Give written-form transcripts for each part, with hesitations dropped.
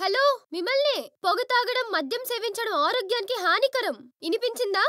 Hello మిమ్మల్ని పొగ తాగడం మద్యం సేవించడం ఆరోగ్యానికి హానికరం వినిపించిందా?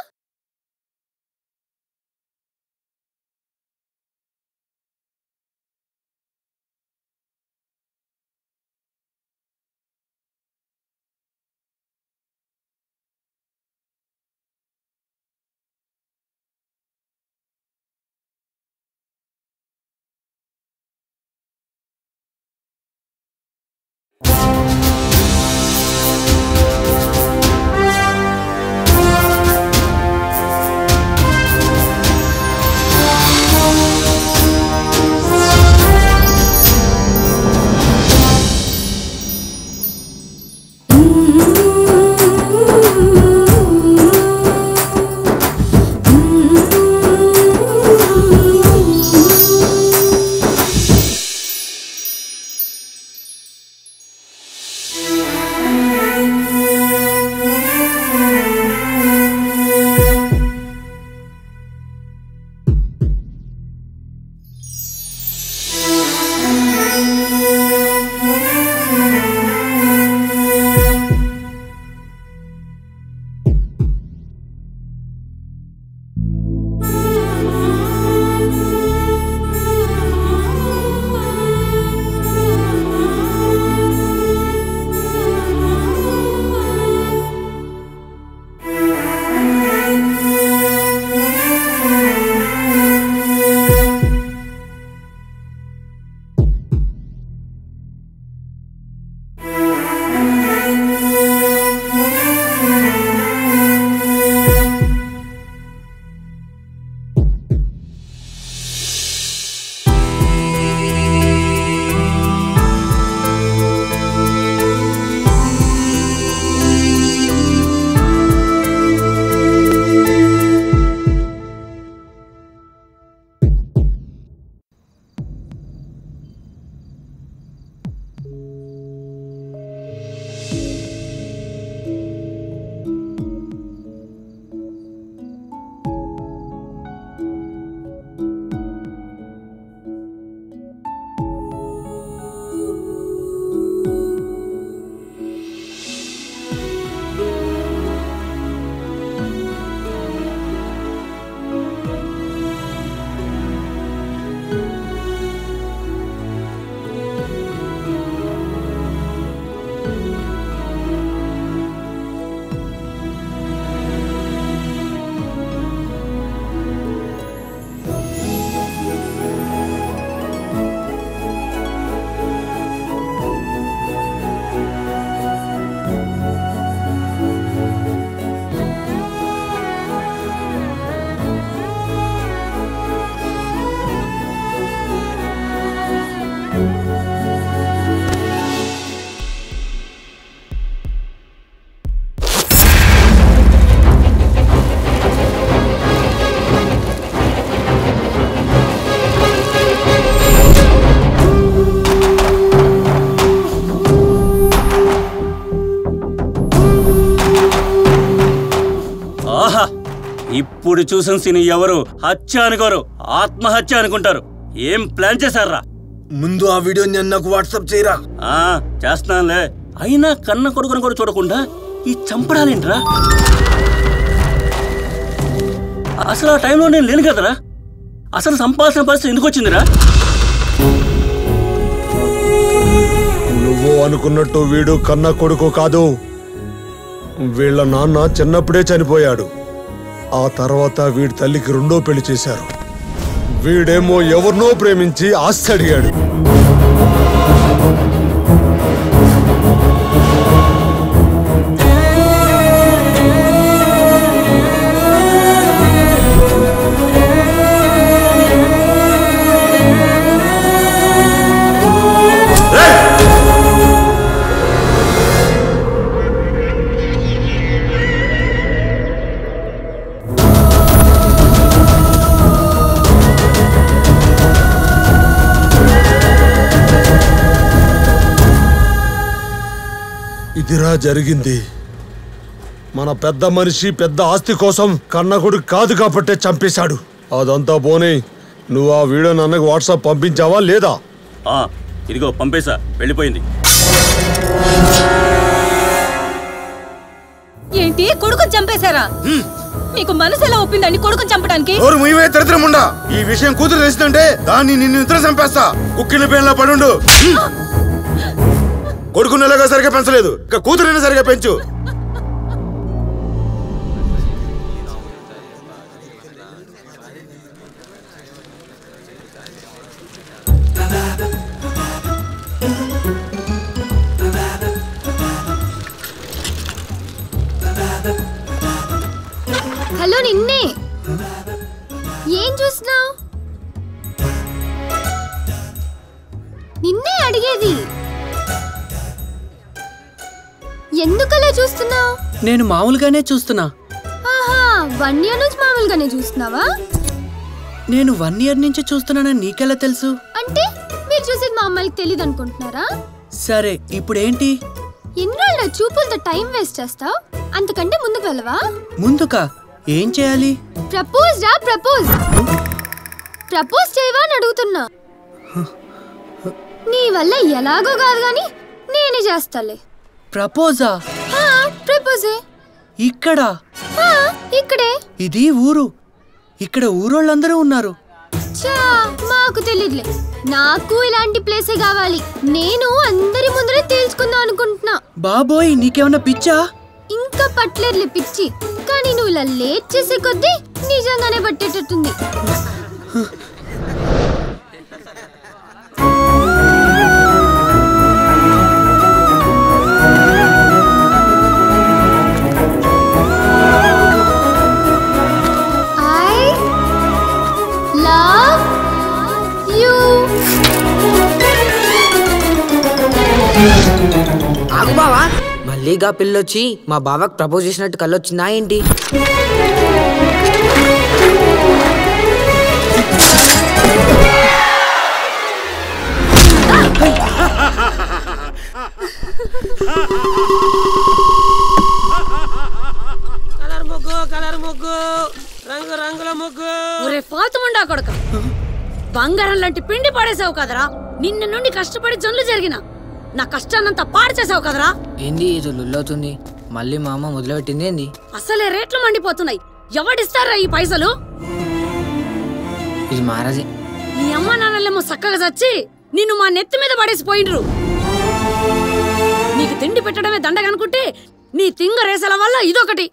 ఇప్పుడు చూసిన సీన్ ఎవరు హత్య అనుకోరు, ఆత్మహత్య అనుకుంటారు. ఏం ప్లాన్ చేశారా? ముందు ఆ వీడియోని నాకు వాట్సాప్ చేయరా. చేస్తున్నానులే. అయినా కన్న కొడుకుని కూడా చూడకుండా ఈ చంపడాలేంట్రా? అసలు ఆ టైంలో నేను లేను కదరా. అసలు సంపాల్సిన పరిస్థితి ఎందుకు వచ్చిందిరా? నువ్వు అనుకున్నట్టు వీడు కన్న కొడుకు కాదు. వీళ్ళ నాన్న చిన్నప్పుడే చనిపోయాడు. ఆ తర్వాత వీడి తల్లికి రెండో పెళ్లి చేశారు. వీడేమో ఎవరినో ప్రేమించి ఆస్తి అడిగాడు. ఇదిరా జరిగింది. మన పెద్ద మనిషి పెద్ద ఆస్తి కోసం కన్నకొడుకు కాదు కాబట్టే చంపేశాడు. అదంతా పోనీ నువ్వు ఆ వీడియో నన్నకు వాట్సాప్ పంపించావా లేదా? ఇదిగో పంపేశా, వెళ్ళిపోయింది. ఏంటి కొడుకుని చంపేశారా? మీకు మనసు ఎలా ఒప్పిందండి కొడుకుని చంపడానికి? ఈ విషయం కూతురు తెలిసిందంటే దాన్ని నిన్ను ఇద్దరు చంపేస్తా. కుక్కిన పేర్లా పడుండు. కొడుకుని ఎలాగో సరిగా పెంచలేదు, ఇక కూతురైనా సరిగా పెంచు. హలో, నిన్నే. ఏం చూస్తున్నావు? నిన్నే అడిగేది. ఎందుకలా చూస్తున్నావు? నేను మామూలుగానే చూస్తున్నా. ఆహా, 1 year నుంచి మామూలుగానే చూస్తున్నావా? నేను 1 year నుంచి చూస్తున్నానని నీకెలా తెలుసు? అంటే మీరు చూసేది మా అమ్మాయికి తెలియదు అనుకుంటున్నారా? సరే, ఇప్పుడేంటి? ఎన్రోళ్ళ చూపులతో టైం వేస్ట్ చేస్తావు? అంతకంటే ముందుకు వెళ్ళవా? ముందుకా? ఏం చేయాలి? ప్రపోజ్ రా, ప్రపోజ్. ప్రపోజ్ చేయవా అని అడుగుతున్నా. నీ వల్ల ఎలాగో కాదు గాని నేనే చేస్తాలే. ప్రపోజా? ప్రపోజే. ఇక్కడా? ఇక్కడే. ఇది ఊరు. ఇక్కడ ఊరోళ్ళందరూ ఉన్నారు. చా, మాకు తెలియదులే. నాకు ఇలాంటి ప్లేసే కావాలి. నేను అందరి ముందరే తేల్చుకుందాం అనుకుంటున్నా. బాబోయ్, నీకేమన్నా పిచ్చా? ఇంకా పట్టలేదులే పిచ్చి, కానీ నువ్వు ఇలా లేట్ చేసే కొద్దీ నిజంగానే పట్టేటట్టుంది. ఆగు బావా, మళ్ళీగా పిల్లొచ్చి మా బావకు ప్రపోజ్ చేసినట్టు కళ్ళొచ్చిందా ఏంటి? కలర్ ముగ్గు, రంగు రంగుల ముగ్గు. ఒరే ఫాతుముండా కొడుక, బంగారం లాంటి పిండి పడేసావు కదరా. నిన్న నుండి కష్టపడి జొన్లు జరిగిన నా కష్టాన్నంతా పాడు చేసావు కదరా. ఏంది ఇది లుల్లవుతుంది? మళ్ళీ మా అమ్మ మొదలుపెట్టింది ఏంది? అసలే రేట్లు మండిపోతున్నాయి. ఎవడిస్తారా ఈ పైసలు? ఇది మహారాజే. నీ అమ్మ నాన్నలేమో చక్కగా చచ్చి నిన్ను మా నెత్తి మీద పడేసిపోయిండ్రు. నీకు తిండి పెట్టడమే దండగనుకుంటే నీ తింగ రేసల వల్ల ఇదొకటి.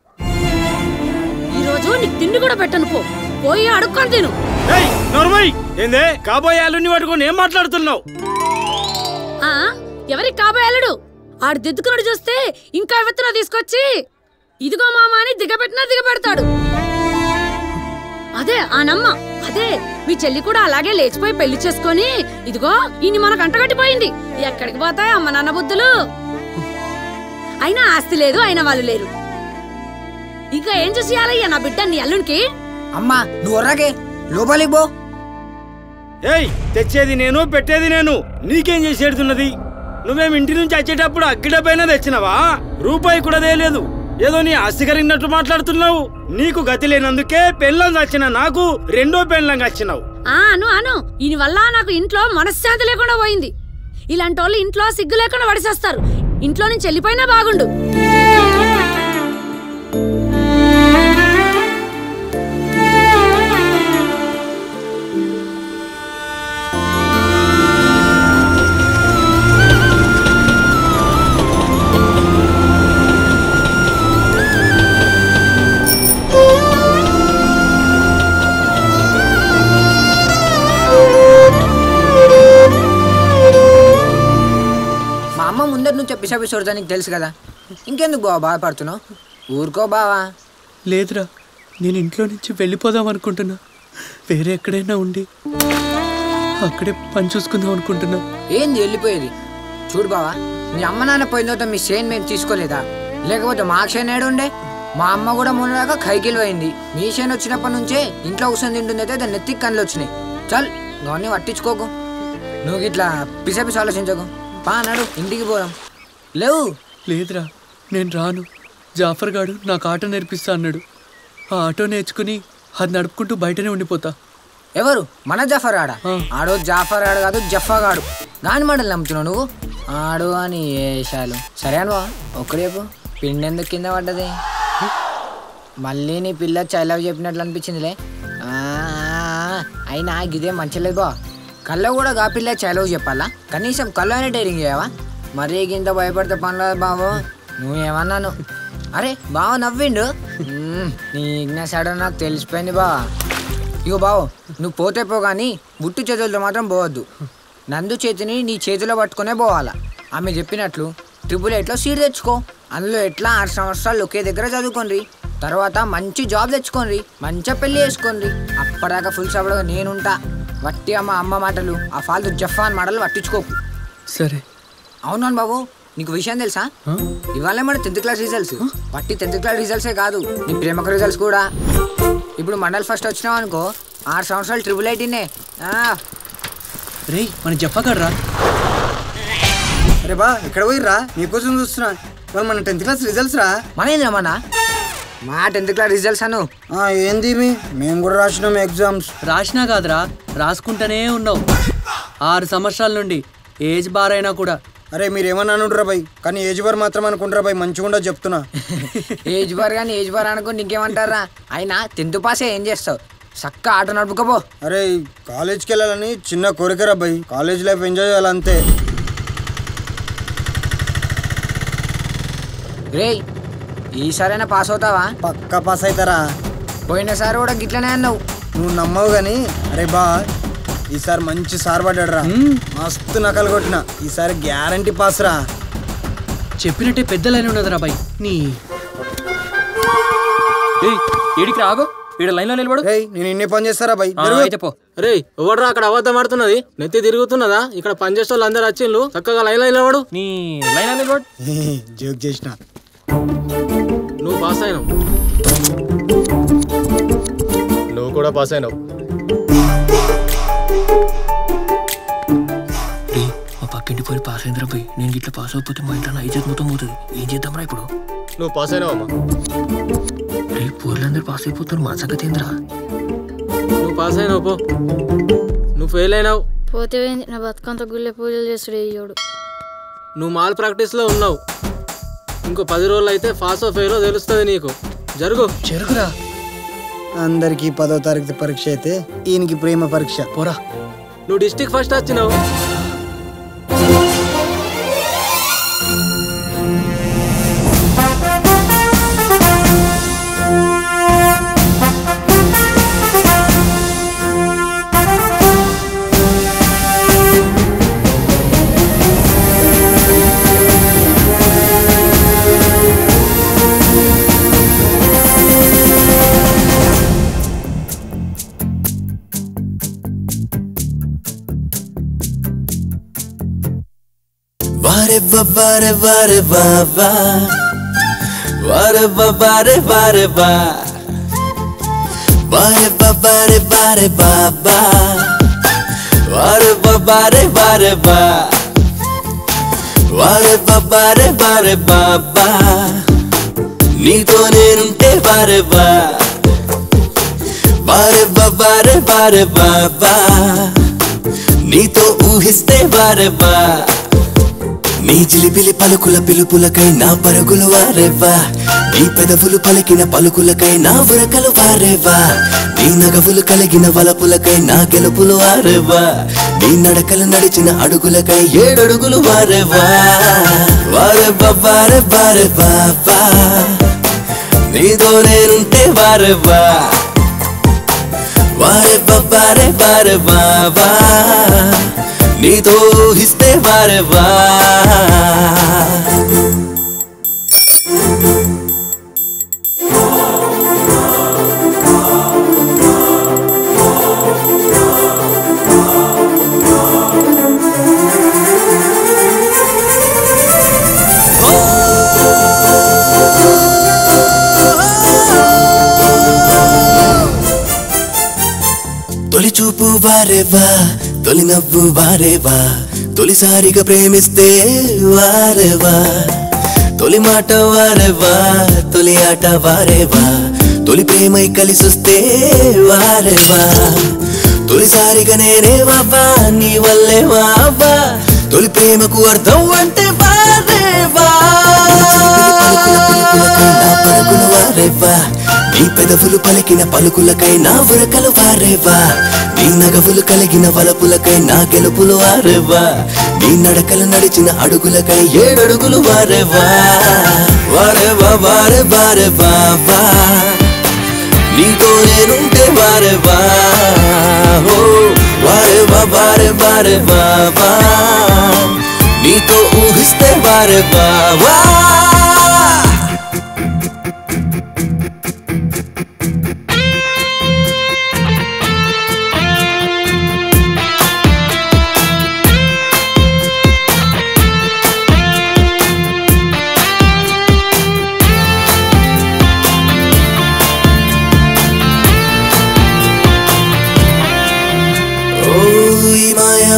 ఈరోజు నీకు తిండి కూడా పెట్టను. పోయి అడుక్కొని తిను. ఏందే కాబోయే అల్లుని పట్టుకొని ఏం మాట్లాడుతున్నావు? ఎవరికి కాబోయే అల్లుడు? ఆడు దిద్దుకున్నాడు చూస్తే ఇంకా విత్తన తీసుకొచ్చి ఇదిగో మామ అని దిగబెట్టినా దిగబెడతాడు. అదే ఆ నమ్మ, అదే మీ చెల్లి కూడా అలాగే లేచిపోయి పెళ్లి చేసుకొని ఇదిగో ఇన్ని మనకు అంటగట్టిపోయింది. ఎక్కడికి పోతాయి అమ్మ నాన్న బుద్ధులు? అయినా ఆస్తి లేదు, అయినా వాళ్ళు లేరు. ఇంకా ఏం చూసియాలయ్యా నా బిడ్డ నీ అల్లునికి? అమ్మా నువ్వు ఒర్రాకే, లోపలికి పో. ఏయ్, తెచ్చేది నేను, పెట్టేది నేను. నీకేం చేసేడుతున్నది? నువ్వేం ఇంటి నుంచి వచ్చేటప్పుడు అగ్గిడ పైన తెచ్చినవా? రూపాయి కూడా తేలేదు. ఏదో నీ ఆస్తి కరిగినట్టు మాట్లాడుతున్నావు. నీకు గతి లేనందుకే పెళ్ళం వచ్చిన నాకు రెండో పెళ్ళం వచ్చినావు. అను అను, ఈయన వల్ల నాకు ఇంట్లో మనశ్శాంతి లేకుండా పోయింది. ఇలాంటి వాళ్ళు ఇంట్లో సిగ్గు లేకుండా వడిసేస్తారు. ఇంట్లో నుంచి వెళ్ళిపోయినా బాగుండు. ముందరి నుంచి పిశాపి చూడడానికి తెలుసు కదా, ఇంకెందుకు బావా బాధపడుతున్నావు? ఊరుకో బావా. లేదురా, నేను ఇంట్లో నుంచి వెళ్ళిపోదాం అనుకుంటున్నా. వేరే ఎక్కడైనా ఉండి అక్కడే పని చూసుకుందాం అనుకుంటున్నా. ఏంది వెళ్ళిపోయేది? చూడు బావా, మీ అమ్మ నాన్న పోయిన తర్వాత మీ షేన్ మేము తీసుకోలేదా? లేకపోతే మా షేన్ ఏడు ఉండే? మా అమ్మ కూడా మొన్నదాకా కైకిల్ పోయింది. మీ షేన్ వచ్చినప్పటి నుంచే ఇంట్లో కూర్చొని తింటుంది. అయితే దాన్ని నెత్తికి కళ్ళు వచ్చినాయి. చల్, అవన్నీ పట్టించుకోకు. నువ్వు ఇట్లా పిసపిసి ఆలోచించకు. పా అన్నాడు, ఇంటికి పోదాం. లేవు. లేదురా, నేను రాను. జాఫర్ గాడు నాకు ఆటో నేర్పిస్తా అన్నాడు. ఆ ఆటో నేర్చుకుని అది నడుపుకుంటూ బయటనే ఉండిపోతా. ఎవరు? మన జాఫర్ ఆడా? ఆడో జాఫర్ ఆడు కాదు, జఫాగాడు. దాని మాటలు నమ్ముతున్నావు నువ్వు? ఆడు అని ఏషాలు. సరే అను ఒక్కడేపు పిండి ఎందుకు కింద పడ్డది? మళ్ళీ నీ పిల్ల చైలవ్ చెప్పినట్లు అనిపించిందిలే. అయినా ఇదే మంచిలేదు బా. కళ్ళ కూడా గా పిల్ల చైలవ్ చెప్పాలా? కనీసం కళ్ళు అయినా డైరింగ్ చేయవా? మరీ ఇంత భయపడితే పనులేదు బాబు. నువ్వేమన్నాను? అరే బావ నవ్విండు. నీ ఇగ్నెస్ నాకు తెలిసిపోయింది బా. ఇగో బావు, నువ్వు పోతే పో కానీ బుట్టు చేతులతో మాత్రం పోవద్దు. నందు చేతిని నీ చేతిలో పట్టుకునే పోవాలా. ఆమె చెప్పినట్లు AAA సీట్ తెచ్చుకో. అందులో ఎట్లా 6 సంవత్సరాలు ఒకే దగ్గర చదువుకోండి. తర్వాత మంచి జాబ్ తెచ్చుకోండి, మంచిగా పెళ్లి చేసుకోండి. అప్పటిదాకా ఫుల్ సపోర్ట్గా నేనుంటా. వట్టి అమ్మ మాటలు, ఆ ఫాల్తు జఫాన్ మాటలు పట్టించుకోకు. సరే. అవునాను బాబు, నీకు విషయం తెలుసా? ఇవాళ మన 10th క్లాస్ రిజల్ట్స్. వట్టి 10th క్లాస్ రిజల్ట్సే కాదు, నీ ప్రేమకు రిజల్ట్స్ కూడా. ఇప్పుడు మండల్ ఫస్ట్ వచ్చినావు అనుకో, 6 సంవత్సరాలు AAA. రే మన చెప్పగలరా? అరే బా, ఎక్కడ పోయిర్రా? నీకోసం చూస్తున్నా. వాళ్ళు మన 10th క్లాస్ రిజల్ట్స్ రా. మన మా 10th క్లాస్ రిజల్ట్స్ అను. ఏంది మేము కూడా రాసినాం ఎగ్జామ్స్. రాసినా కాదురా, రాసుకుంటూనే ఉన్నావు 6 సంవత్సరాల నుండి. ఏజ్ బార్ అయినా కూడా. అరే మీరేమన్నా అనుకుంటారా బాయ్, కానీ ఏజ్ బార్ మాత్రం అనుకుంటారా బాయ్? మంచిగా చెప్తున్నా. ఏజ్ బార్ కానీ ఏజ్ బార్ అనుకుంటే ఇంకేమంటారా? అయినా 10th పాసే ఏం చేస్తావు? చక్క ఆట నడుపుకోబో. అరే కాలేజ్కి వెళ్ళాలని చిన్న కోరికరా బాయ్. కాలేజ్ లైఫ్ ఎంజాయ్ చేయాలంతే. రే ఈసారైనా పాస్ అవుతావా? పక్కా పాస్ అవుతారా? పోయినసారి కూడా గిట్లనే అన్నావు. నువ్వు నమ్మవు కానీ అరే బా, ఈసారి మంచి సార్ పడ్డాడు రా. మస్తు నకలు కొట్టిన. ఈసారి గ్యారంటీ పాస్ రా. చెప్పినట్టే పెద్ద లైన్ ఉన్నదిరా బాయ్. నీ ఏడికి రాగో, ఈడ లైన్ లో నిలబడు. నేను ఇన్ని పని చేస్తారా బాయ్? రే ఎవడరా అక్కడ అబద్ధం ఆడుతున్నది? నెత్తి తిరుగుతున్నదా? ఇక్కడ పని చేసే వాళ్ళు అందరు వచ్చిండ్రు. చక్కగా లైన్ లో నిలబడు. నీ లైన్ లో నిలబడు. జోక్ చేసిన. నువ్వు పాస్ అయినావు. నువ్వు కూడా పాస్ అయినావు. మా పక్కింటి పోయి పాస్ అయిందిరా పోయి. నేను ఇట్లా పాస్ అయిపోతే మా ఇంట్లో ఐజత్ మొత్తం పోతుంది. ఏం చేద్దాంరా ఇప్పుడు? నువ్వు పాస్ అయినావమ్మా. రే పూర్లందరూ పాస్ అయిపోతారు, మా సంగతి ఏంద్రా? నువ్వు పాస్ అయినావు పో. నువ్వు ఫెయిల్ అయినావు. పోతే నా బతుకంత గుళ్ళే పూజలు చేస్తాడు అయ్యోడు. నువ్వు మాల్ ప్రాక్టీస్ లో ఉన్నావు. ఇంకో 10 రోజులు అయితే పాసో ఫెయిలో తెలుస్తుంది నీకు. జరుగురా. అందరికి 10వ తారీఖు పరీక్ష అయితే ఈయనకి ప్రేమ పరీక్ష. పోరా. నువ్వు డిస్ట్రిక్ట్ ఫస్ట్ వచ్చినావు. Vare va vare vare va va, vare va vare vare va, vare va vare vare va va, vare va vare vare va, vare va vare vare va va, నీతో నేనుంటే vare va, vare va vare vare va va, నీతో ఊహిస్తే vare va. నీ చిలిపిలి పలుకుల పిలుపులకై నా పరుగులు వారేవా, నీ పెదవులు పలికిన పలుకులకై నా ఉరకలు వారేవా, నీ నగవులు కలిగిన వలపులకై నా గెలుపులు వారేవా, నీ నడకలు నడిచిన అడుగులకై 7 అడుగులు వారేవా. వారేవా వారే వారే బాబా, నీతో నేనుంటే వారేవా, వారేవా వారే వారే బాబా, నీతో ఊహిస్తే వారేవా. తొలి చూపు వారేవా, తొలి నవ్వు వారేవా, తొలిసారిగా ప్రేమిస్తే వారేవా, తొలి మాట వారేవా, తొలి ఆట వారేవా, తొలి ప్రేమై కలిసొస్తే వారేవా, తొలిసారిగా నేనే వావా, నీ వల్లే వావా, తొలి ప్రేమకు అర్థం అంటే వారేవా. పలుకుల పిలుపులకై నా పరుగులు వారేవా నీ పెదవులు పలికిన పలుకులకై నా ఉరకలు వారేవా నీ నగవులు కలిగిన వలపులకై నా గెలుపులు వారేవా నీ నడకలు నడిచిన అడుగులకై 7 అడుగులు వారేవా వారేవా వారే వారే బావా నీతో నేనుంటే వారేవా ఓ వారేవా వారే వారే బావా నీతో ఊహిస్తే వారే బావా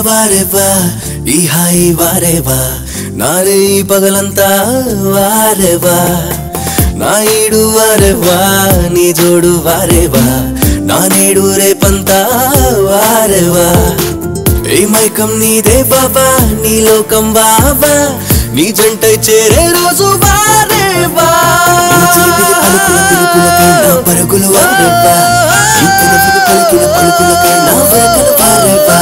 వారేవా ఈ హాయి వారేవా నారే పగలంతా వారేవా నా ఈడు వారేవా నీ జోడు వారేవా నా నేడు రేపంతా వారేవా ఏ మైకం నీదే బాబా నీ లోకం బాబా నీ జంటై చేరే రోజు వారేవా పలుకుల పిలుపులకై నా పరుగులు వారేవా నీ పెదవులు పలికిన పలుకులకై నా వరకలు వారేవా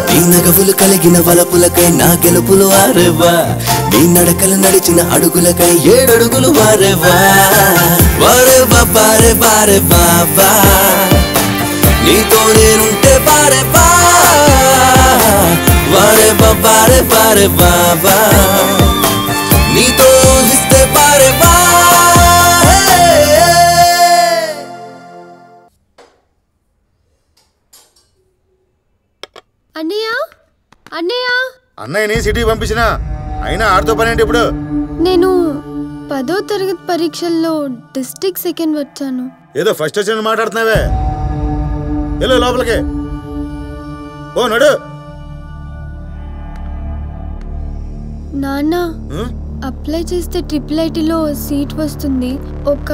నీ నగవులు కలిగిన వలపులకై నా గెలుపులు వారేవా నీ నడకలు నడిచిన అడుగులకై 7 అడుగులు వారేవా వారేవా బారే బారే బాబా నీతో నేనుంటే వారేవా వారేవా బారే బారే బాబా నీతో ఊహిస్తే వారేవా అన్నయ్య అన్నయ్య అన్నయ్యని సిటీకి పంపించిన అయినా ఆడుతో పని ఏంటి ఇప్పుడు? నేను 10వ తరగతి పరీక్షల్లో డిస్ట్రిక్ట్ సెకండ్ వచ్చాను. ఏదో ఫస్ట్ వచ్చిన మాట్లాడుతున్నావే. వెళ్ళు లోపలికి. ఓ నడు. నాన్న అప్లై చేస్తే IIITలో సీట్ వస్తుంది. ఒక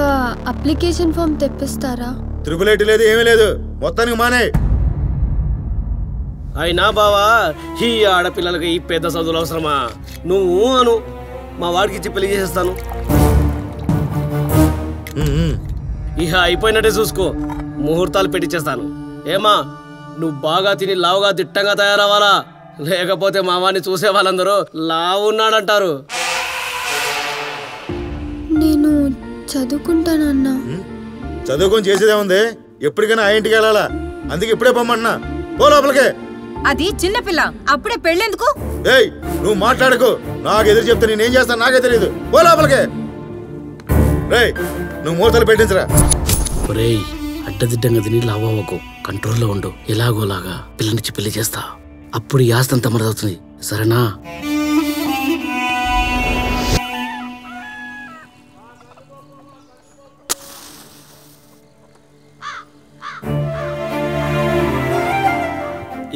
అప్లికేషన్ ఫామ్ తెప్పిస్తారా? IIIT లేదు ఏమీ లేదు, మొత్తానికి మానే. అయినా బావా ఈ ఆడపిల్లలకి ఈ పెద్ద చదువులు అవసరమా? నువ్వు అను, మా వాడికి ఇచ్చి పెళ్లి చేసేస్తాను. ఇహ అయిపోయినట్టే చూసుకో, ముహూర్తాలు పెట్టించేస్తాను. ఏమా నువ్వు బాగా తిని లావుగా దిట్టంగా తయారవ్వాలా, లేకపోతే మా వాడిని చూసే వాళ్ళందరూ లావు ఉన్నాడంటారు. నేను చదువుకుంటానన్నా. చదువుకొని చేసేదే ఉంది, ఎప్పటికైనా ఆ ఇంటికి వెళ్ళాలా, అందుకే ఇప్పుడే పొమ్మన్నా. పో లోపలికే. అది చిన్నపిల్ల, అప్పుడే పెళ్ళెందుకు? ఏయ్ నువ్వు మాట్లాడకు, నాకు ఎదురు చెప్తే నేనేం చేస్తాను నాకే తెలియదు. పో లోపలికే. రేయ్ నువ్వు మూతలు పెట్టించరా. ఒరేయ్ అడ్డదిడ్డంగా తిని లావకు, కంట్రోల్లో ఉండు. ఎలాగోలాగా పిల్లనిచ్చి పెళ్లి చేస్తా, అప్పుడు ఈ ఆస్తి అంతా మనదవుతుంది, సరేనా?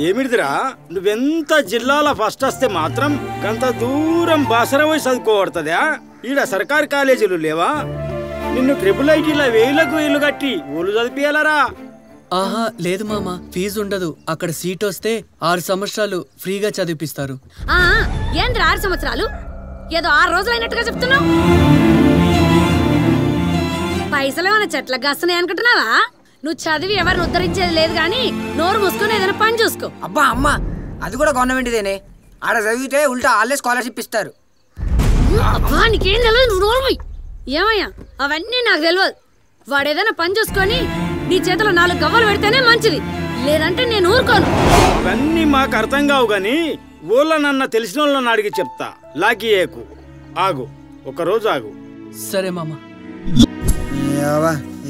ఏమిటిదిరా, నువ్వెంత జిల్లాల ఫస్ట్ వస్తే మాత్రం గంత దూరం బాసర పోయి చదువుకోబడుతుందా? ఈడ సర్కారు కాలేజీలు లేవా? నిన్ను IIITలో 1000కు 1000 కట్టి ఊళ్ళు చదివియాలరా? ఆహా లేదు మామ, ఫీజు ఉండదు. అక్కడ సీట్ వస్తే 6 సంవత్సరాలు ఫ్రీగా చదివిపిస్తారు. ఏంద్ర 6 సంవత్సరాలు? ఏదో 6 రోజులు అయినట్టుగా చెప్తున్నావు. పైసలు ఏమైనా చెట్లకు కాస్తున్నాయి అనుకుంటున్నావా? నువ్వు చదివి ఎవరిని ఉద్ధరించేది లేదు గాని నోరు మూసుకొని ఏదైనా పని చూసుకో. అబ్బా అమ్మ, అది కూడా గవర్నమెంట్దేనే. ఆడ చదివితే ఉల్టా వాళ్ళే స్కాలర్షిప్ ఇస్తారు. అబ్బా నీకేం తెలియదు, నువ్వు నోరు పోయి. ఏమయ్యా అవన్నీ నాకు తెలియదు. వాడు ఏదైనా పని చూసుకొని నీ చేతిలో 4 గవ్వలు పెడితేనే మంచిది, లేదంటే నేను ఊరుకోను. ఇవన్నీ మాకు అర్థం కావు గాని ఊళ్ళనన్న తెలిసిన వాళ్ళని అడిగి చెప్తా. లాకి ఏకు ఆగు, ఒకరోజు ఆగు. సరే మామ.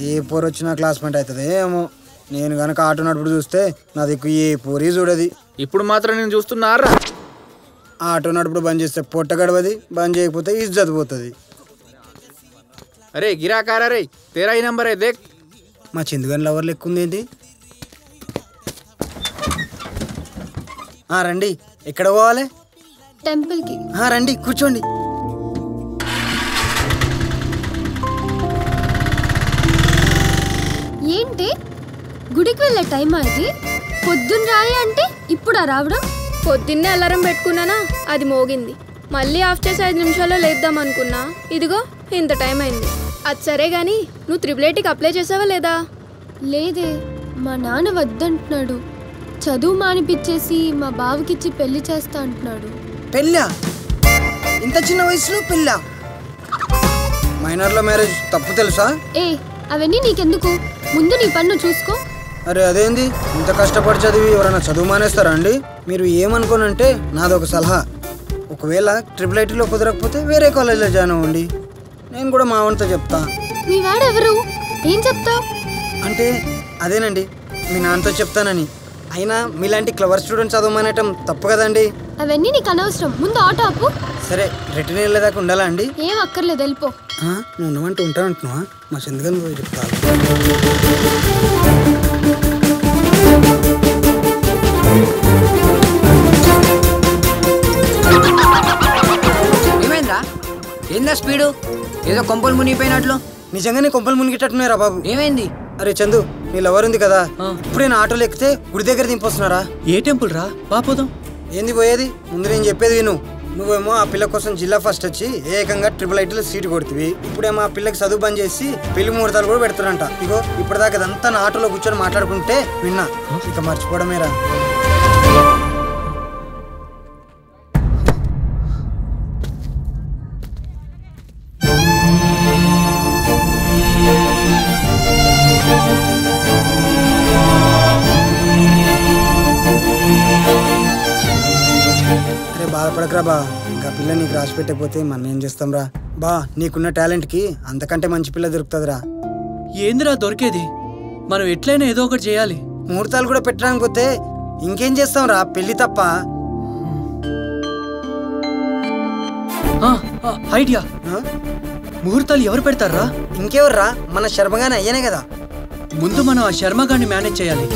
ఏ పోరు వచ్చినా క్లాస్మేట్ అవుతుంది ఏమో. నేను గనక ఆటో నడుపుడు చూస్తే నా దిక్కు ఏ పోరీ చూడది. ఇప్పుడు మాత్రం నేను చూస్తున్నారా? ఆటో నడుపుడు బంద్ చేస్తే పొట్ట గడవది, బంద్ చేయకపోతే ఇజ్జత్ పోతుంది. అరే గిరాకారా రే, తేరా ఈ నంబర్ ఏ దేక్. మా చిందుగని లవర్లు ఎక్కువ ఉంది ఏంటి? రండి. ఎక్కడ పోవాలి? టెంపుల్కి. రండి కూర్చోండి. ఏంటి గుడికి వెళ్ళే టైమా ఇది? పొద్దున్న రాయి అంటే ఇప్పుడా రావడం? పొద్దున్నే అలారం పెట్టుకున్నానా, అది మోగింది. మళ్ళీ ఆఫ్ చేసి 5 నిమిషాల్లో లేద్దాం అనుకున్నా, ఇదిగో ఇంత టైం అయింది. అది సరే గాని నువ్వు త్రిబుల్ అప్లై చేసావా లేదా? లేదే, మా నాన్న వద్దంటున్నాడు. చదువు మానిపించేసి మా బావకిచ్చి పెళ్లి చేస్తా అంటున్నాడు. పెళ్ళా? ఇంత చిన్న వయసులో పెళ్ళా? మైనర్లో మ్యారేజ్ తప్పు తెలుసా? ఏ అవన్నీ నీకెందుకు, ముందు నీ పన్ను చూసుకో. అరే అదేంది, ఇంత కష్టపడి చదివి ఎవరైనా చదువు మానేస్తారా అండి? మీరు ఏమనుకోనంటే నాదొక సలహా, ఒకవేళ ట్రిపుల్ ఐటీలో కుదరకపోతే వేరే కాలేజ్లో జాయిన్ అవ్వండి. నేను కూడా మా వంతో చెప్తా. మీ వాడెవరు? ఏం చెప్తావు? అంటే అదేనండి, మీ నాన్నతో చెప్తానని. అయినా మీలాంటి క్లవర్ స్టూడెంట్స్ చదవమనేయటం తప్పు కదండి. అవన్నీ నీకు అనవసరం, ముందు ఆటో ఆపు. సరే రిటర్న్ వెళ్ళేదాకా ఉండాలా అండి? ఏం అక్కర్లేదు, వెళ్ళిపో. నువ్వు ఉన్నవంటే ఉంటానంటున్నావా? మా చంద్రగన్ పోయి చెప్తా. ఏమైందా? ఏందా స్పీడు? ఏదో కొంపలు మునిగిపోయినట్లు. నిజంగానే కొంపలు మునిగేటట్టున్నారా బాబు? ఏమైంది? అరే చందు, నీ లవర్ ఉంది కదా, ఇప్పుడే నా ఆటోలో ఎక్కితే గుడి దగ్గర దింపొస్తున్నారా? ఏ టెంపుల్ రా పాపోదాం? ఏంది పోయేది, ముందు నేను చెప్పేది విను. నువ్వేమో ఆ పిల్ల కోసం జిల్లా ఫస్ట్ వచ్చి ఏకంగా ట్రిపుల్ ఐటీలో సీటు కొడుతుంది. ఇప్పుడేమో ఆ పిల్లకి చదువు బంద్ చేసి పెళ్లి ముహూర్తాలు కూడా పెడతారంట. ఇగో ఇప్పటిదాకా అదంతా నా ఆటోలో కూర్చొని మాట్లాడుకుంటే విన్నా, ఇక మర్చిపోవడమేరా. అరే బాధపడకరా బా, ఇంకా పిల్ల నీకు రాసి పెట్టకపోతే మనం ఏం చేస్తాం రా బా. నీకున్న టాలెంట్కి అంతకంటే మంచి పిల్ల దొరుకుతుందిరా. ఏందిరా దొరికేది? మనం ఎట్లయినా ఏదో ఒకటి చేయాలి. ముహూర్తాలు కూడా పెట్టడానికి పోతే ఇంకేం చేస్తాం రా, పెళ్లి తప్ప. ఐడియా, ముహూర్తాలు ఎవరు పెడతారా? ఇంకెవర్రా, మన శర్మగానే అయ్యానే కదా. ముందు మనం ఆ శర్మగాన్ని మేనేజ్ చేయాలి.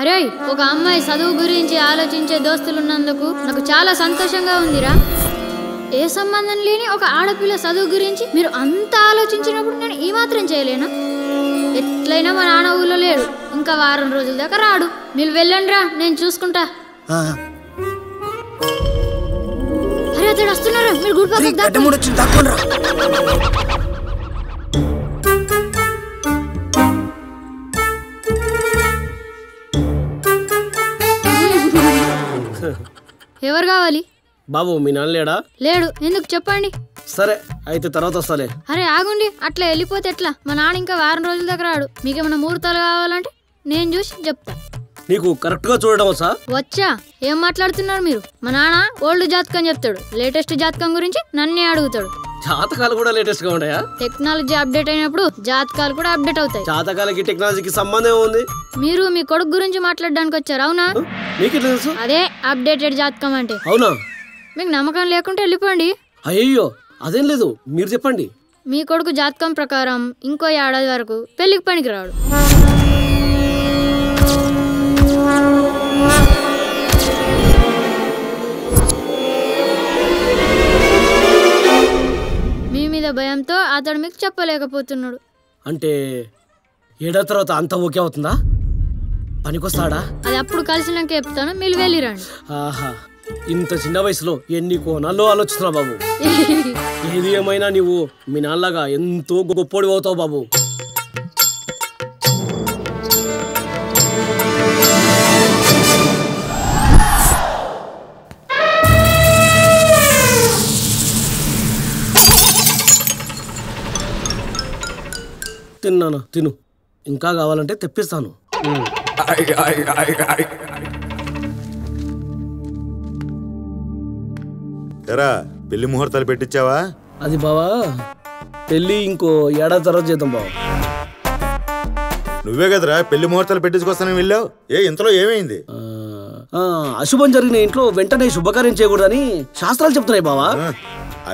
అరే, ఒక అమ్మాయి చదువు గురించి ఆలోచించే దోస్తులున్నందుకు నాకు చాలా సంతోషంగా ఉందిరా. ఏ సంబంధం లేని ఒక ఆడపిల్ల చదువు గురించి మీరు అంత ఆలోచించినప్పుడు నేను ఈ మాత్రం చేయలేనా? ఎట్లయినా మా నాన్న ఊళ్ళో లేడు, ఇంకా వారం రోజుల దాకా రాడు. మీరు వెళ్ళండి రా, నేను చూసుకుంటా. అరే అతడు వస్తున్నారా, మీరు గుడ్ ఎవరు కావాలి? బాబు మీ నాన్న లేడా? లేడు. ఎందుకు చెప్పండి? సరే అయితే తర్వాత వస్తాలే. అరే ఆగుండి, అట్లా వెళ్ళిపోతే ఎట్లా? మా నాన్న ఇంకా వారం రోజుల దగ్గర రాడు. మీకేమైనా ముహూర్తాలు కావాలంటే నేను చూసి చెప్తా. నీకు కరెక్ట్ గా చూడడం వచ్చా? వచ్చా. ఏం మాట్లాడుతున్నారు మీరు? మా నాన్న ఓల్డ్ జాతకం చెప్తాడు, లేటెస్ట్ జాతకం గురించి నన్నే అడుగుతాడు. జాతకాలు కూడా లేటెస్ట్ గా ఉంటాయా? టెక్నాలజీ అప్డేట్ అయినప్పుడు జాతకాలు కూడా అప్డేట్ అవుతాయి. జాతకాలకి టెక్నాలజీకి సంబంధం ఉంది? మీరు మీ కొడుకు గురించి మాట్లాడడానికి వచ్చారు, అవునా? మీకు తెలుసు? అదే అప్డేటెడ్ జాతకం అంటే. అవునా? మీకు నమ్మకం లేకుంటే వెళ్ళిపోండి. అయ్యో అదేం లేదు, మీరు చెప్పండి. మీ కొడుకు జాతకం ప్రకారం ఇంకో ఏడాది వరకు పెళ్లికి పనికి రాడు. మీ మీద భయంతో అతడు మీకు చెప్పలేకపోతున్నాడు. అంటే ఏడాది తర్వాత అంతా ఓకే అవుతుందా? పనికొస్తాడా? అది అప్పుడు కలిసినాక చెప్తాను, మీరు వెళ్ళిరండి. ఆహా, ఇంత చిన్న వయసులో ఎన్ని కోణాల్లో ఆలోచిస్తున్నా బాబు. ఏది ఏమైనా నీవు మీ నాన్నలాగా ఎంతో గొప్పోడి అవుతావు బాబు. తిన్నాను, తిను. ఇంకా కావాలంటే తెప్పిస్తాను. ఎరా పెళ్లి ముహూర్తాలు పెట్టించావా? అది బావా, పెళ్లి ఇంకో ఏడాది తర్వాత చేద్దాం బావా. నువ్వే కదరా పెళ్లి ముహూర్తాలు పెట్టించుకొస్తానని వెళ్ళావు. ఇంతలో ఏమైంది? అశుభం జరిగిన ఇంట్లో వెంటనే శుభకార్యం చేయకూడదని శాస్త్రాలు చెప్తున్నాయి బావా.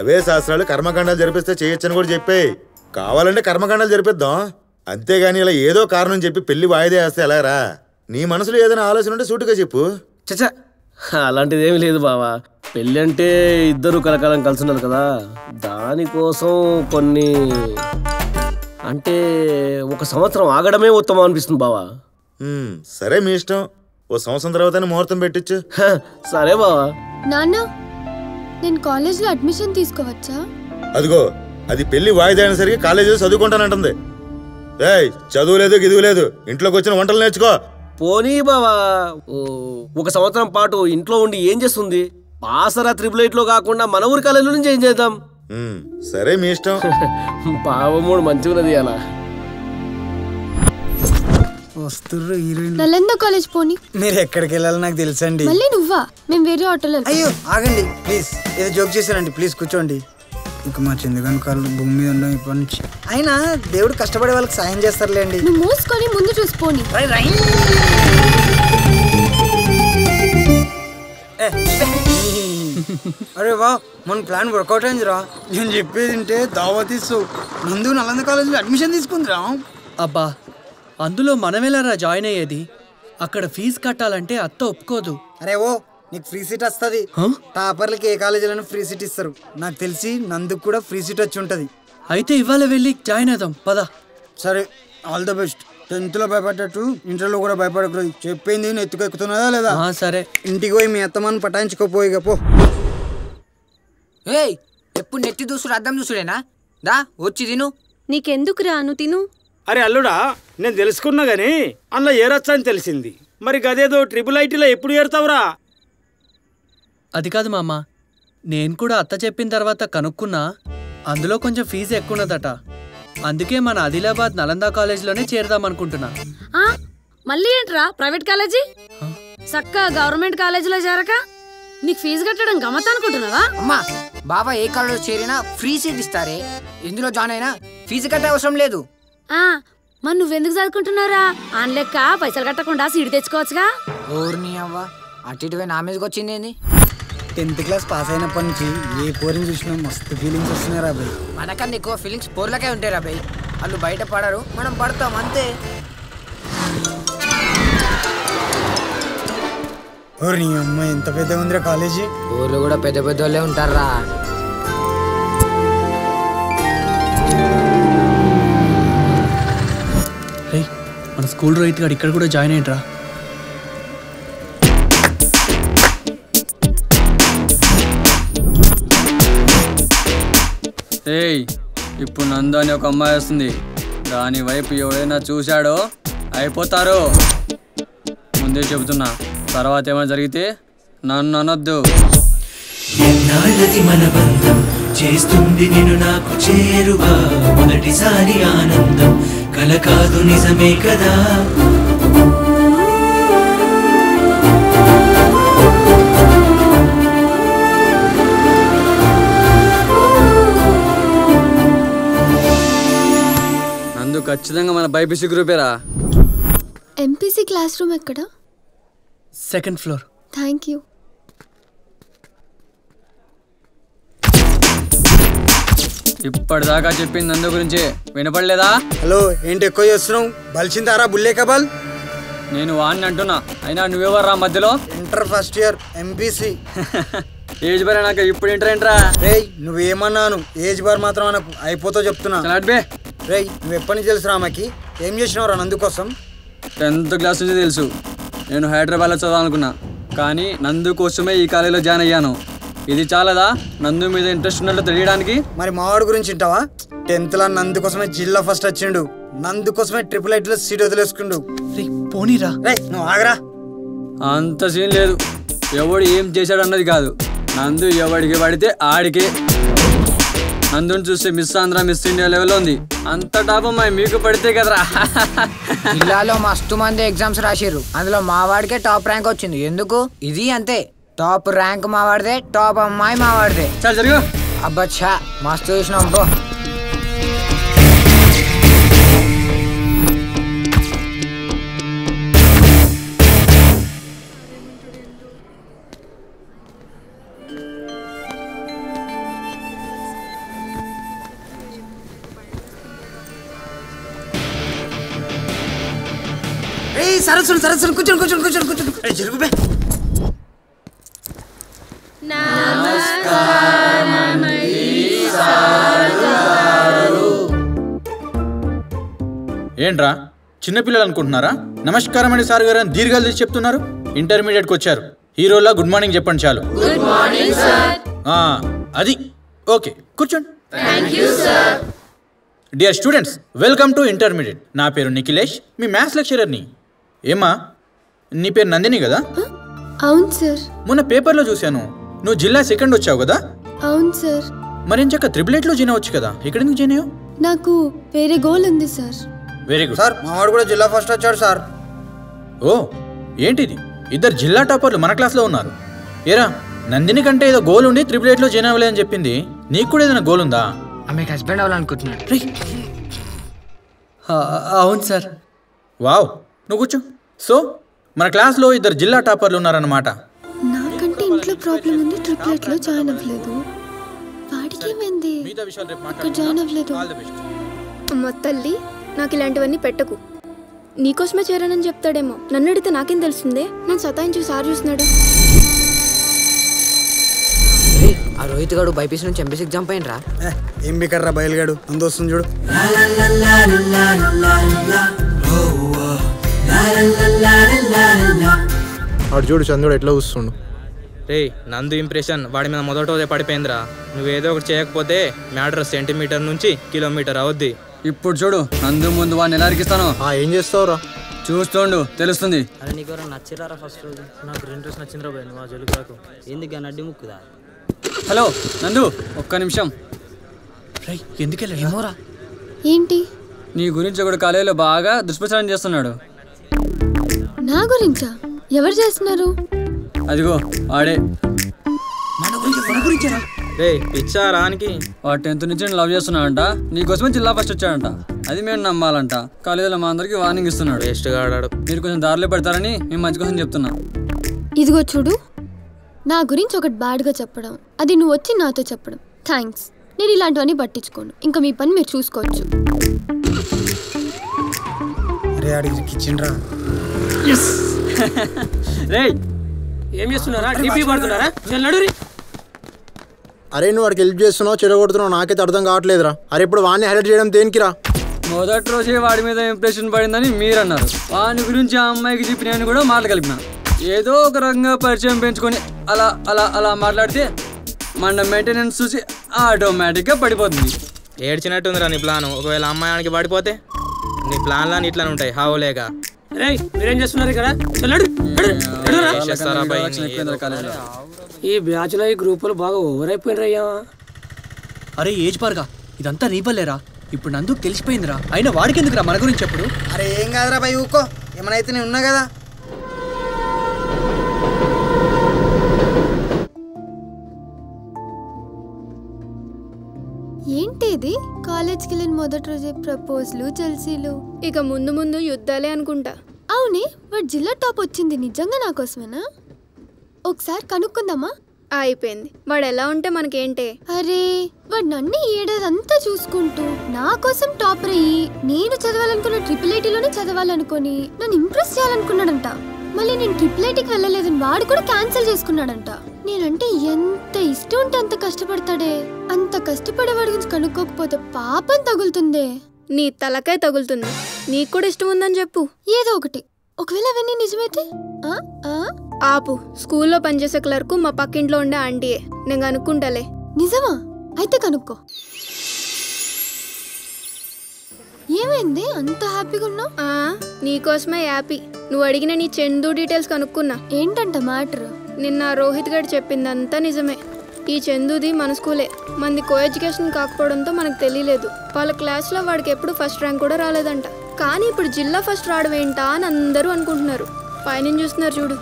అవే శాస్త్రాలు కర్మకాండాలు జరిపిస్తే చేయొచ్చని కూడా చెప్పాయి. కావాలంటే కర్మకాండాలు జరిపిద్దాం, అంతేగాని ఇలా ఏదో కారణం చెప్పి పెళ్లి వాయిదా వేస్తే ఎలారా? నీ మనసులో ఏదైనా ఆలోచన ఉంటే సూటిగా చెప్పు. చచ్చా, అలాంటిది ఏమి లేదు బావా. పెళ్ళి అంటే ఇద్దరు కలకాలం కలిసి ఉన్నారు కదా, దానికోసం కొన్ని అంటే 1 సంవత్సరం ఆగడమే ఉత్తమం అనిపిస్తుంది బావా. సరే మీ ఇష్టం, 1 సంవత్సరం తర్వాత ముహూర్తం పెట్టించు. సరే బావా. నాన్న, నేను కాలేజ్లో అడ్మిషన్ తీసుకోవచ్చా? అదిగో అది పెళ్లి వాయిదా అయినసరికి కాలేజీలో చదువుకుంటానంటుంది. ఏయ్ చదువు లేదు గిదువు లేదు, ఇంట్లోకి వచ్చిన వంటలు నేర్చుకో. పోనీ బావా, ఒక సంవత్సరం పాటు ఇంట్లో ఉండి ఏం చేస్తుంది? ఆసరా 888 కాకుండా మన ఊరి కాలేజీలో నుంచి ఏం చేద్దాం? సరే మీ ఇష్టం. పావమూడు మంచిగున్నది అలా. వస్తుర్రు హీరోయిన్. నలంద కాలేజ్ పోని. మీరు ఎక్కడికి వెళ్ళాలో నాకు తెలుసండి. మళ్ళీ నువ్వా? మేము వేరే ఆటోలో. అయ్యో ఆగండి ప్లీజ్, ఏదో జోక్ చేశానండి, ప్లీజ్ కూర్చోండి. ఇంకా మా చందుగాని కాళ్ళు భూమి మీద ఉండడం ఇప్పటి నుంచి. అయినా దేవుడు కష్టపడే వాళ్ళకి సాయం చేస్తారులేండి. నువ్వు మూసుకొని ముందు చూసిపోని. అరే వా, మన ప్లాన్ వర్కౌట్ అయిందిరా. నేను చెప్పేది వింటే దావత్ ఇస్తావు. నందు నలంద కాలేజీలో అడ్మిషన్ తీసుకుందిరా. అబ్బా, అందులో మనమేలారా జాయిన్ అయ్యేది? అక్కడ ఫీజు కట్టాలంటే అత్త ఒప్పుకోదు. అరే ఓ, నీకు ఫ్రీ సీట్ వస్తుంది. టాపర్లకి ఏ కాలేజీలోనూ ఫ్రీ సీట్ ఇస్తారు. నాకు తెలిసి నందుకు కూడా ఫ్రీ సీట్ వచ్చి ఉంటది. అయితే ఇవాళ వెళ్ళి జాయిన్ అవుదాం పద. సరే, ఆల్ ద బెస్ట్. 10th లో భయపడ్డట్టు ఇంటర్లో కూడా భయపడకూడదు. చెప్పింది నేను ఎత్తుకెక్కుతున్నదా లేదా? సరే, ఇంటికి పోయి మీ అత్తమ్మని పటాయించుకోపోయిగా పో. ఏయ్, ఎప్పుడు నెట్టి దూసుడు అద్దం చూసుడేనా? దా వచ్చి తిను. నీకెందుకు రాను తిను. అరే అల్లుడా, నేను తెలుసుకున్నా గానీ అందులో ఏరొచ్చా అని తెలిసింది. మరి గదేదో IIITలో ఎప్పుడు ఏరుతావురా? అది కాదు మామ, నేను కూడా అత్త చెప్పిన తర్వాత కనుక్కున్నా. అందులో కొంచెం ఫీజు ఎక్కువ ఉన్నదట. అందుకే మన ఆదిలాబాద్ నలంద కాలేజీలోనే చేరదాం అనుకుంటున్నా. మళ్ళీ ఏంట్రా ప్రైవేట్ కాలేజీ? చక్కగా గవర్నమెంట్ కాలేజీలో చేరక నీకు ఫీజు కట్టడం గమ్మత్ అనుకుంటున్నావా? అమ్మా, బాబా ఏ కాలేజీలో చేరినా ఫ్రీ సీట్ ఇస్తారే. ఇందులో జాయిన్ అయినా ఫీజు కట్టే అవసరం లేదు. మరి నువ్వెందుకు చదువుకుంటున్నారా? ఆన్ లెక్క పైసలు కట్టకుండా సీట్ తెచ్చుకోవచ్చుగా. ఓర్ని అవ్వ, అటు ఇటువే నా మీదకి వచ్చింది ఏంది? 10th క్లాస్ పాస్ అయినప్పటి నుంచి ఏ పోరిని చూసినా మస్తు ఫీలింగ్స్ వస్తున్నాయి రా బాయ్. మనకన్నా ఎక్కువ ఫీలింగ్స్ పోర్లకే ఉంటాయి రా బాయ్. వాళ్ళు బయట పడరు, మనం పడతాం అంతే. ఓర్ని అమ్మ, ఎంత పెద్ద ఉందిరా కాలేజీ. ఊర్లో కూడా పెద్ద పెద్ద వాళ్ళే ఉంటారా. మన స్కూల్ రోహిత్ గారు ఇక్కడ కూడా జాయిన్ అయ్యిండ్రా. ఏయ్, ఇప్పుడు నందు అని ఒక అమ్మాయి వస్తుంది. దాని వైపు ఎవడైనా చూశాడో అయిపోతారు. ముందే చెబుతున్నా, తర్వాత ఏమైనా జరిగితే నన్ను అనొద్దు. ఎన్నాళ్ళది మన బంధం, చేస్తుంది నిన్ను నాకు చేరువా. మొదటిసారి ఆనందం, కల కాదు నిజమే కదా. నందు ఖచ్చితంగా మన బైపీసీ గ్రూపేరా. ఎంపీసీ క్లాస్ రూమ్ ఎక్కడ? 2nd floor. Thank you. ఇప్పటిదాకా చెప్పింది నందు గురించి వినపడలేదా? హలో, ఏంటి ఎక్కువ చేస్తున్నావు? బలిచిందారా బుల్లే కబాల్. నేను వాడిని అంటున్నా, అయినా నువ్వెవర్రా మధ్యలో? Inter first year MPC. Age bar నాకు ఇప్పుడు ఇంటర్ ఏంట్రా? రేయ్, నువ్వేమన్నాను? ఏజ్ బార్ మాత్రం నాకు అయిపోతావు చెప్తున్నా. రేయ్, నువ్వు ఎప్పటి నుంచి తెలుసు రామాకి? ఏం చేసినావురా నందు కోసం? 10th క్లాస్ నుంచి తెలుసు. నేను హైదరాబాద్లో చదవాలనుకున్నా, కానీ నందు కోసమే ఈ కాలేజీలో జాయిన్ అయ్యాను. ఇది చాలదా నందు మీద ఇంట్రెస్ట్ ఉన్నట్టు తెలియడానికి? మరి మావాడు గురించి వింటావా? 10th లో నందు కోసమే జిల్లా ఫస్ట్ వచ్చిండు. నందు కోసమే IIITలో సీట్ వదిలేసుకుండు. పోనీరా. రేయ్, నువ్వు ఆగరా. అంత సీన్ లేదు. ఎవడు ఏం చేశాడు అన్నది కాదు, నందు ఎవడికి పడితే ఆడికే. నందుని చూస్తే మిస్ ఆంధ్ర మిస్ ఇండియా లెవెల్లో ఉంది. అంత టాప్ అమ్మాయి మీకు పడితే కదరా. జిల్లాలో మస్తు మంది ఎగ్జామ్స్ రాసిర్రు, అందులో మా వాడికే టాప్ ర్యాంక్ వచ్చింది. ఎందుకు? ఇది అంతే. టాప్ ర్యాంక్ మా వాడిదే, టాప్ అమ్మాయి మా వాడిదే. చాలా జరుగు. అబ్బచ్చా, మస్తు చూసినాం బో. సరస్సులు సరస్సులు కూర్చోండి కూర్చోండి కూర్చోండి కూర్చోండి. జరుగు బే. ఏంట్రా చిన్నపిల్లలు అనుకుంటున్నారా? నమస్కారం అండి సార్ గారు అని దీర్ఘాలు తీసి చెప్తున్నారు. ఇంటర్మీడియట్కి వచ్చారు, హీరోలా గుడ్ మార్నింగ్ చెప్పండి చాలు. అది ఓకే, కూర్చోండి dear students, welcome to intermediate. నా పేరు నిఖిలేష్, మీ మ్యాథ్స్ లెక్చరర్ని. ఏమా, నీ పేరు నందిని కదా? అవును సార్. మొన్న పేపర్లో చూశాను, నువ్వు జిల్లా సెకండ్ వచ్చావు కదా? అవును సార్. మరి ఇంచక్క త్రిబులెట్లో జాయిన్ అవ్వచ్చు కదా, ఇక్కడ ఎందుకు జాయిన్ అయ్యావు? నాకు వేరే గోల్ ఉంది సార్. Very good sir. మా వాడు కూడా జిల్లా ఫస్ట్ వచ్చాడు సార్. ఓ, ఏంటిది, ఇద్దరు జిల్లా టాపర్లు మన క్లాస్లో ఉన్నారు. ఏరా, నందిని కంటే ఏదో గోల్ ఉండి త్రిబులెట్లో జాయిన్ అవ్వలే అని చెప్పింది. నీకు కూడా ఏదైనా గోల్ ఉందా? ఆమెకు హస్బెండ్ అవ్వాలనుకుంటున్నాడు. అవును సార్. వావ్, నువ్వు కూర్చో. సో మన క్లాస్లో ఇద్దరు జిల్లా టాపర్లు ఉన్నారన్నమాట. నాకంటే ఇంట్లో ప్రాబ్లం ఉంది, ట్రిప్లెట్లో జాయిన్ అవ్వలేదు. వాడికి ఏమైంది, ఇక్కడ జాయిన్ అవ్వలేదు. అమ్మ తల్లి, నాకు ఇలాంటివన్నీ పెట్టకు. నీకోసమే చేరానని చెప్తాడేమో. నన్ను అడిగితే నాకేం తెలుస్తుందే? నేను సతాయించి సార్ చూస్తున్నాడు. ఆ రోహిత్ గారు బైపీసీ నుంచి ఎంపీసీ ఎగ్జామ్ పైన ఏం బికర్రా బయలుగాడు ముందు వస్తుంది చూడు. వాడు చూడు చంద్రుడు ఎట్లా చూస్తుండు. రే, నందు ఇంప్రెషన్ వాడి మీద మొదటోదే పడిపోయిందిరా. నువ్వేదో ఒకటి చేయకపోతే మ్యాటర్ సెంటీమీటర్ నుంచి కిలోమీటర్ అవుద్ది. ఇప్పుడు చూడు, నందు ముందు వాడిని ఎలా అరికిస్తాను. ఏం చేస్తావురా? చూస్తుండు, తెలుస్తుంది. అరే నీకు ఎవరైనా నచ్చిరారా? ఫస్ట్ రోజు నాకు ఇంట్రెస్ట్ నచ్చిందిరా భయ. నువ్వు ఆ జలుగురాకు ఎందుకు నడ్డి ముక్కుదా? హలో నందు, ఒక్క నిమిషం. ఎందుకెళ్ళరా? ఏంటి? నీ గురించి ఒకడు కాలేజీలో బాగా దుష్ప్రచారం చేస్తున్నాడు. నా గురించా? ఎవరు చేస్తున్నారు? అదిగో వాడే. రే పిచ్చా రానికి. వాడు 10th నుంచి నేను లవ్ చేస్తున్నాడంట. నీకోసమే జిల్లా ఫస్ట్ వచ్చాడంట. అది మేము నమ్మాలంట. కాలేజీలో మా అందరికి వార్నింగ్ ఇస్తున్నాడు. వేస్ట్గా ఆడాడు. మీరు కొంచెం దారిలో పెడతారని మేము మంచి కోసం చెప్తున్నా. ఇదిగో చూడు, నా గురించి ఒకటి బ్యాడ్గా చెప్పడం, అది నువ్వు వచ్చి నాతో చెప్పడం. థ్యాంక్స్. నేను ఇలాంటివన్నీ పట్టించుకోను. ఇంకా మీ పని మీరు చూసుకోవచ్చు. ఏం చేస్తున్నారా? టీపీ పడుతున్నారా? అరే నువ్వు వాడికి హెల్ప్ చేస్తున్నావు, చెడగొడుతున్నావు, నాకైతే అర్థం కావట్లేదురా. అరే ఇప్పుడు వాడిని హైలైట్ చేయడం దేనికిరా? మొదటి రోజే వాడి మీద ఇంప్రెషన్ పడిందని మీరు అన్నారు. వాని గురించి ఆ అమ్మాయికి చెప్పిన కూడా మాటలు కలిపిన. ఏదో ఒక రకంగా పరిచయం పెంచుకొని అలా అలా అలా మాట్లాడితే మన మెయింటెనెన్స్ చూసి ఆటోమేటిక్గా పడిపోతుంది. ఏడ్చినట్టుందిరా నీ ప్లాన్. ఒకవేళ అమ్మాయానికి పడిపోతే నీ ప్లాన్లా ఇట్లానే ఉంటాయి. హావులేక మీరేం చేస్తున్నారు ఇక్కడ? ఈ బ్యాచ్ లో ఈ గ్రూపులు బాగా ఓవర్ అయిపోయినరయ్యా. అరే ఏజ్ పార్గా, ఇదంతా నీ వల్లేరా. ఇప్పుడు నందుకు తెలిసిపోయిందిరా. అయినా వాడికి ఎందుకురా మన గురించి ఎప్పుడు? అరే ఏం కాదురా భయ్, ఊకో. ఏమైతే నేను ఉన్నా కదా. ఏంటి ఇది? కాలేజ్కి వెళ్ళిన మొదటి రోజే ప్రపోజ్లు, జల్సీలు. ఇక ముందు ముందు యుద్ధాలే అనుకుంటా. అవునే, వాడు జిల్లా టాప్ వచ్చింది నిజంగా నా కోసమేనా? ఒకసారి కనుక్కుందామా? అయిపోయింది. వాడు ఎలా ఉంటే మనకేంటే? అరే వాడు నన్ను ఏడాదంతా చూసుకుంటూ నా కోసం టాపర్ అయ్యి నేను చదవాలనుకున్న ట్రిపుల్ ఐటీలోనే చదవాలనుకొని నన్ను ఇంప్రెస్ చేయాలనుకున్నాడంట. మళ్ళీ నేను ట్రిపుల్ ఐటీకి వెళ్ళలేదని వాడు కూడా క్యాన్సిల్ చేసుకున్నాడంట. నేనంటే ఎంత ఇష్టం ఉంటే అంత కష్టపడతాడే. అంత కష్టపడేవాడి గురించి కనుక్కోకపోతే పాపం తగులుతుందే. నీ తలకాయ తగులుతుంది. నీకు కూడా ఇష్టం ఉందని చెప్పు, ఏదో ఒకటి. ఒకవేళ అవన్నీ నిజమైతే ఆపు. స్కూల్లో పనిచేసే క్లర్కు మా పక్కింట్లో ఉండే ఆంటీయే. నేను కనుక్కుంటాలే. నిజమా? అయితే కనుక్కో. ఏమైంది అంత హ్యాపీగా ఉన్నావు? నీకోసమే హ్యాపీ. నువ్వు అడిగిన నీ చందు డీటెయిల్స్ కనుక్కున్నా. ఏంటంట మ్యాటర్? నిన్న రోహిత్ గారు చెప్పిందంతా నిజమే. ఈ చందుది మన స్కూలే. మనది కో ఎడ్యుకేషన్ కాకపోవడంతో మనకు తెలియలేదు. వాళ్ళ క్లాస్లో వాడికి ఎప్పుడు ఫస్ట్ ర్యాంక్ కూడా రాలేదంట. కానీ ఇప్పుడు జిల్లా ఫస్ట్ రావడం ఏంటా అని అందరూ అనుకుంటున్నారు. పైన చూస్తున్నారు చూడు.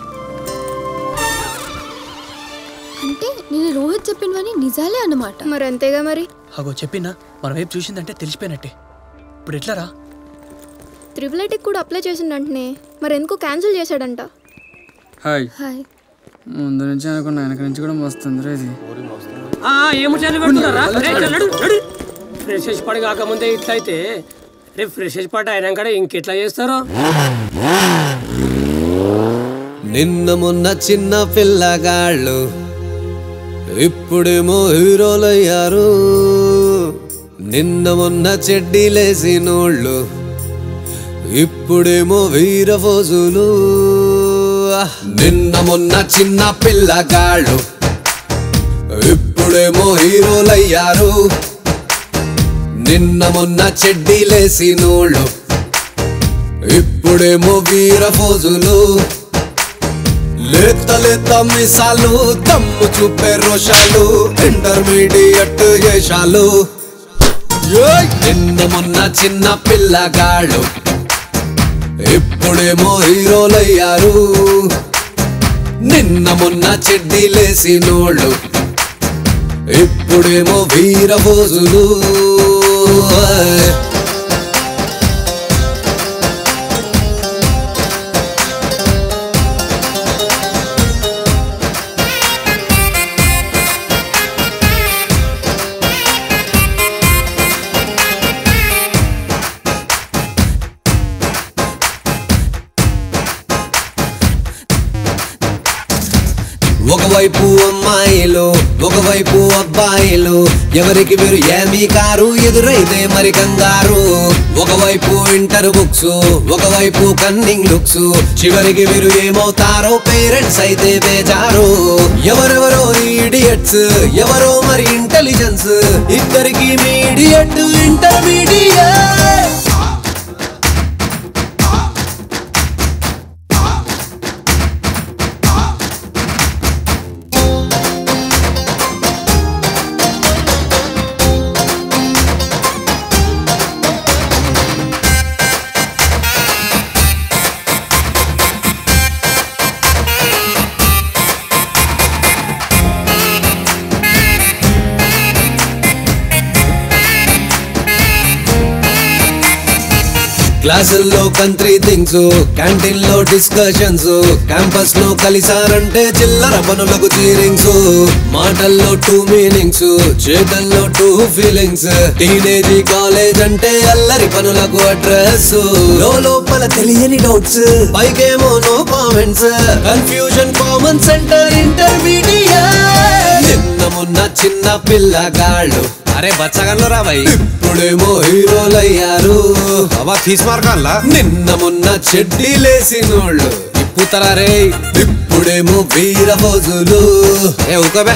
అంటే నేను రోహిత్ చెప్పినవని నిజాలే అన్నమాట. మరి అంతేగా మరి. అగో చెప్పినా మన వైపు చూసిందంటే తెలిసిపోయినట్టే. ఇప్పుడు ఎట్లారా? ట్రిపుల్ ఐటీకి కూడా అప్లై చేసిందంటనే. మరి ఎందుకు క్యాన్సిల్ చేశాడంట? Hi hi. ముందు నుంచి అనుకున్నా, వెనక నుంచి కూడా వస్తుంది రే ఇది. ఫ్రెషర్స్ పార్టీ కాకముందే ఇట్లయితే రేపు ఫ్రెషర్స్ పార్టీ అయినాక ఇంకెట్లా చేస్తారో. నిన్న మొన్న చిన్న పిల్లగాళ్ళు ఇప్పుడేమో హీరోలయ్యారు. నిన్న మొన్న చెడ్డీలేసినోళ్ళు ఇప్పుడేమో వీరఫోజులు. నిన్న మొన్న చిన్న పిల్లగాళ్ళు ఇప్పుడేమో హీరోలయ్యారు. నిన్న మొన్న చెడ్డీలేసినోళ్ళు ఇప్పుడేమో వీర ఫోజులు లేత లేత మిసాలు దమ్ము చూపే రోషాలు ఇంటర్మీడియట్ చేశాలు నిన్న మొన్న చిన్న పిల్లగాళ్ళు ఇప్పుడేమో హీరోలయ్యారు నిన్న మొన్న చెడ్డీలేసినోళ్ళు ఇప్పుడేమో వీర ఫోజులు ఒకవైపు అమ్మాయిలు ఒకవైపు అబ్బాయిలు ఎవరికి వీరు ఏమీ కారు ఎదురైతే మరి కంగారు ఒకవైపు ఇంటర్ బుక్స్ ఒకవైపు కన్నింగ్ లుక్స్ చివరికి వీరు ఏమవుతారో పేరెంట్స్ అయితే బేజారు ఎవరెవరో ఈడియట్స్ ఎవరో మరి ఇంటెలిజెన్స్ ఇద్దరికి మీడియట్ ఇంటర్మీడియట్ క్లాసుల్లో కంట్రీ థింగ్స్ క్యాంటీన్ లో డిస్కషన్స్ క్యాంపస్ లో కలిసారంటే చిల్లర పనులకు చీరింగ్స్ మాటల్లో 2 మీనింగ్స్ చేతల్లో 2 ఫీలింగ్స్ టీనేజ్ కాలేజ్ అంటే అల్లరి పనులకు అడ్రస్ లోపల తెలియని డౌట్స్ పైకేమో no comments confusion common center intermediate నిన్న మొన్న చిన్న పిల్లగాళ్ళు అరే బచ్చగన్లు రాబాయి ఇప్పుడేమో హీరోలయ్యారు అబ్బా తీసుమార్కాన్లా నిన్న మొన్న చెడ్డీలేసినోళ్ళు ఇప్పుతారా రే ఇప్పుడేమో వీర ఫోజులు ఏ ఊకబే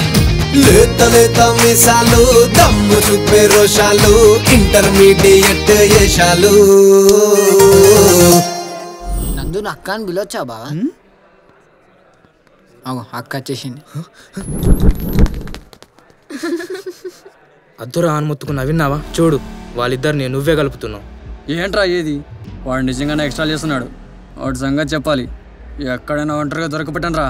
లేత లేత మిసాలు దమ్ము చూపే రోషాలు ఇంటర్మీడియట్ చేశాలు నందు అక్క అని పిలవచ్చా బావా అక్క వచ్చేసింది అద్దురా అని ముత్తుకున్నా విన్నావా చూడు వాళ్ళిద్దరిని నువ్వే కలుపుతున్నావు ఏంట్రా ఏది వాడు నిజంగానే ఎక్స్ట్రా చేస్తున్నాడు వాడి సంగతి చెప్పాలి ఎక్కడైనా ఒంటరిగా దొరకపెట్టను రా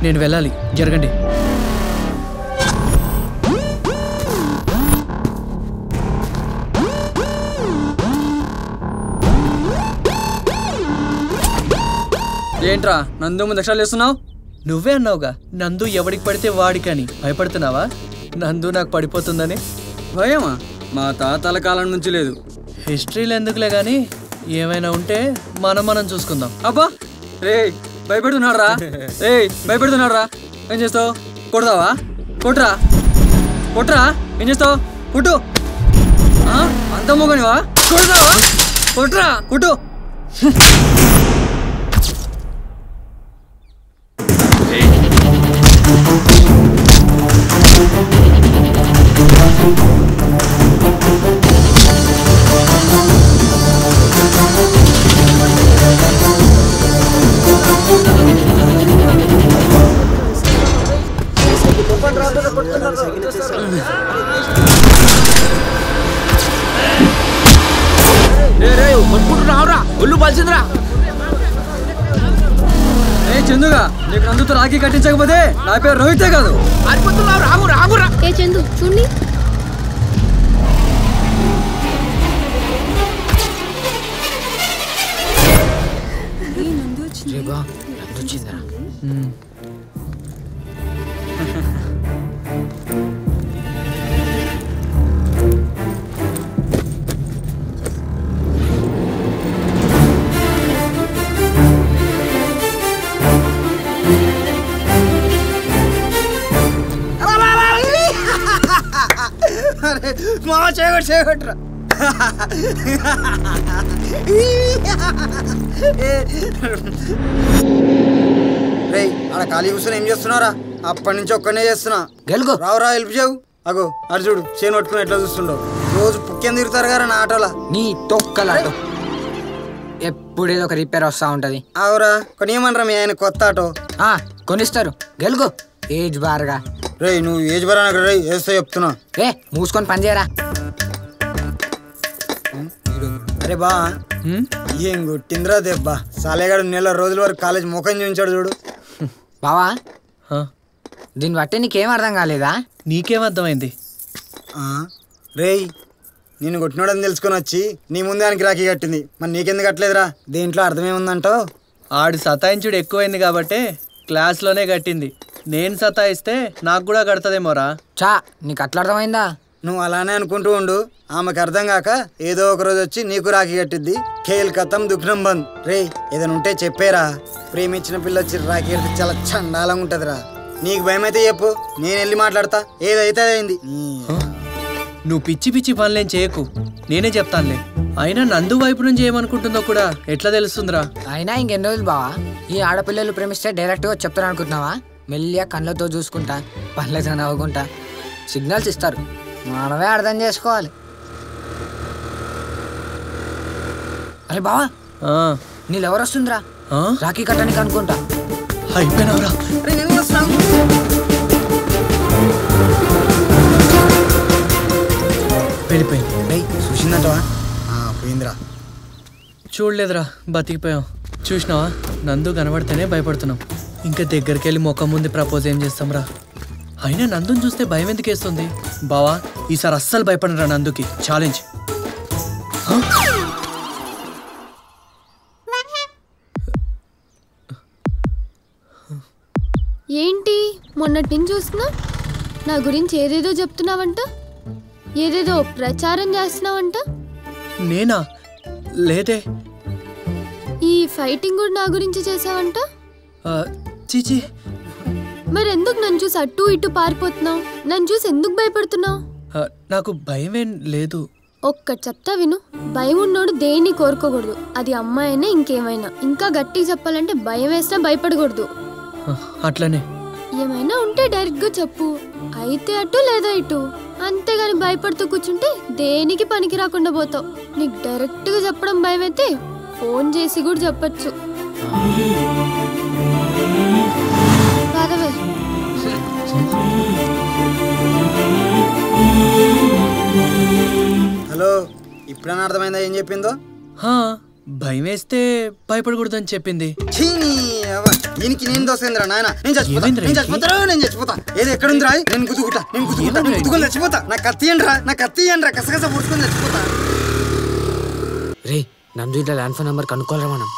నేను వెళ్ళాలి జరగండి ఏంట్రా నందు ముందు ఎక్స్ట్రా చేస్తున్నావు నువ్వే అన్నావుగా నందు ఎవడికి పడితే వాడికని భయపడుతున్నావా నందు నాకు పడిపోతుందని భయమా మా తాతల కాలం నుంచి లేదు హిస్టరీలు ఎందుకులే కానీ ఏమైనా ఉంటే మనం చూసుకుందాం అబ్బా రే భయపెడుతున్నాడు రా రే భయపెడుతున్నాడు రా ఏం చేస్తావు కొడతావా కొట్రా ఏం చేస్తావు కొట్టు అంత మొగనివా కొడతావా కొట్రా కొట్టు ఒళ్ళు పలిసిందిరా చందుగా నీకు నందుతో రాఖీ కట్టించకపోతే నా పేరు రోహితే కాదు ఏ చందు చూడండి చేయగొట్టురా రే ఆడ ఖాళీ కూర్చొని ఏం చేస్తున్నారా? అప్పటి నుంచి ఒక్కనే చేస్తున్నా. గెలుగు రావురా హెల్ప్ చేయవు. అగో అర్జుడు చేను పట్టుకుని ఎట్లా చూస్తుండవు. రోజు పుక్కేం తిరుగుతారు కదా నా ఆటోలా. నీ తొక్కలాటో ఎప్పుడేదో ఒక రిపేర్ వస్తా ఉంటది. అవురా కొనియమనరా మీ ఆయన కొత్త ఆటో? కొనిస్తారు. గెలుగు ఏజ్ బార్గా. రే నువ్వు ఏజ్ బార్ అనక రే వేస్తే చెప్తున్నా. ఏ మూసుకొని పని చేయరా. అరే బా ఏం కొట్టిందిరా దెబ్బ. సాలేగాడు నెల రోజుల వరకు కాలేజ్ ముఖం చూపించాడు చూడు. బావా దీన్ని బట్టి నీకేం అర్థం కాలేదా? నీకేం అర్థమైంది? రేయ్ నిన్ను కొట్టినోడని తెలుసుకొని వచ్చి నీ ముందే ఆయనకి రాఖీ కట్టింది. మరి నీకెందుకు కట్టలేదురా? దేంట్లో అర్థమేముందంటావు? ఆడు సతాయించుడు ఎక్కువైంది కాబట్టే క్లాస్లోనే కట్టింది. నేను సతాయిస్తే నాకు కూడా కడతదేమోరా. చా నీకు అట్లా అర్థమైందా? నువ్వు అలానే అనుకుంటూ ఉండు. ఆమెకు అర్థం కాక ఏదో ఒక రోజు వచ్చి నీకు రాఖీ కట్టిద్ది. ఖేల్ కథం దుఃఖం బంద్. రే ఏదైనా ఉంటే చెప్పేరా. ప్రేమించిన పిల్ల వచ్చి రాఖీ కడితే చాలా చండాలంగా ఉంటదిరా. నీకు భయం అయితే చెప్పు, నేను వెళ్ళి మాట్లాడతా. ఏదైతే అయింది. నువ్వు పిచ్చి పిచ్చి పనులేం చేయకు, నేనే చెప్తానులే. అయినా నందు వైపు నుంచి ఏమనుకుంటుందో కూడా ఎట్లా తెలుస్తుందిరా? అయినా ఇంకెన్ని రోజులు బావా ఈ ఆడపిల్లలు ప్రేమిస్తే డైరెక్ట్గా చెప్తాను అనుకుంటున్నావా? మెల్లిగా కళ్ళతో చూసుకుంటా పనులతో నవ్వుకుంటా సిగ్నల్స్ ఇస్తారు. మనమే అర్థం చేసుకోవాలి. అరే బావా నీళ్ళు ఎవరు వస్తుందిరా? రాఖీ కట్టడానికి అనుకుంటా. అయిపోయినవరా? వెళ్ళిపోయింది. చూసిందంటవా? పోయిందిరా. చూడలేదురా, బతికిపోయాం. చూసినావా, నందు కనబడితేనే భయపడుతున్నాం. ఇంకా దగ్గరికి వెళ్ళి ముఖం ముందు ప్రపోజ్ ఏం చేస్తాంరా? అయినా నందుని చూస్తే భయం ఎందుకు వేస్తుంది? బావా ఈసారి అస్సలు భయపడరా నందుకి. ఛాలెంజ్. ఏంటి మొన్నటి నుంచి చూస్తున్నా నా గురించి ఏదేదో చెప్తున్నావంట, ఏదేదో ప్రచారం చేస్తున్నావంట. నేనా? లేదే. ఈ ఫైటింగ్ కూడా నా గురించి చేసావంట. చీచి, మరెందుకు నన్ను చూసి అటు ఇటు పారిపోతున్నావు? నన్ను చూసి ఎందుకు భయపడుతున్నావు? నాకు భయమేం లేదు. ఒక్కటి చెప్తా విను. భయం ఉన్నోడు దేన్ని కోరుకోకూడదు. అది అమ్మాయినా ఇంకేమైనా. ఇంకా గట్టిగా చెప్పాలంటే భయం వేసినా భయపడకూడదు. అట్లనే ఏమైనా ఉంటే డైరెక్ట్ గా చెప్పు. అయితే అటు లేదా ఇటు. అంతేగాని భయపడుతూ కూర్చుంటే దేనికి పనికి రాకుండా పోతావు. నీకు డైరెక్ట్ గా చెప్పడం భయం అయితే ఫోన్ చేసి కూడా చెప్పచ్చు. హలో, ఇప్పుడైనా అర్థమైందా ఏం చెప్పిందో? భయం వేస్తే భయపడకూడదని చెప్పింది. దీనికి నేను దోసేంద్రా నాయన. నేను చచ్చిపోతా. ఏది ఎక్కడుందిరా? నేను గుద్దుకుని చచ్చిపోతా. నా కత్తి ఇయ్యండిరా. కసగస పుడుచుకొని చచ్చిపోతా. రే నందు ఇట్లా ల్యాండ్ ఫోన్ నెంబర్ కనుక్కోలేరా మనం?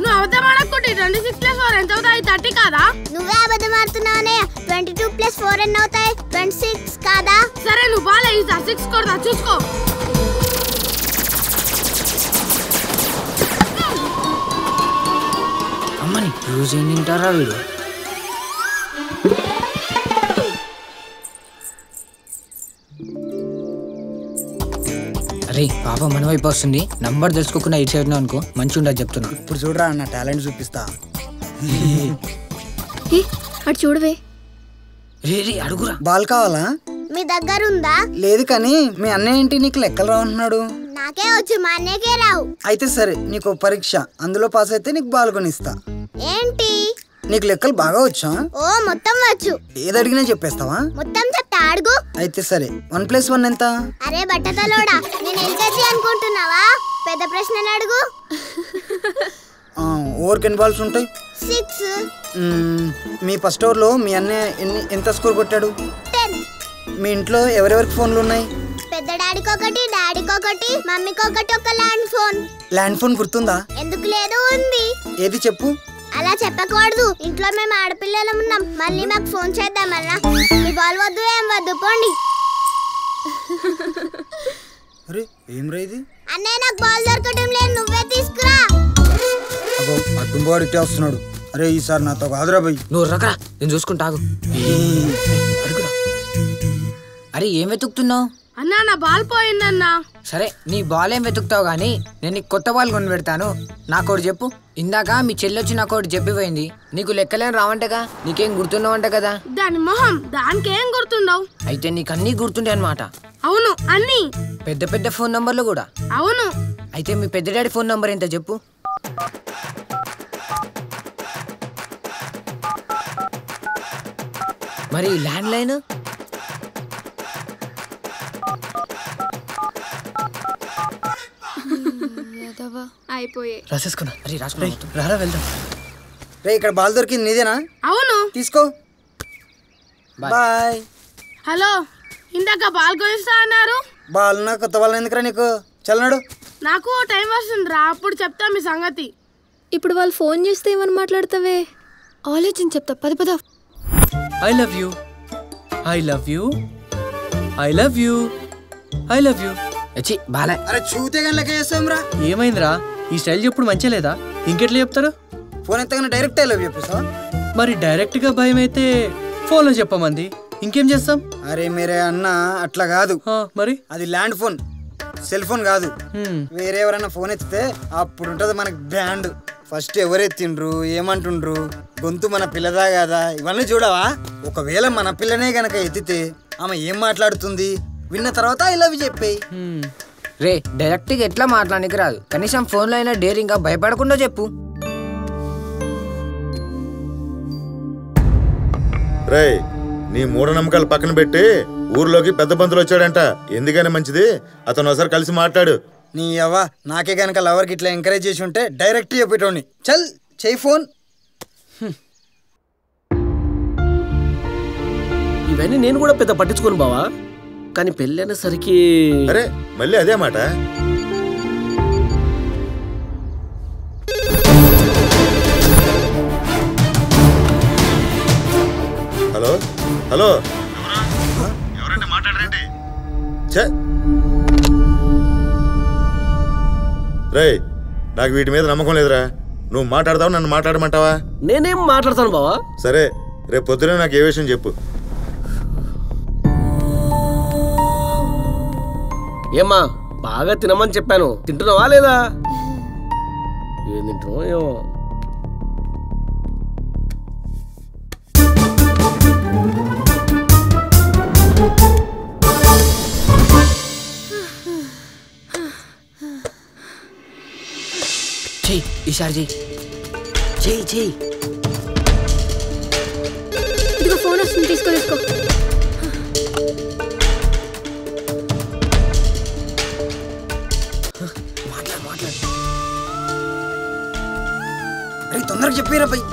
నువ్వు అబద్ధం ఆడకుంటే 26 + 4 ఎంత అవుతాయి? 30 కాదా? నువ్వే అబద్ధం ఆడుతున్నావనే. 22 + 4 ఎన్ని అవుతాయి? 26 కాదా? సరే నువ్వు బాలే 6 కొడతా చూసుకో. అమ్మని రోజు ఏం తింటారా వీడు? అరే పాప మన వైపు వస్తుంది. నంబర్ తెలుసుకోకుండా ఇటు సైడ్ అనుకో మంచి ఉండదు చెప్తున్నా. ఇప్పుడు చూడరా నా టాలెంట్ చూపిస్తా. అటు చూడవే. రే అడుగురా. బాల్ కావాలా? మీ దగ్గర ఉందా? లేదు కానీ మీ అన్నయ్య ఏంటి నీకు లెక్కలు రావున్నాడు? నాకే వచ్చు, మా అన్నయ్యకే రావు. అయితే సరే, నీకు పరీక్ష. అందులో పాస్ అయితే నీకు బాల్ కొనిస్తా. ఏంటి? నీకు లెక్కలు బాగా వచ్చా? ఓ మొత్తం వచ్చు. ఏది అడిగినా చెప్పేస్తావా? మొత్తం చెప్తా, అడుగు. అయితే సరే, 1 + 1 ఎంత? అరే బట్టతలోడా, నేను ఎల్కేజీ అనుకుంటున్నావా? పెద్ద ప్రశ్నలు అడుగు. ఓవర్కి ఎన్ని బాల్స్ ఉంటాయి? 6. మీ ఫస్ట్ ఓవర్లో మీ అన్నయ్య ఎంత స్కోర్ కొట్టాడు? 10. మీ ఇంట్లో ఎవరెవరికి ఫోన్లు ఉన్నాయి? పెద్ద డాడీకి ఒకటి, డాడీకి ఒకటి, మమ్మీకి ఒకటి. ఒక ల్యాండ్ ఫోన్. ల్యాండ్ ఫోన్ గుర్తుందా? ఎందుకు లేదు, ఉంది. ఏది చెప్పు. అలా చెప్పకూడదు. ఇంట్లో మేము ఆడపిల్లలు ఉన్నాం. మళ్ళీ మాకు ఫోన్ చేద్దామన్నా. మీ బాల్ వద్దు, ఏం వద్దు, పోండి. అరే ఏం రా ఇది? అన్నయ్య నాకు బాల్ దొరకటం లేదు, నువ్వే తీసుకురా. అబ్బో అడ్డుంబాడు ఇట్టే వస్తున్నాడు. అరే ఈసారి నాతో కాదురా భయ్. నువ్వు రకరా, నేను చూసుకుంటాగు. అరే ఏం వెతుకుతున్నావు? అన్నా నా బాల్ పోయిందన్నా. సరే నీ బాల్ ఏం వెతుకుతావు గానీ నేను నీకు కొత్త బాల్ కొని పెడతాను. నాకోటి చెప్పు. ఇందాక మీ చెల్లొచ్చి నాకోటి చెప్పిపోయింది. నీకు లెక్కలేని రావంటగా, నీకేం గుర్తున్నావంట కదా? దాని మొహం దానికేం గుర్తుండవు. అయితే నీకు అన్నీ గుర్తుండే అనమాట. అవును అన్నీ. పెద్ద పెద్ద ఫోన్ నంబర్లు కూడా? అవును. అయితే మీ పెద్ద డాడీ ఫోన్ నంబర్ ఎంత చెప్పు. మరి ల్యాండ్ లైన్? అయిపోయాయి. రాసేసుకున్నా. అరే రాసుకున్నా. రారా వెళ్దాం. రే ఇక్కడ బాల్ దొరికింది, నీదేనా? అవును. తీసుకో. బాయ్. హలో, ఇందాక బాల్ కొనిస్తా అన్నారు. బాల్ నా కొత్త బాల్ ఎందుకురా నీకు? చల్లనాడు. నాకు టైం వస్తుందిరా, అప్పుడు చెప్తా మీ సంగతి. ఇప్పుడు వాళ్ళు ఫోన్ చేస్తే ఏమని మాట్లాడతావే? ఆలోచించి చెప్తా. పద పద. I love you, I love you, I love you, I love you. బాలే. అరే చూతే కానీ లెక్క చేస్తాంరా. ఏమైందిరా? ఈ స్టైల్ చెప్పుడు మంచిగా లేదా? ఇంకెట్లా చెప్తారు? ఫోన్ ఎత్తగానే డైరెక్ట్ ఐ లవ్ చెప్పేసా? మరి డైరెక్ట్ గా భయం అయితే ఫోన్లో చెప్పమంది, ఇంకేం చేస్తాం? అరే మీరే అన్న అట్లా కాదు. మరి అది ల్యాండ్ ఫోన్, సెల్ ఫోన్ కాదు. వేరే ఎవరైనా ఫోన్ ఎత్తితే అప్పుడు ఉంటది మనకు బ్యాండ్. ఫస్ట్ ఎవరెత్తిండ్రు, ఏమంటుండ్రు, గొంతు మన పిల్లదా కదా, ఇవన్నీ చూడవా? ఒకవేళ మన పిల్లనే గనక ఎత్తితే ఆమె ఏం మాట్లాడుతుంది విన్న తర్వాత ఐ లవ్ చెప్పేయి. రే డైరెక్ట్ గా ఎట్లా మాట్లాడానికి రాదు, కనీసం ఫోన్ లో అయినా డేరింగ్ గా భయపడకుండా చెప్పు. రే నీ మూఢనమ్మకాలు పక్కన పెట్టి ఊర్లోకి పెద్ద బంతులు వచ్చాడంట. ఎందుకని మంచిది, అతను ఒకసారి కలిసి మాట్లాడు. నీ అవ్వ నాకే కనుక లవర్కి ఇట్లా ఎంకరేజ్ చేసి ఉంటే డైరెక్ట్ చెప్పేటోని. చల్ చెయ్యి ఫోన్. ఇవన్నీ నేను కూడా పెద్ద పట్టించుకోను బావా, కానీ పెళ్ళి అనేసరికి. అరే మళ్ళీ అదే మాట. హలో హలో, ఎవరంటే మాట్లాడరండి. రేయ్ నాకు వీటి మీద నమ్మకం లేదురా. నువ్వు మాట్లాడతావు, నన్ను మాట్లాడమంటావా? నేనేం మాట్లాడతాను బావా. సరే రేపు పొద్దునే నాకు ఏ విషయం చెప్పు. ఏమ్మా బాగా తినమని చెప్పాను, తింటున్నావా లేదా? ఏం తింటున్నావు ఏమో. చెయ్యి ఈసారి చెయ్యి. చెయ్యి చెయ్యి. ఇదిగో ఫోన్ వస్తుంది, తీసుకో తీసుకో. అరే తొందరగా చెప్పారా భయ్.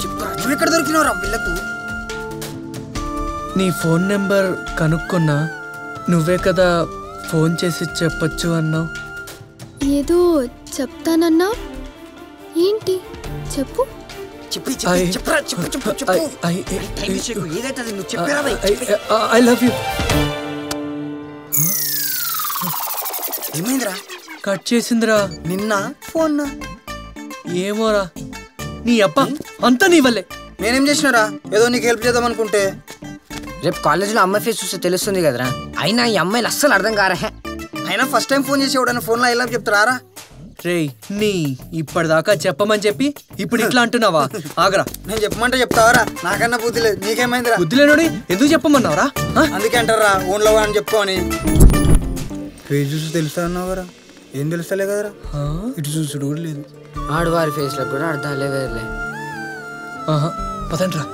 నువ్వు ఎక్కడ దొరికినవరా వీళ్ళకు? నీ ఫోన్ నెంబర్ కనుక్కున్నా, నువ్వే కదా ఫోన్ చేసి చెప్పొచ్చు అన్నావు. ఏదో చెప్తానన్నా, ఏంటి చెప్పు. I love you. ఏమైందిరా? కట్ చేసిందిరా. నిన్న ఫోన్ ఏమోరా, నీ అప్ప అంతా నీ వల్లే. నేనేం చేసినారా? ఏదో నీకు హెల్ప్ చేద్దాం అనుకుంటే. రేపు కాలేజీలో అమ్మాయి ఫేస్ చూస్తే తెలుస్తుంది కదరా. అయినా ఈ అమ్మాయిలు అస్సలు అర్థం కారా. అయినా ఫస్ట్ టైం ఫోన్ చేసి ఎవడన్నా ఫోన్లో ఐ లవ్ చెప్తారా? రేయ్ నీ ఇప్పటిదాకా చెప్పమని చెప్పి ఇప్పుడు ఇట్లా అంటున్నావా? ఆగరా. నేను చెప్పమంటే చెప్తావరా? నాకన్నా బుద్ధి లేదు, నీకేమైందిరా? బుద్ధి లేనోడి ఎందుకు చెప్పమన్నావురా? అందుకే అంటారా ఓన్లో అని చెప్పుకోని. ఫేస్ చూసి తెలుస్తా అన్నావు కదా, ఏం తెలుస్తలే కదరా. ఇటు చూసుడు కూడా లేదు. ఆడవారి ఫేస్ లో కూడా అర్థాలే వేర్లే. పదండ్రా.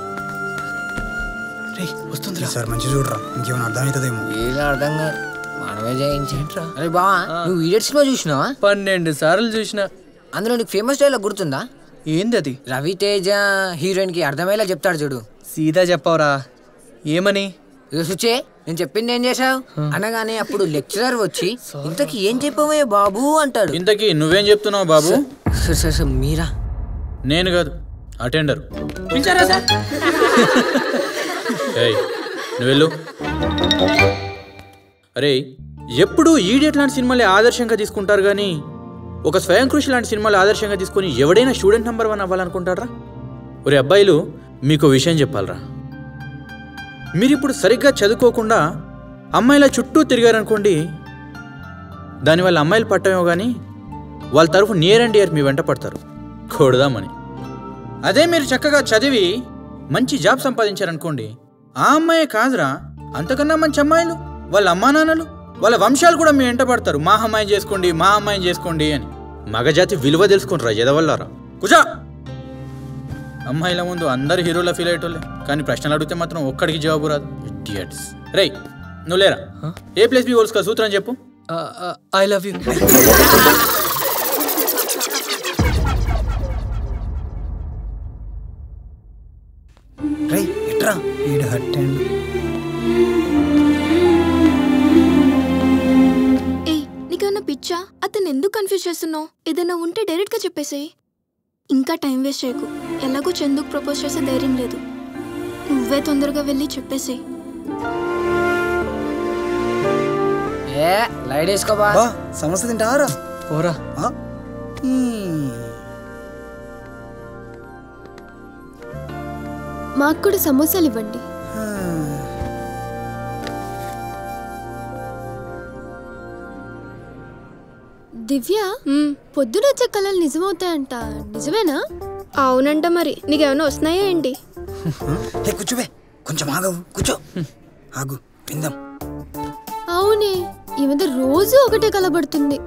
రే వస్తుందిరా. సార్ మంచి చూడరా, ఇంకేమైనా అర్థమవుతుందేమో. ఏదో అర్థం కాదు, మనమే చేయించేంట్రా. అరే బావా నువ్వు ఈడియట్ సినిమా చూసినావా? 12 సార్లు చూసినా. అందులో నీకు ఫేమస్ డైలాగ్ గుర్తుందా? ఏంది అది? రవితేజ హీరోయిన్ కి అర్థమయ్యేలా చెప్తాడు చూడు. సీదా చెప్పవరా, ఏమని? సుచే నేను చెప్పింది ఏం చేసావు అనగానే అప్పుడు లెక్చరర్ వచ్చి ఇంతకీ ఏం చెప్పవే బాబు అంటాడు. ఇంతకీ నువ్వేం చెప్తున్నావు బాబు? మీరా? నేను కాదు, అటెండర్. పిలిచారా సార్? నువ్వు వెళ్ళు. అరే ఎప్పుడు ఈడియట్ లాంటి సినిమాలే ఆదర్శంగా తీసుకుంటారు కానీ ఒక స్వయం కృషి లాంటి సినిమాలు ఆదర్శంగా తీసుకొని ఎవడైనా స్టూడెంట్ నెంబర్ 1 అవ్వాలనుకుంటారా? ఒరే అబ్బాయిలు, మీకు విషయం చెప్పాలరా. మీరిప్పుడు సరిగ్గా చదువుకోకుండా అమ్మాయిల చుట్టూ తిరిగారనుకోండి, దానివల్ల అమ్మాయిలు పట్టమేమో కానీ వాళ్ళ తరఫు నియర్ అండ్ ఇయర్ మీ వెంట పడతారు కొడదామని. అదే మీరు చక్కగా చదివి మంచి జాబ్ సంపాదించారనుకోండి, ఆ అమ్మాయే కాదురా, అంతకన్నా మంచి అమ్మాయిలు, వాళ్ళ అమ్మా నాన్నలు, వాళ్ళ వంశాలు కూడా మీ వెంట పడతారు. మా అమ్మాయిని చేసుకోండి, మా అమ్మాయిని చేసుకోండి అని. మగజాతి విలువ తెలుసుకుంటారా ఎదవల్లారా. కుజా అమ్మాయిల ముందు అందరు హీరోలా ఫీల్ అయ్యేటోళ్ళే, కానీ ప్రశ్నలు అడిగితే మాత్రం ఒక్కడికి జవాబు రాదు. ఇడియట్స్. రేయ్ నువ్వు లేరా, A+B హోల్స్ కా సూత్రం చెప్పు. I love you. రేయ్ ఎట్రా ఈడు హట్ అండ్ నీకేమన్నా పిచ్చా? అతను ఎందుకు కన్ఫ్యూజ్ చేస్తున్నావు? ఏదైనా ఉంటే డైరెక్ట్గా చెప్పేసేయి. ఇంకా టైం వేస్ట్ చేయకు. ఎలాగో చందుకు ప్రపోజ్ చేసే ధైర్యం లేదు. నువ్వే తొందరగా వెళ్ళి చెప్పేసేయి. లైట్ వేసుకోబా. సమస్య తింటారా? పోరా. మాకు కూడా సమోసాలు ఇవ్వండి. దివ్య, పొద్దునొచ్చే కళలు నిజమవుతాయంట, నిజమేనా? అవునంట. మరి నీకేమైనా వస్తున్నాయా ఏంటి? కూర్చోవే, కొంచెం ఆగవు. కూర్చో, ఆగు, తిందాం. అవునే, ఈ మధ్య రోజు ఒకటే కలబడుతుంది.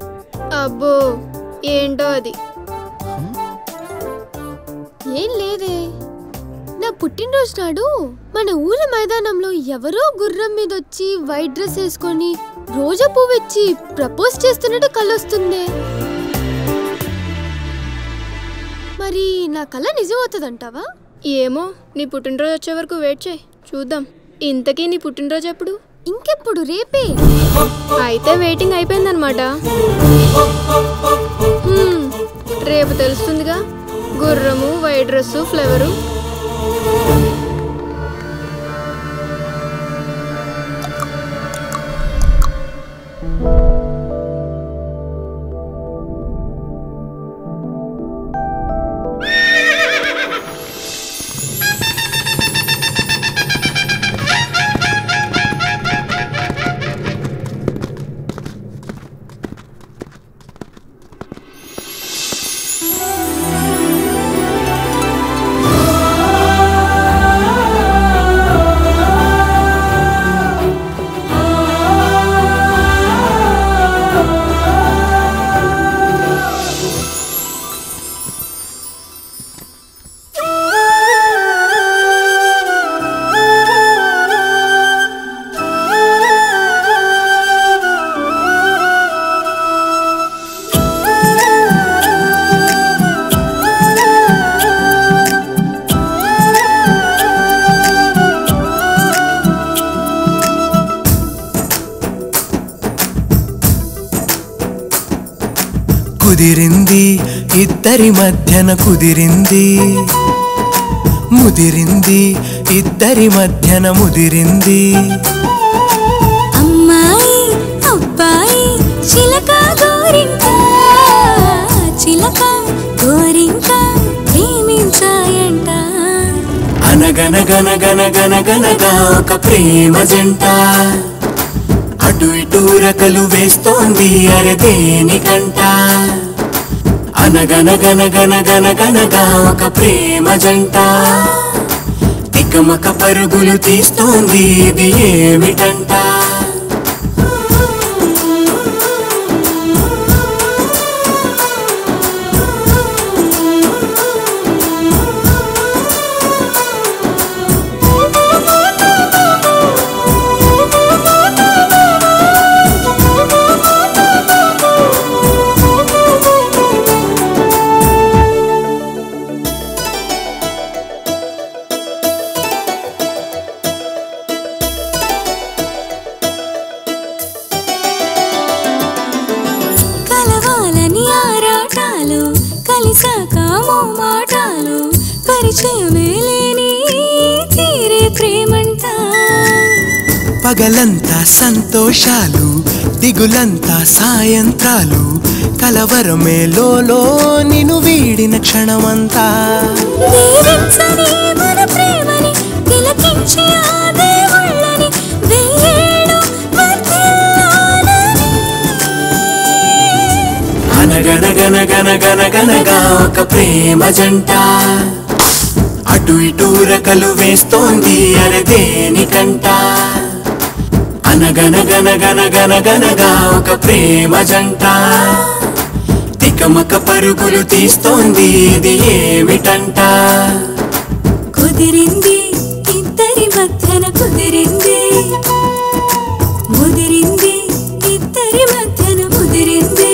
అబ్బో, ఏంటో అది. ఏం లేదే, నా పుట్టినరోజు నాడు మన ఊరి మైదానంలో ఎవరో గుర్రం మీద వచ్చి వైట్ డ్రెస్ వేసుకొని రోజా పువ్వు ఇచ్చి ప్రపోజ్ చేస్తున్నట్టు కలొస్తుంది. మరి నా కళ నిజమవుతుందంటావా? ఏమో, నీ పుట్టినరోజు వచ్చే వరకు వెయిట్ చేయి, చూద్దాం. ఇంతకీ నీ పుట్టినరోజు ఎప్పుడు? ఇంకెప్పుడు, రేపే. అయితే వెయిటింగ్ అయిపోయిందనమాట. రేపు తెలుస్తుందిగా, గుర్రము, వైట్ డ్రెస్సు, ఫ్లేవరు. కుదిరింది ఇద్దరి మధ్యన కుదిరింది, ముదిరింది ఇద్దరి మధ్యన ముదిరింది. అమ్మాయి అబ్బాయి చిలక గోరింక, చిలక గోరింక ప్రేమించాయంట. అనగనగనగనగనగనగా ఒక ప్రేమ జంట, అటు ఇటు రకలు వేస్తోంది అరే దేనికంట. అనగనగనగనగనగనగా ఒక ప్రేమ జంట, తికమక పరుగులు తీస్తోంది ఇది ఏమిటంట. పగలంతా సంతోషాలు, దిగులంతా సాయంత్రాలు, కలవరమే లోలో నిన్ను వీడిన క్షణమంతా దీవించని మన ప్రేమని తిలకించి ఆ దేవుళ్ళని వెయ్యేళ్ళు వర్ధిల్లాలని. అనగనగనగనగనగనగా ఒక ప్రేమ జంట అటు ఇటు రకలు వేస్తోంది అరే దేనికంట అనగనగనగనగనగనగా ఒక ప్రేమ జంట తికమక పరుగులు తీస్తోంది ఇది ఏమిటంట కుదిరింది ఇద్దరి మధ్యన కుదిరింది ముదిరింది ఇద్దరి మధ్యన ముదిరింది.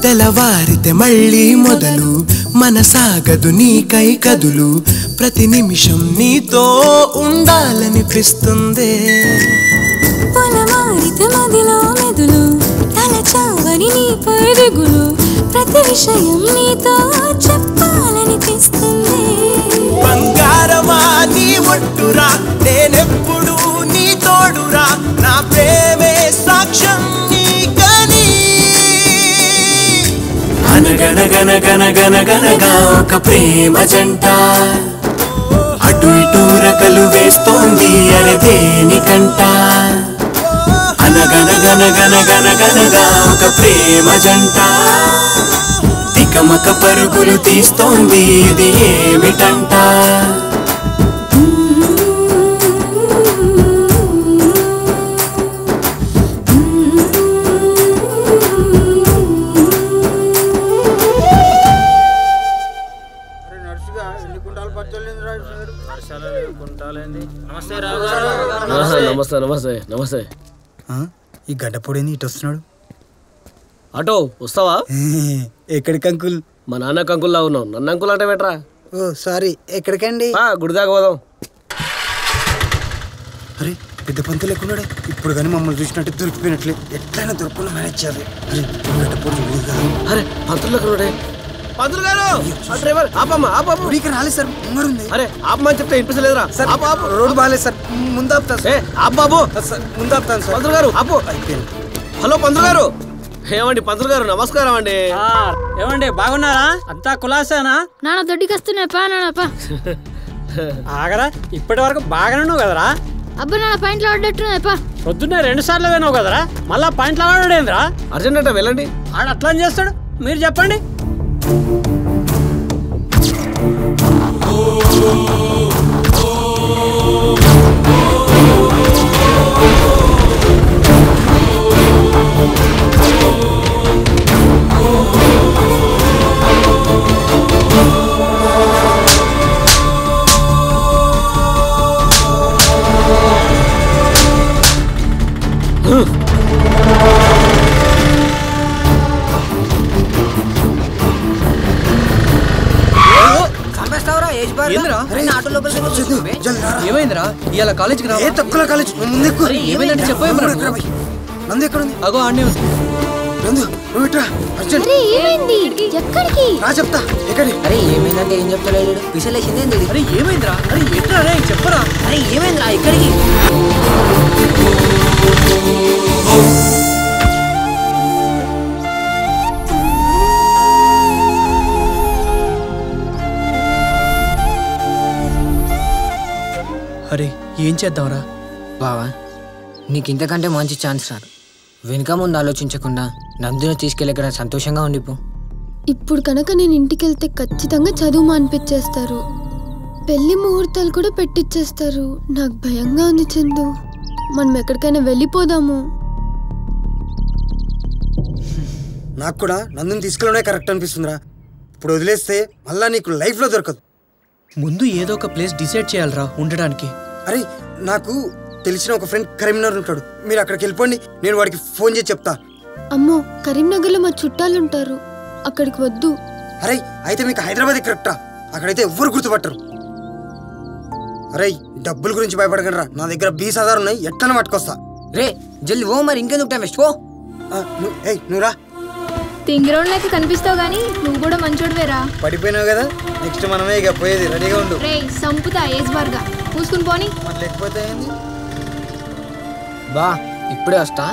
తెల్లవారితే మళ్ళీ మొదలు మనసాగదు నీకై కదులు ప్రతి నిమిషం నీతో ఉండాలనిపిస్తుంది పొలమారితే మదిలో మెదులు తలచావని నీ పరుగులు ప్రతి విషయం నీతో చెప్పాలనిపిస్తుంది. బంగారమా నీ ఒట్టురా నేనెప్పుడు నీ తోడురా నా ప్రేమే సాక్ష్యం నీకని అనగనగనగనగనగనగా ఒక ప్రేమ జంట అటు ఇటు రకలు వేస్తోంది అరే దేనికంట అనగనగనగనగనగనగా ఒక ప్రేమ జంట తికమక పరుగులు తీస్తోంది ఇది ఏమిటంట నమస్తే నమస్తే నమస్తే. ఈ గడ్డపొడేంది ఇటు వస్తున్నాడు? ఆటో వస్తావా? ఎక్కడికి అంకుల్? మా నాన్నకు అంకుల్లా ఉన్నావు, నన్ను అంకుల్ అంటే పెట్టరా? ఓ సారీ, ఎక్కడికండి? గుడి దాకా పోదాం. అరే పెద్ద పంతులు ఎక్కున్నాడే, ఇప్పుడు కానీ మమ్మల్ని చూసినట్టు దొరికిపోయినట్లే, ఎట్లయినా దొరకకుండా మేనేజ్ చేయాలి. అరే పంతులు ఎక్కడున్నాడే? పంతులు గారు డ్రైవర్ ఆపమ్మా ఆపమ్మ. రాలేదు సార్, ముంగడుంది. అరే ఆపమని చెప్తే వినిపించలేదురా? రోడ్డు బాగాలేదు సార్, ముందు ఆపుతాను సార్. ఆపు బాబు, ముందు ఆపుతాను సార్. పంతులు గారు ఆపు. హలో పంతులు గారు. ఏమండి పంతులు గారు నమస్కారం అండి. ఏమండి బాగున్నారా? అంతా కులాసేనా? నాన్న దొడ్డికి వస్తున్నాయప్పా నాన్నప్పా. ఆగరా, ఇప్పటి వరకు బాగానే ఉన్నావు కదరా? అబ్బా నాన్న పాయింట్లో పడ్డట్టున్నాయప్పా. పొద్దున్నే 2 సార్లు పోయినావు కదరా, మళ్ళా పాయింట్లో వాడేంద్రా? అర్జెంట్ అంటే వెళ్ళండి. ఆడ అట్లా చేస్తాడు, మీరు చెప్పండి. ఏమైందిరా? ఇవాళ కాలేజ్కి రా. ఏమైందంటే చెప్పేమరా? నందు ఎక్కడ ఉంది? అగో ఆడనే ఉంది. నందు నువ్వు ఇట్రా, అర్జెంట్. అరే ఏమైంది? ఎక్కడికి రా చెప్తా. ఎక్కడి? అరే ఏమైందంటే ఏం చెప్తలేడు, పిసలేసింది ఏంది? అరే ఏమైందిరా? అరే ఎట్రా రే చెప్పరా? అరే ఏమైందిరా ఎక్కడికి? అరే ఏం చేద్దాంరా? బావా నీకు ఇంతకంటే మంచి ఛాన్స్ రాదు. వెనుక ముందు ఆలోచించకుండా నందుని తీసుకెళ్ళి సంతోషంగా ఉండిపో. ఇప్పుడు కనుక నేను ఇంటికి వెళ్తే ఖచ్చితంగా చదువు మానిపించేస్తారు, పెళ్లి ముహూర్తాలు కూడా పెట్టిచ్చేస్తారు. నాకు భయంగా ఉంది చందు, మనం ఎక్కడికైనా వెళ్ళిపోదాము. నాకు కూడా నందుని తీసుకెళ్ళడమే కరెక్ట్ అనిపిస్తుందిరా. ఇప్పుడు వదిలేస్తే మళ్ళా నీకు లైఫ్లో దొరకదు. ముందు ఏదో ఒక ప్లేస్ డిసైడ్ చేయాలరా ఉండడానికి. అరే నాకు తెలిసిన ఒక ఫ్రెండ్ కరీంనగర్ ఉంటాడు, మీరు అక్కడికి వెళ్ళిపోండి, నేను వాడికి ఫోన్ చేసి చెప్తా. అమ్మో కరీంనగర్లో మా చుట్టాలుంటారు, అక్కడికి వద్దు. అరే అయితే మీకు హైదరాబాద్ కరెక్టా? అక్కడైతే ఎవ్వరు గుర్తుపట్టరు. అరే డబ్బుల గురించి భయపడకండి రా, నా దగ్గర 20,000 ఉన్నాయి, ఎట్లా పట్టుకొస్తా. రే జల్ది ఓ, మరి ఇంకెందుకు టైం వేస్ట్? నువ్వు రా. తింగిరోడ్ లెక్క కనిపిస్తావు గానీ నువ్వు కూడా మంచోడువేరా. పడిపోయినావు కదా, నెక్స్ట్ మనమే ఇక పోయేది, రెడీగా ఉండు. రే సంపుతా ఏజ్ బార్గా పూసుకుని పోని. లేకపోతే ఏంది బా, ఇప్పుడే వస్తా.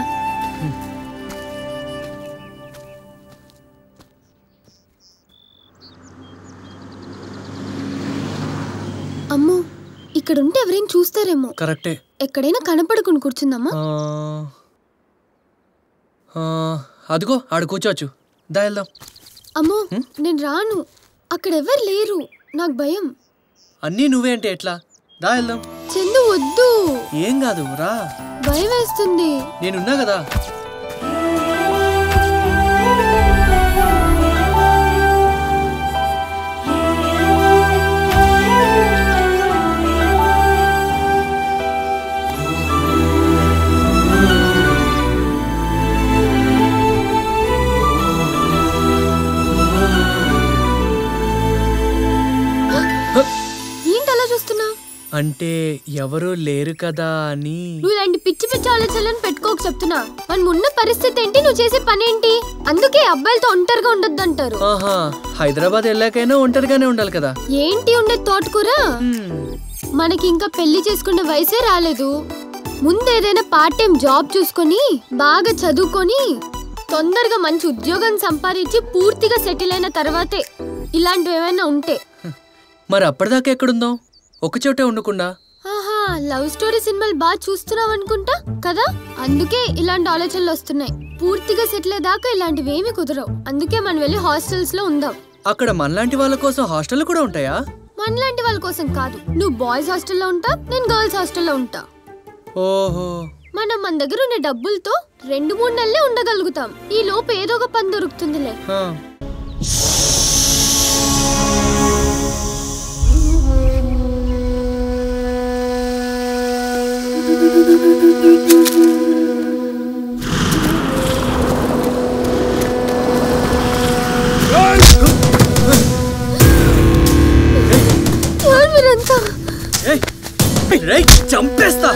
అమ్మో ఇక్కడ ఉంటే ఎవరైనా చూస్తారేమో. కరెక్టే. ఎక్కడైనా కనపడకుండా కూర్చుందామా? అదిగో ఆడ కూర్చోవచ్చు, దా వెళ్దాం. అమ్మో నేను రాను, అక్కడ ఎవరు లేరు, నాకు భయం. అన్నీ నువ్వే అంటే ఎట్లా? దా వెళ్దాం. చందు వద్దు. ఏం కాదు రా. భయం వేస్తుంది. నేనున్నా కదా. అంటే ఎవరు లేరు కదా అని. నువ్వు ఇలాంటి పిచ్చి పిచ్చి ఆలోచనలను పెట్టుకోక చెప్తున్నా. మనం ఉన్న పరిస్థితి ఏంటి, నువ్వు చేసే పని ఏంటి? అందుకే అబ్బాయిలతో ఒంటరిగా ఉండొద్దు అంటారు. హైదరాబాద్ వెళ్ళాకైనా ఒంటరిగానే ఉండాలి కదా. ఏంటి ఉండే తోటకూర? మనకి ఇంకా పెళ్లి చేసుకునే వయసే రాలేదు. ముందు ఏదైనా పార్ట్ టైం జాబ్ చూసుకొని బాగా చదువుకొని తొందరగా మంచి ఉద్యోగం సంపాదించి పూర్తిగా సెటిల్ అయిన తర్వాతే ఇలాంటివి ఏమైనా ఉంటే. మరి అప్పటిదాకా ఎక్కడుందాం? ఒకచోటే ఉండకుండా. లవ్ స్టోరీ సినిమాలు బాగా చూస్తున్నావు అనుకుంటా కదా, అందుకే ఇలాంటి ఆలోచనలు వస్తున్నాయి. పూర్తిగా సెటిల్ అయ్యేదాకా ఇలాంటివి ఏమీ కుదరవు. అందుకే మనం వెళ్ళి హాస్టల్స్ లో ఉందాం. అక్కడ మనలాంటి వాళ్ళ కోసం హాస్టల్ కూడా ఉంటాయా? మనలాంటి వాళ్ళ కోసం కాదు. నువ్వు బాయ్స్ హాస్టల్లో ఉంటా, నేను గర్ల్స్ హాస్టల్లో ఉంటా. ఓహో. మనం మన దగ్గర ఉండే డబ్బులతో 2-3 నెలలే ఉండగలుగుతాం. ఈ లోపు ఏదో ఒక పని దొరుకుతుందిలే. చంపేస్తా.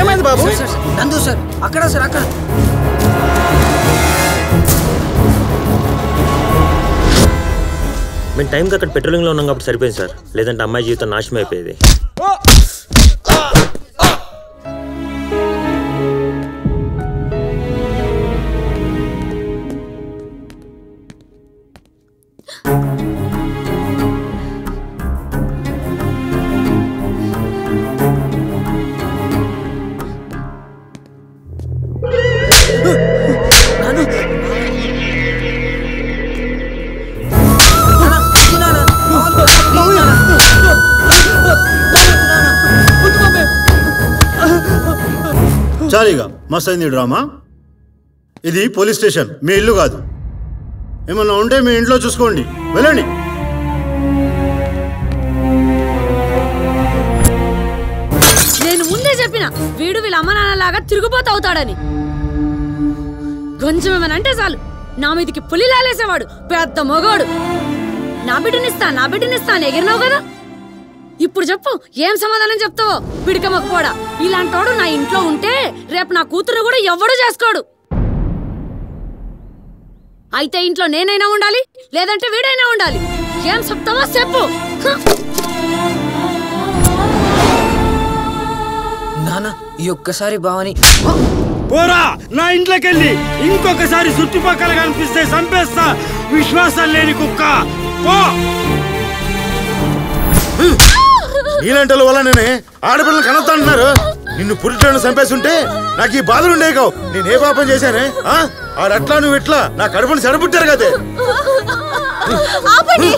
ఏమైంది బాబు? నందు సార్ అక్కడ సార్ అక్కడ. మేము టైంకి అక్కడ పెట్రోలింగ్లో ఉన్నాం కాబట్టి సరిపోయింది సార్, లేదంటే అమ్మాయి జీవితం నాశనం అయిపోయేది. చాలీగా మస్త్ అయింది డ్రామా. ఇది పోలీస్ స్టేషన్, మీ ఇల్లు కాదు. ఏమన్నా ఉంటే మీ ఇంట్లో చూసుకోండి, వెళ్ళండి. నేను ముందే చెప్పిన వీడు వీళ్ళ అమ్మ నాన్నలాగా తిరుగుపోతూ అవుతాడని. కొంచెం ఏమనంటే చాలు నా మీదికి పులి లాలేసేవాడు, పెద్ద మగోడు. నా బిడ్డనిస్తా అని ఎగిరినావు కదా, ఇప్పుడు చెప్పు ఏం సమాధానం చెప్తావో? పిడికమకపోడా ఇలాంటోడు నా ఇంట్లో ఉంటే రేపు నా కూతురు కూడా ఎవడూ చేసుకోడు. అయితే ఇంట్లో నేనైనా ఉండాలి, లేదంటే వీడైనా ఉండాలి. ఏం చెప్తావో చెప్పు. ఈ ఒక్కసారి బావని పోరా నా ఇంట్లోకి వెళ్ళి ఇంకొకసారి చుట్టుపక్కల కనిపిస్తే చంపేస్తా. విశ్వాసం లేని కుక్క పో. నీలాంటి వల్ల నేనే ఆడపిల్లలు కనొస్తా అంటున్నారు. నిన్ను పురిట్లను చంపేస్తుంటే నాకు ఈ బాధలు ఉండే కావు. నేనే పాపం చేశానే? ఆడట్లా నువ్వు ఇట్లా నా కడుపుని చెడబుట్టారు కదే. ఆపండి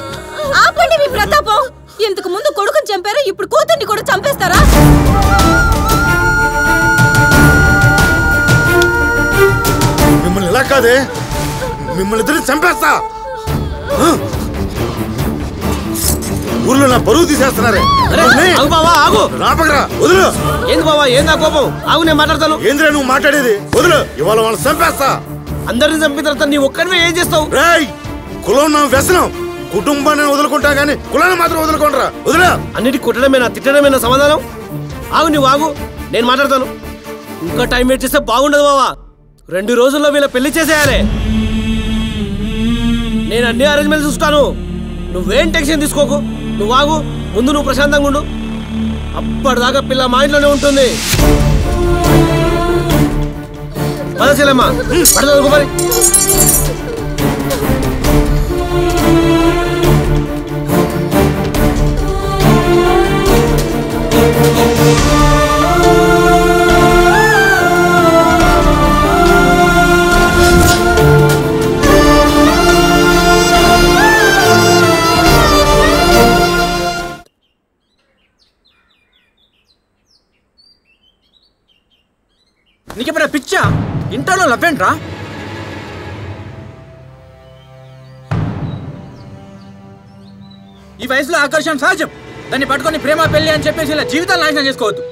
ఆపండి మీ ప్రతాపం. ఇంతకు ముందు కొడుకుని చంపారు, ఇప్పుడు కూతుర్ని కూడా చంపేస్తారా? మిమ్మల్ని ఇలా కాదే, మిమ్మల్ని ఇద్దరిని చంపేస్తా. ఊర్లో నా బరువు తీసేస్తున్నారే. వదులు. ఏంది బావా ఏందా కోపం? ఆగు నేను మాట్లాడతాను. ఏంద్రా నువ్వు మాట్లాడేది? వదులు. ఇవాళ వాళ్ళని చంపేస్తా. అందరిని చంపిన తర్వాత నీ ఒక్కడివే ఏం చేస్తావు? రేయ్ కులం నా వ్యసనం. కుటుంబాన్ని వదులుకుంటా గానీ కులాన్ని మాత్రం వదులుకుంటారా? వదిలే. అన్నిటి కుట్టడమేనా తిట్టడమేనా సమాధానం? ఆగు నువ్వు ఆగు, నేను మాట్లాడతాను. ఇంకా టైం వెయిట్ చేస్తే బాగుండదు బావా. 2 రోజుల్లో వీళ్ళ పెళ్లి చేసేయాలి. నేను అన్ని అరేంజ్మెంట్స్ చూస్తాను. నువ్వేం టెన్షన్ తీసుకోకు. నువ్వు ఆగు, ముందు నువ్వు ప్రశాంతంగా ఉండు. అప్పటిదాకా పిల్ల మా ఇంట్లోనే ఉంటుంది. పదశీలమ్మా పడదు మరి. నీకెప్పుడా పిచ్చా? ఇంటర్లో లవ్వేంట్రా? ఈ వయసులో ఆకర్షణ సహజం. దాన్ని పట్టుకొని ప్రేమ పెళ్లి అని చెప్పేసి ఇలా జీవితాలు నాశనం చేసుకోవద్దు.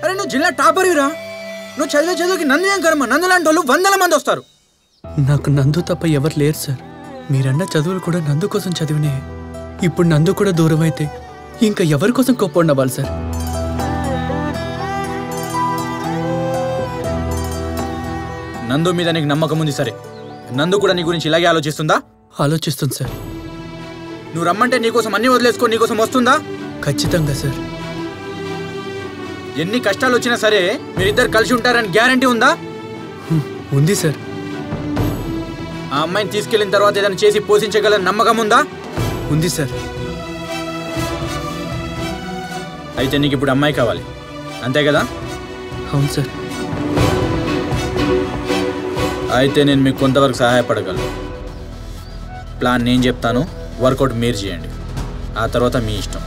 అరే నువ్వు జిల్లా టాపర్రా. నువ్వు చదువుకి నందు ఏం కర్మ? నందు లాంటి వాళ్ళు 100 మంది వస్తారు. నాకు నందు తప్ప ఎవరు లేరు సార్. మీరన్న చదువులు కూడా నందు కోసం చదివినే. ఇప్పుడు నందు కూడా దూరం అయితే ఇంకా ఎవరి కోసం కోప్పండవ్వాలి సార్? నందు మీద నీకు నమ్మకం ఉంది సరే. నందు కూడా నీ గురించి ఇలాగే ఆలోచిస్తుందా? ఆలోచిస్తుంది సార్. నువ్వు రమ్మంటే నీకోసం అన్ని వదిలేసుకో నీకోసం వస్తుందా? ఖచ్చితంగా సార్. ఎన్ని కష్టాలు వచ్చినా సరే మీరిద్దరు కలిసి ఉంటారని గ్యారంటీ ఉందా? ఉంది సార్. ఆ అమ్మాయిని తీసుకెళ్లిన తర్వాత ఏదైనా చేసి పోషించగల నమ్మకం ఉందా? ఉంది సార్. అయితే నీకు ఇప్పుడు అమ్మాయి కావాలి అంతే కదా? అవును సార్. అయితే నేను మీకు కొంతవరకు సహాయపడగలను. ప్లాన్ నేను చెప్తాను, వర్కౌట్ మీరు చేయండి. ఆ తర్వాత మీ ఇష్టం.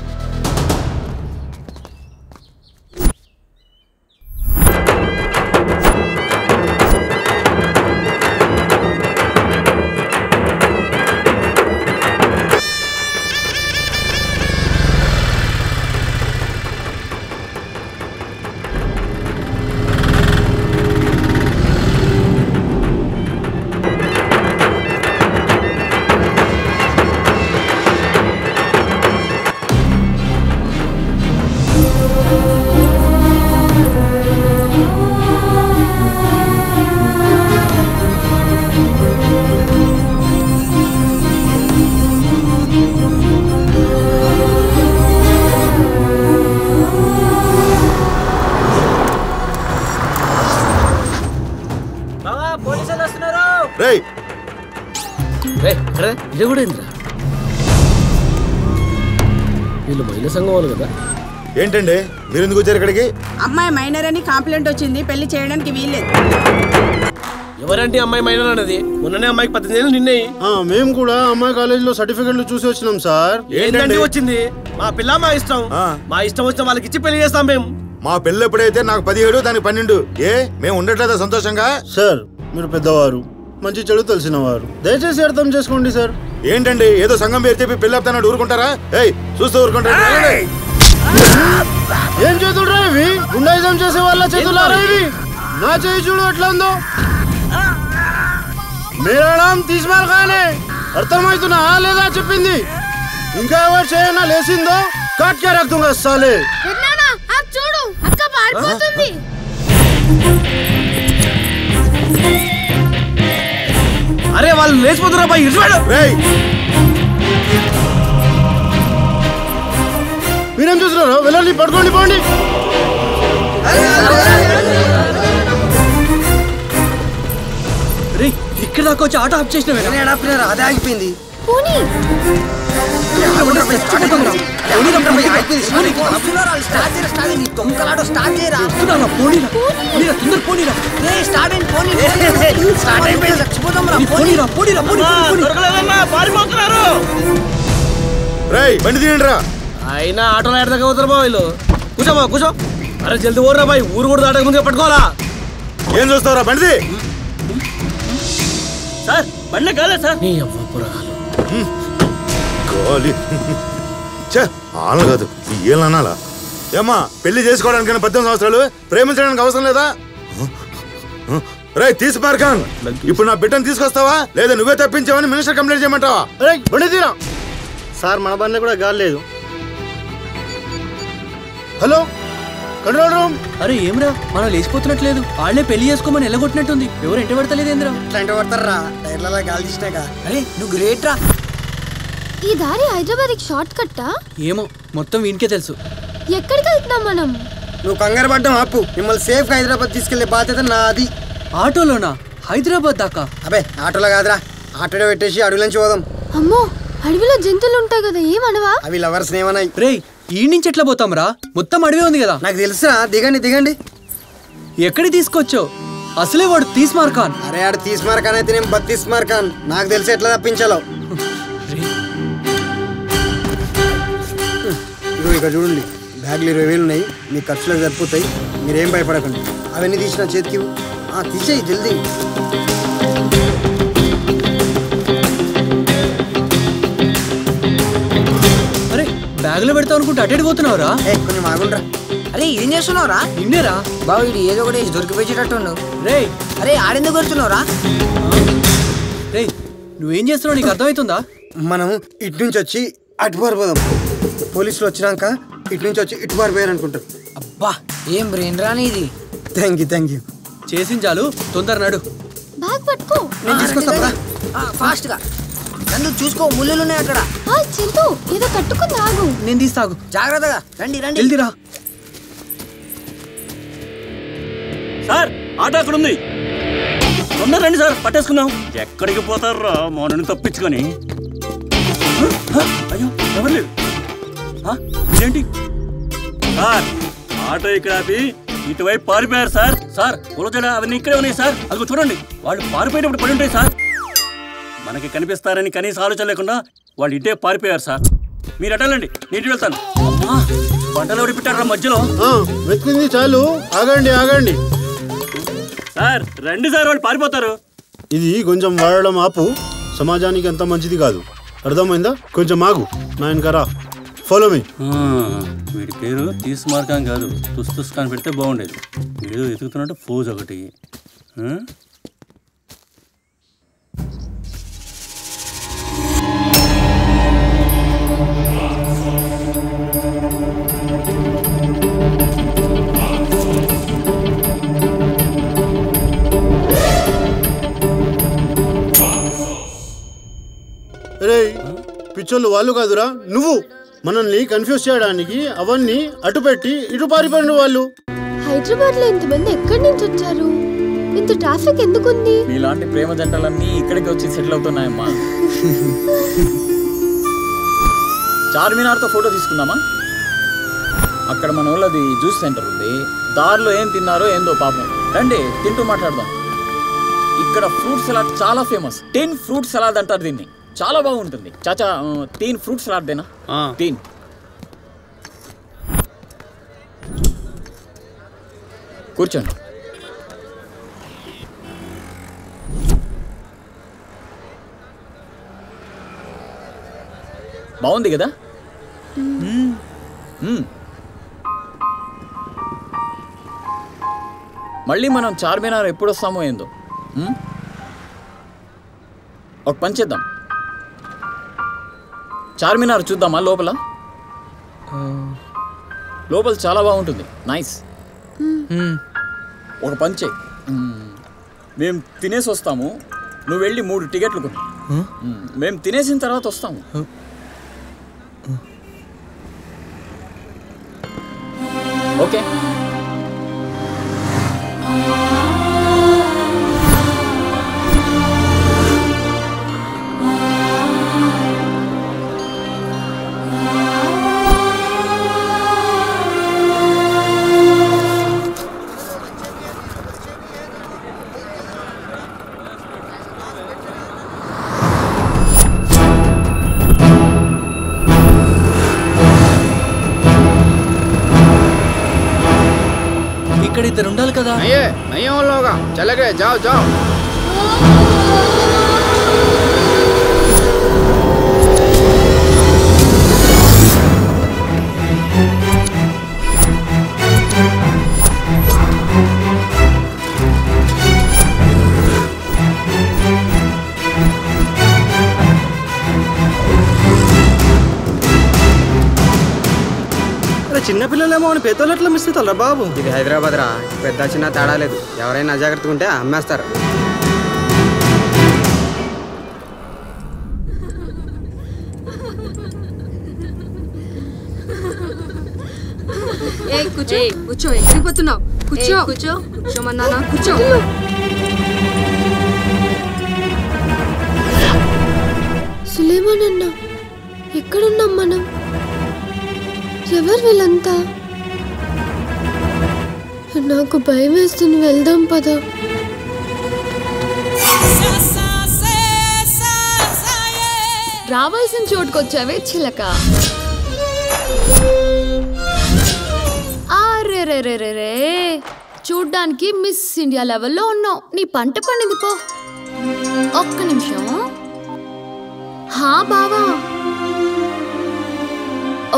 ఇది కూడా ఏంద్రా? వీళ్ళు మహిళా సంఘం వాళ్ళు కదా? ఏంటండి మీరు ఎందుకు వచ్చారు ఇక్కడికి? అమ్మాయి మైనర్ అని కంప్లైంట్ వచ్చింది, పెళ్లి చేయడానికి వీల్లేదు. ఎవరంటే అమ్మాయి మైనర్ అన్నది? మొన్ననే అమ్మాయికి 18 ఏళ్ళు నిన్నాయి. మేము కూడా అమ్మాయి కాలేజీలో సర్టిఫికెట్లు చూసి వచ్చినాం సార్. ఏంటంటే వచ్చింది? మా పిల్ల మా ఇష్టం. మా ఇష్టం వచ్చిన వాళ్ళకి ఇచ్చి పెళ్లి చేస్తాం మేము. మా పెళ్ళి ఎప్పుడైతే నాకు 17 దానికి 12. మేము ఉండట్లేదా సంతోషంగా? సార్ మీరు పెద్దవారు, మంచి చెడు తెలిసిన వారు, దయచేసి అర్థం చేసుకోండి సార్. ఏంటండి ఏదో సంఘం పేరు చెప్పి పెళ్లి ఆపుతాడు ఊరుకుంటారా? చూస్తూ ఊరుకుంటారా? ఏం చేతుడురా ఇవి? గుండాయిజం చేసే వాళ్ళ చేతులారా ఇవి? నా చేయి చూడు ఎట్లా ఉందో. మేరా నామ్ తీస్మాల్ ఖానే. అర్థమవుతున్నా లేదా చెప్పింది? ఇంకా ఎవరు చేయనా లేసిందో కాట్ కే రఖ్ దూంగా సాలే. చూడు అక్క పారిపోతుంది. అరే వాళ్ళు లేచిపోతున్నా బాయ్. మీరేం చూస్తున్నారు? వెళ్ళండి పడుకోండి పోండి. రే ఇక్కడ దాకా వచ్చి ఆటో ఆఫ్ చేసినా అదే ఆగిపోయింది. పోనీ బండి తీయండి రా. అయినా ఆటోలో ఎడదాకా అవుతారు బా వీళ్ళు. కూర్చోబా కూర్చో. అరే జల్దీ ఊర్రా బాయ్, ఊరు కూడా దాటక ముందుగా పట్టుకోవాలా. ఏం చూస్తావురా బండిది? సార్ బండి కాలేదు సార్. నీ అవ్వ పురాలు గాలి ఆన కాదు ఏళ్ళు అనాలా? ఏమ్మా పెళ్లి చేసుకోవడానికైనా 18 సంవత్సరాలు, ప్రేమించడానికి అవసరం లేదా? రే తీసి మార్కాన్, ఇప్పుడు నా బిడ్డను తీసుకొస్తావా లేదా నువ్వే తప్పించావని మినిస్టర్ కంప్లైంట్ చేయమంటావా? బండి తీరా సార్, మన బండి కూడా గాలి లేదు. Hello control room. అరే ఏమ్రా మనం లేచిపోతున్నట్లేదు. వాళ్ళే పెళ్లి చేసుకోమని ఎల్లగొట్టినట్టుంది. ఎవరు ఎంట పడతలేదు ఏంద్రా? ఎంట పడతారా? టైర్లలో గాలి తీసినాక. అరే నువ్వు గ్రేట్ రా. ఈ దారి హైదరాబాద్ షార్ట్ కట్టా? ఏమో మొత్తం వీనికే తెలుసు. ఎక్కడికి వెళ్తున్నాం మనం? నువ్వు కంగారు పడ్డం ఆపు. మిమ్మల్ని సేఫ్ గా హైదరాబాద్ తీసుకెళ్లే బాధ్యత నాది. ఆటోలోనా? హైదరాబాద్ దాకా? అబే ఆటోలో కాదురా, ఆటోలో పెట్టేసి అడవి నుంచి పోదాం. అమ్మో అడవిలో జంతువులు ఉంటాయి కదా, ఏమనవా? అవి లవర్స్ ఏమన్నాయి? రే ఈ నుంచి ఎట్లా పోతాం రా? మొత్తం అడవి ఉంది కదా. నాకు తెలుసా, దిగండి దిగండి. ఎక్కడికి తీసుకొచ్చావు? అసలే వాడు తీస్మార్ ఖాన్. అరే ఆడు తీస్మార్ ఖాన్ అయితే నేను 32 ఖాన్. నాకు తెలిసి ఎట్లా తప్పించాలో. ఇక చూడండి, బ్యాగ్లు 20,000 ఉన్నాయి. మీ ఖర్చులకు సరిపోతాయి, మీరేం భయపడకండి. అవన్నీ తీసిన చేతికి తీసేయి జల్దీ. అరే బ్యాగులో పెడతావు అనుకుంటే అటెడ్ పోతున్నావురా? కొంచెం ఆగుండ్రా. అరే ఏం చేస్తున్నావురా? నిన్నేరా బాబు ఇది ఏదో ఒకటి దొరికిపోయేటట్టు. రే అరే ఆడెందుకు కొడుతున్నావురా? రే నువ్వేం చేస్తున్నావు, నీకు అర్థమవుతుందా? మనం ఇటు నుంచి వచ్చి అటు పారిపోదాం. పోలీసులు వచ్చినాక ఇటు నుంచి వచ్చి ఇటు పారిపోయారు అనుకుంటారు. అబ్బా ఏం బ్రెయిన్ రాని ఇది. Thank you. చేసింది చాలు, తొందర నడు. బ్యాగ్ పట్టుకో, నేను తీసుకొస్తా. ఫాస్ట్ గా నన్ను చూసుకో, ముళ్ళులు ఉన్నాయి అక్కడ. చింటూ ఏదో కట్టుకుంది, ఆగు. నేను తీస్తాగు. జాగ్రత్తగా రండి రండి. జల్దిరా. సార్ ఆటో అక్కడ ఉంది, తొందర రండి సార్, పట్టేసుకుందాం. ఎక్కడికి పోతారా మోనని తప్పించుకొని? అయ్యో ఎవరు లేదు. ఇదేంటి సార్, ఆటో ఇక్కడ ఆపి ఇటువైపు పారిపోయారు సార్. సార్ పొలజడ అవన్నీ ఇక్కడే ఉన్నాయి సార్. అదిగో చూడండి, వాళ్ళు పారిపోయేటప్పుడు పడి ఉంటాయి సార్. మనకి కనిపిస్తారని కనీస ఆలోచన లేకుండా వాళ్ళు ఇటే పారిపోయారు సార్. మీరు అటాలండి, నీటి వెళ్తాను. అమ్మా పంటలు ఎవరు పెట్టారా మధ్యలో? వెతికింది చాలు, ఆగండి ఆగండి. సార్ రండి సార్, వాళ్ళు పారిపోతారు. ఇది కొంచెం వాడడం ఆపు, సమాజానికి అంత మంచిది కాదు, అర్థమైందా? కొంచెం ఆగు, నా వెనకరా, ఫాలో మీ. వీడి పేరు తీస్మార్ ఖాన్ కాదు, తుస్ ఖాన్ పెడితే బాగుండేది. ఏదో ఎతుకుతున్నట్టు ఫోజ్ ఒకటి. రే పిచ్చోళ్ళు వాళ్ళు కాదురా, నువ్వు. మనల్ని కన్ఫ్యూజ్ చేయడానికి అవన్నీ అటు పెట్టి ఇటు పారిపోయిన వాళ్ళు. హైదరాబాద్ లో ఇంతమంది ఎక్కడి నుంచి వచ్చారు? ఇంత ట్రాఫిక్ ఎందుకుంది? మీలాంటి ప్రేమ జంటలన్నీ ఇక్కడికి వచ్చి సెటిల్ అవుతున్నాయమ్మా. చార్మినార్తో ఫోటో తీసుకుందామా? అక్కడ మన వాళ్ళది జ్యూస్ సెంటర్ ఉంది. దారిలో ఏం తిన్నారో ఏందో పాపం. రండి తింటూ మాట్లాడదాం. ఇక్కడ ఫ్రూట్ సలాడ్ చాలా ఫేమస్. 10 ఫ్రూట్ సలాడ్ అంటారు దీన్ని, చాలా బాగుంటుంది. చాచా 3 ఫ్రూట్ సలాడ్ దేనా? 3 కూర్చోండి. బాగుంది కదా? మళ్ళీ మనం చార్మినార్ ఎప్పుడు వస్తామో ఏందో. ఒక పని చేద్దాం, చార్మినార్ చూద్దామా? లోపల లోపల చాలా బాగుంటుంది, నైస్. ఒక పని చేయి, మేము తినేసి వస్తాము, నువ్వు వెళ్ళి 3 టికెట్లు కొను. మేము తినేసిన తర్వాత వస్తాము. ఓకే ఇక్కడ ఇద్దరు ఉండాలి కదా. చలగే జావ్ జావ్. చిన్నపిల్లలేమో అని పెద్దలు ఎట్లా మిస్ అవుతారా బాబు? ఇది హైదరాబాద్ రా, పెద్ద చిన్న తేడా లేదు. ఎవరైనా అజాగ్రత్తగా ఉంటే అమ్మేస్తారు. కూర్చో కూర్చో, ఎక్కిపోతున్నావు. కూర్చో కూర్చో కూర్చోమన్నానా, కూర్చో. సులేమాన్ అన్న, ఎక్కడున్నాం మనం? ఎవరు వీళ్ళంతా? నాకు భయం వేస్తుంది, వెళ్దాం పదా. రావాల్సిన చోటుకొచ్చావే చిలక. రే చూడ్డానికి మిస్ ఇండియా లెవెల్లో ఉన్నావు. నీ పంట పండింది పో. ఒక్క నిమిషం. హా బావా,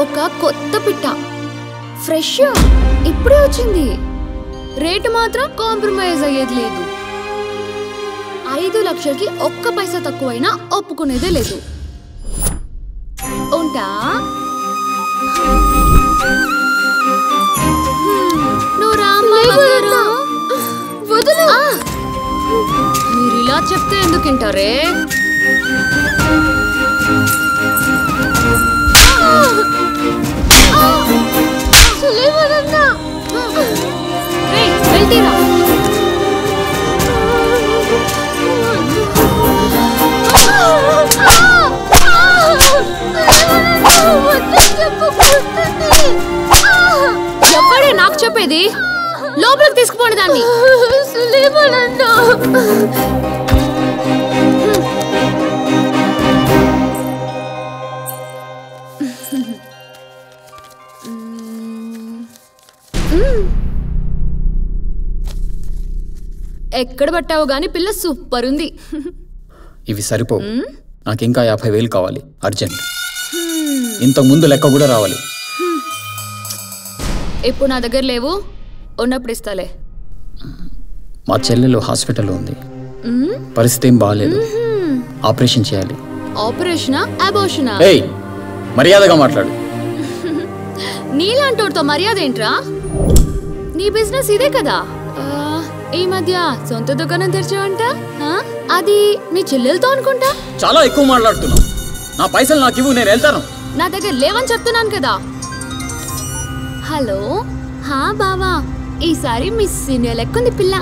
ఒక కొత్త పిట్ట, ఫ్రెష్, ఇప్పుడే వచ్చింది. రేటు మాత్రం కాంప్రమైజ్ అయ్యేది లేదు. 5 లక్షలకి ఒక్క పైసా తక్కువైనా ఒప్పుకునేదే లేదు. ఉంటా. నువ్వు రామ్మా. మీరు ఇలా చెప్తే ఎందుకు వింటారే? వెళ్తీరా? ఎవడే నాకు చెప్పేది? లోపలికి తీసుకుపోండి దాన్ని. ఎక్కడ పట్టావు గాని పిల్ల సూపర్ ఉంది. ఇవి సరిపో, నాకు ఇంకా 50,000 కావాలి అర్జెంట్. ఇంతకు ముందు లెక్క కూడా రావాలి. ఇప్పుడు నా దగ్గర లేవు, ఉన్నప్పుడు ఇస్తాలే. మా చెల్లెలు హాస్పిటల్లో ఉంది, పరిస్థితి ఏం బాగాలేదు, ఆపరేషన్ చేయాలి. ఆపరేషనా అబోర్షనా? ఏయ్, మర్యాదగా మాట్లాడు. నీలాంటోడితో మర్యాద ఏంట్రా? నీ బిజినెస్ ఇదే కదా. ఈ మధ్య సొంత దుకాణం తెరిచావంట, అది నీ చెల్లెలతో అనుకుంటా. చాలా ఎక్కువ మాట్లాడుతున్నావు. నా పైసలు నాకు ఇవ్వు, నేను వెళ్తాను. నా దగ్గర లేవని చెప్తున్నాను కదా. హలో, హా బావా, ఈసారి మిస్ ఇండియా లెక్కుంది పిల్ల.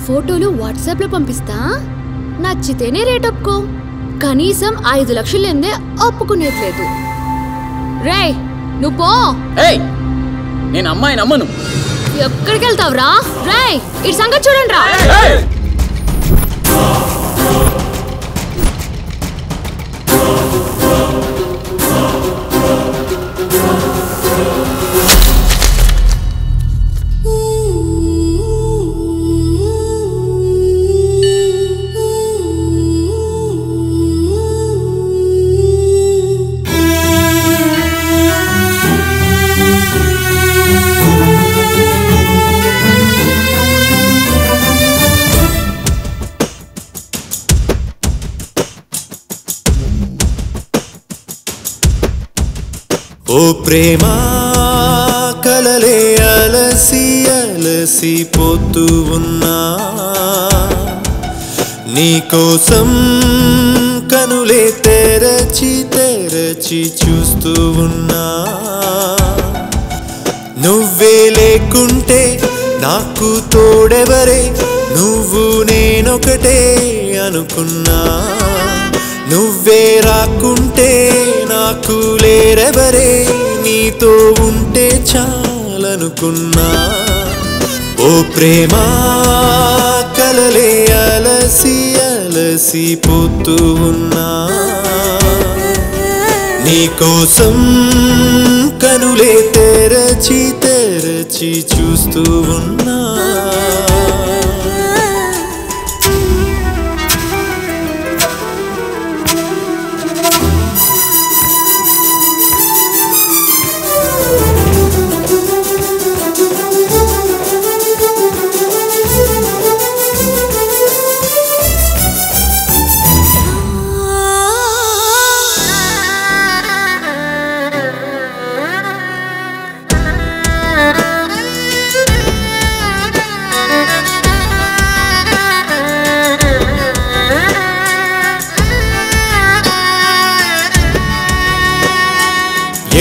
ఫోటోలు వాట్సాప్ లో పంపిస్తా, నచ్చితేనే రేట్ ఒప్పుకో. కనీసం 5 లక్షలు లేదే ఒప్పుకునేట్లేదు. రే నువ్వు పో. నేను అమ్మాయి నమ్మను. ఎక్కడికి వెళ్తావురా? రే ఇటు సంగతి చూడండి రా. ఓ ప్రేమ కలలే అలసి అలసి పోతూ ఉన్నా, నీకోసం కనులే తెరచి తెరచి చూస్తూ ఉన్నా. నువ్వే లేకుంటే నాకు తోడెవరే, నువ్వు నేనొకటే అనుకున్నా. నువ్వే రాకుంటే నాకు లేరెవరే, నీతో ఉంటే చాలనుకున్నా. ఓ ప్రేమ కలలే అలసి అలసి పోతూ ఉన్నా, నీకోసం కనులే తెరచి తెరచి చూస్తూ ఉన్నా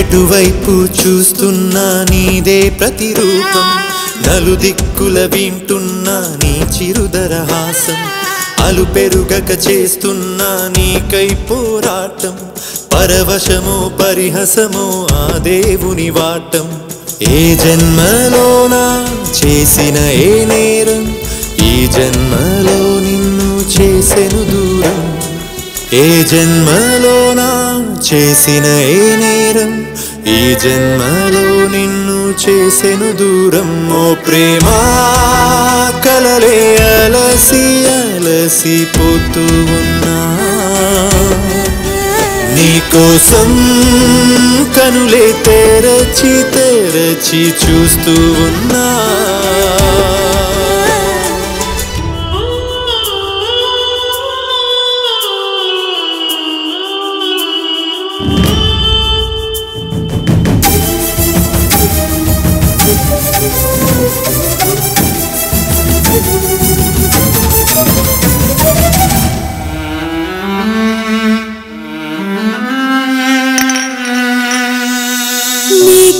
ఎటువైపు చూస్తున్నా నీదే ప్రతిరూపం నలుదిక్కుల వింటున్నా నీ చిరుదరహాసం అలు పెరుగక చేస్తున్నా నీకై పోరాటం పరవశమో పరిహసమో ఆ దేవుని వాటం ఏ జన్మలోనా చేసిన ఏ నేరం ఈ జన్మలో నిన్ను చేసెను దూరం ఏ జన్మలోనా చేసిన ఏ నేరం ఈ జన్మలో నిన్ను చేసెను దూరం ఓ ప్రేమా కలలే అలసి అలసి పోతూ ఉన్నా నీకోసం కనులే తెరచి తెరచి చూస్తూ ఉన్నా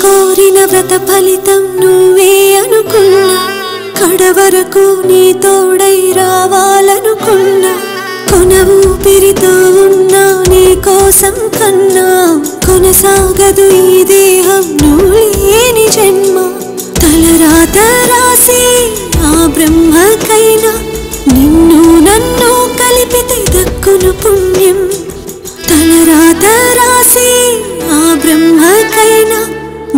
కోరిన వ్రత ఫలితం నువ్వే అనుకున్నా కడవరకు నీ తోడై రావాలనుకున్నా కొన ఊపిరితో ఉన్నా నీ కోసం కన్నా కొనసాగదు ఈ దేహం నువ్వు లేని జన్మ తలరాత రాసి ఆ బ్రహ్మకైనా నిన్ను నన్ను కలిపితే దక్కును పుణ్యం తలరాత రాసి ఆ బ్రహ్మకైనా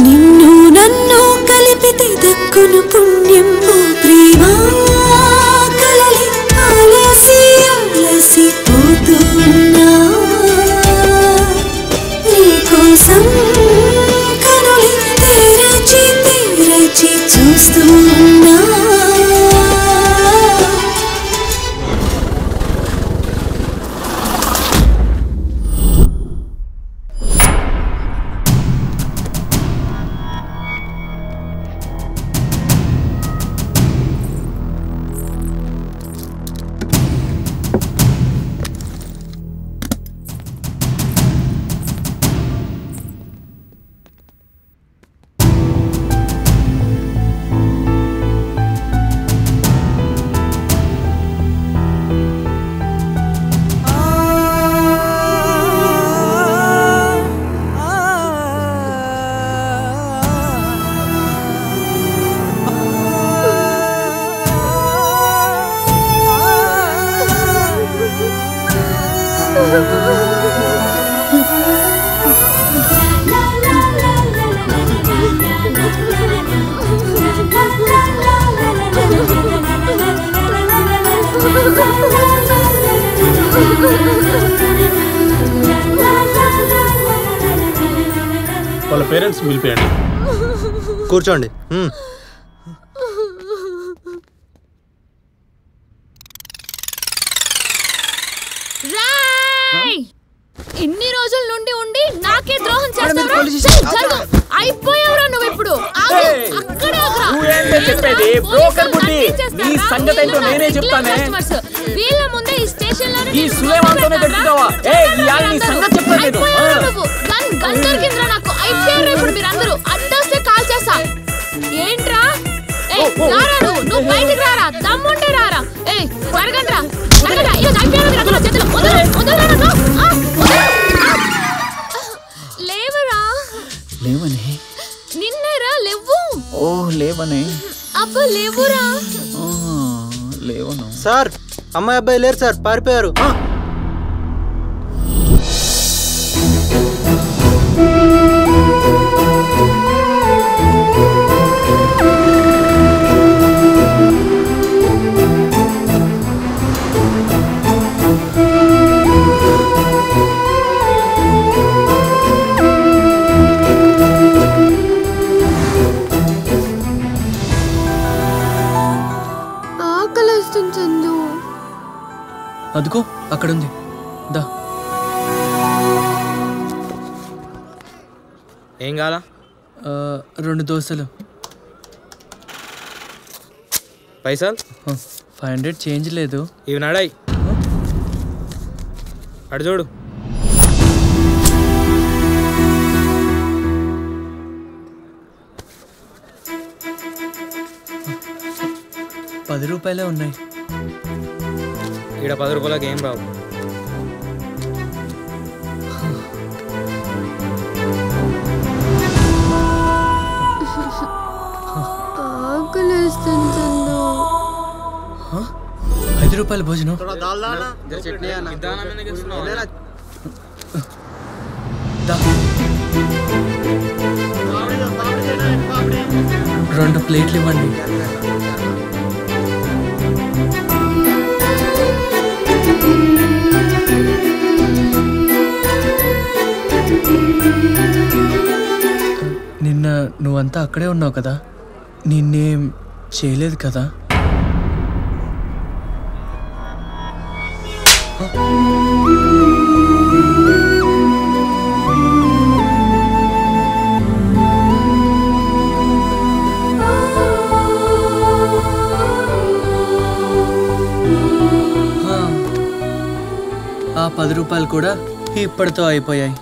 నిన్ను నన్ను కలిపితే దక్కును పుణ్యం ఓ ప్రేమా కలలి అలసి అలసి పోతూ ఉన్నా నీకోసం కనులి తెరచి తెరచి చూస్తూ ఉన్నా వాళ్ళ పేరెంట్స్ పిలిపియండి. కూర్చోండి. ఇన్ని రోజుల నుండి ఉండి నాకే ద్రోహం చేస్తావరా? అయిపోయావురా నువ్వు ఇప్పుడు. చెప్పేది బ్రోకర్ బుద్ధి. నీ సంగతి ఏంటో నేనే చెప్తానే. వీళ్ళ ముందే ఈ స్టేషన్ లో ఈ సులేమాన్తోనే దొరుకుతావా? ఈ ఆల్ నీ సంగతి చెప్తాను నేను. గన్ దొరికిందిరా నాకు. అయిపోయారు ఇప్పుడు మీరందరూ. అడ్డొస్తే కాల్ చేస్తా. ఏంట్రా? రారా నువ్వు బయటికి రారా. దమ్ముంటే రారా. జరగండి రా. లేవరా. లేవనే. నిన్నేరా లేవు. ఓ లేవనే. అబ్బా లేవురా. లేవను సార్. అమ్మాయి అబ్బాయి లేరు సార్, పారిపోయారు. అదిగో అక్కడుంది. దా. ఏం కావాలా? 2 దోశలు. పైసలు? 500 చేంజ్ లేదు. ఇవి నాడాయి. అడు చూడు. ₹10 ఉన్నాయి. ఇక్కడ 10 రూపాయలకి ఏం రావు. ₹5 భోజనం. రెండు ప్లేట్లు ఇవ్వండి. నిన్న నువ్వంతా అక్కడే ఉన్నావు కదా, నిన్నేం చేయలేదు కదా? ఆ ₹10 కూడా ఇప్పటితో అయిపోయాయి.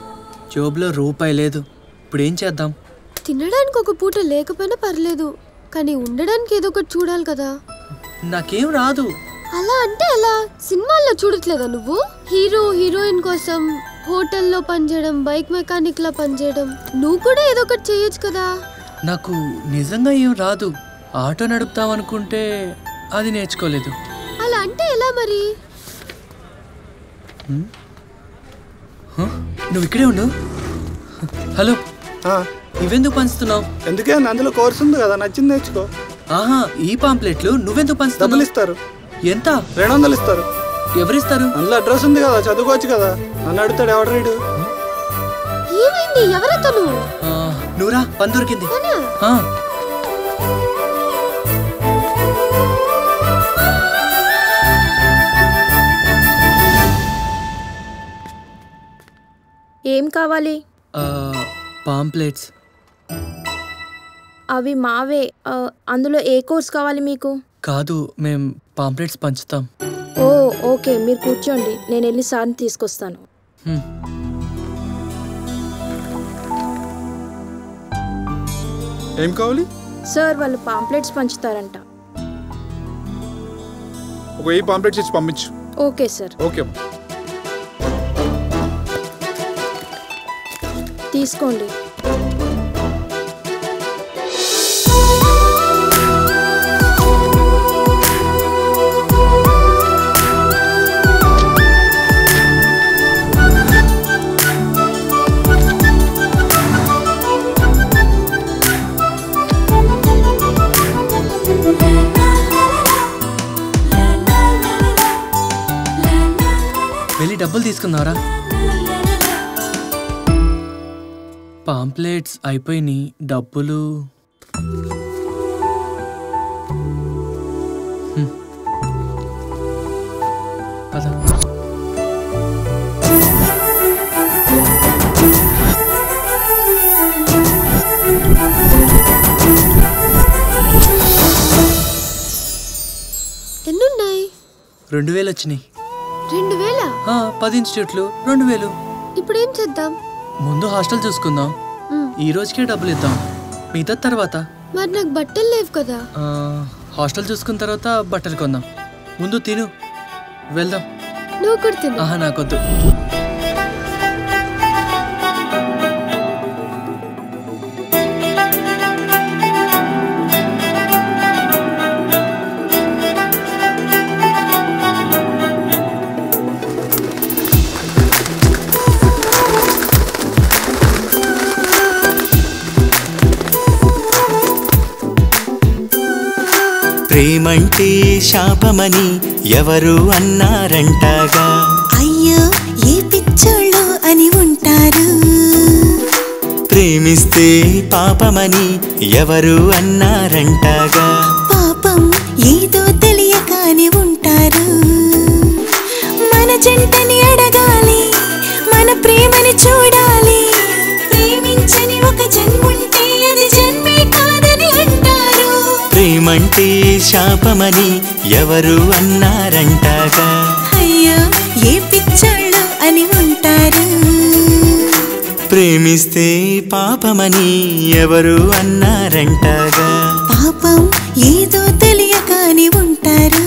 జోబులో రూపాయి లేదు. ఇప్పుడు ఏం చేద్దాం? తినడానికి ఒక పూట లేకపోయినా పర్లేదు, కానీ ఉండడానికి ఏదో ఒకటి చూడాలి కదా. నాకేం రాదు. అలా అంటే అలా సినిమాల్లో చూడట్లేదా నువ్వు? హీరో హీరోయిన్ కోసం హోటల్లో పనిచేయడం, బైక్ మెకానిక్ లా పనిచేయడం, నువ్వు కూడా ఏదో ఒకటి చేయొచ్చు కదా. నాకు నిజంగా ఏం రాదు. ఆటో నడుపుతామనుకుంటే అది నేర్చుకోలేదు. అలా అంటే ఎలా మరి? నువ్వు ఇక్కడే ఉండు. హలో, ఇవెందుకు పంచుతున్నావు? ఎందుకే, అందులో కోర్సు ఉంది కదా, నచ్చింది నేర్చుకో. ఆహా, ఈ పాంప్లెట్లు నువ్వెందుకు పంచుతావు? డబ్బులు ఇస్తారు. ఎంత? 200 ఇస్తారు. ఎవరిస్తారు? అందులో అడ్రస్ ఉంది కదా, చదువుకోవచ్చు కదా. నన్ను అడుగుతాడు ఎవడు రీడు. ఏమైంది? ఎవరతను? నువ్వురా, పని దొరికింది. ఏం కావాలి? పాంప్లెట్స్. అవి మావే. అందులో ఏ కోర్స్ కావాలి మీకు? కాదు, మేం పాంప్లెట్స్ పంచుతాం. ఓ ఓకే, మీరు కూర్చోండి, నేను వెళ్ళి సార్ని తీసుకొస్తాను. ఏం కావాలి? సార్, వాళ్ళు పాంప్లెట్స్ పంచుతారంట. ఒక 1000 పాంప్లెట్స్ ఇచ్చి పంపించు. Okay sir. ఓకే, తీసుకోండి. వెళ్ళి డబ్బులు తీసుకున్నారా? పాంప్లెట్స్ అయిపోయినాయి, డబ్బులు. పద. ఎన్నున్నాయి? 2000 వచ్చినాయి. 2000? 10 ఇన్స్టిట్యూట్లు 2000. ఇప్పుడు ఏం చేద్దాం? ముందు హాస్టల్ చూసుకుందాం. ఈ రోజుకే డబ్బులు ఇద్దాం, మిగతా తర్వాత. మరి నాకు బట్టలు లేవు కదా. హాస్టల్ చూసుకున్న తర్వాత బట్టలు కొందాం. ముందు తిను, వెళ్దాం. నువ్వు కూడా తిను. ఆహా, నాకొద్దు. ప్రేమంటే శాపమని ఎవరు అన్నారంటగా, అయ్యో ఏ పిచ్చోళ్ళు అని ఉంటారు. ప్రేమిస్తే పాపమని ఎవరు అన్నారంటగా, పాపం ఏదో తెలియకాని ఉంటారు. జంటని అడగాలి మన ప్రేమని చూడాలి ప్రేమించని ఒక జన్ముంటే అది జన్మే కాదని అంటారు ప్రేమంటే శాపమని ఎవరు అన్నారంటాగా అయ్యో ఏ పిచ్చోళ్ళు అని ఉంటారు ప్రేమిస్తే పాపమని ఎవరు అన్నారంటాగా పాపం ఏదో తెలియక అని ఉంటారు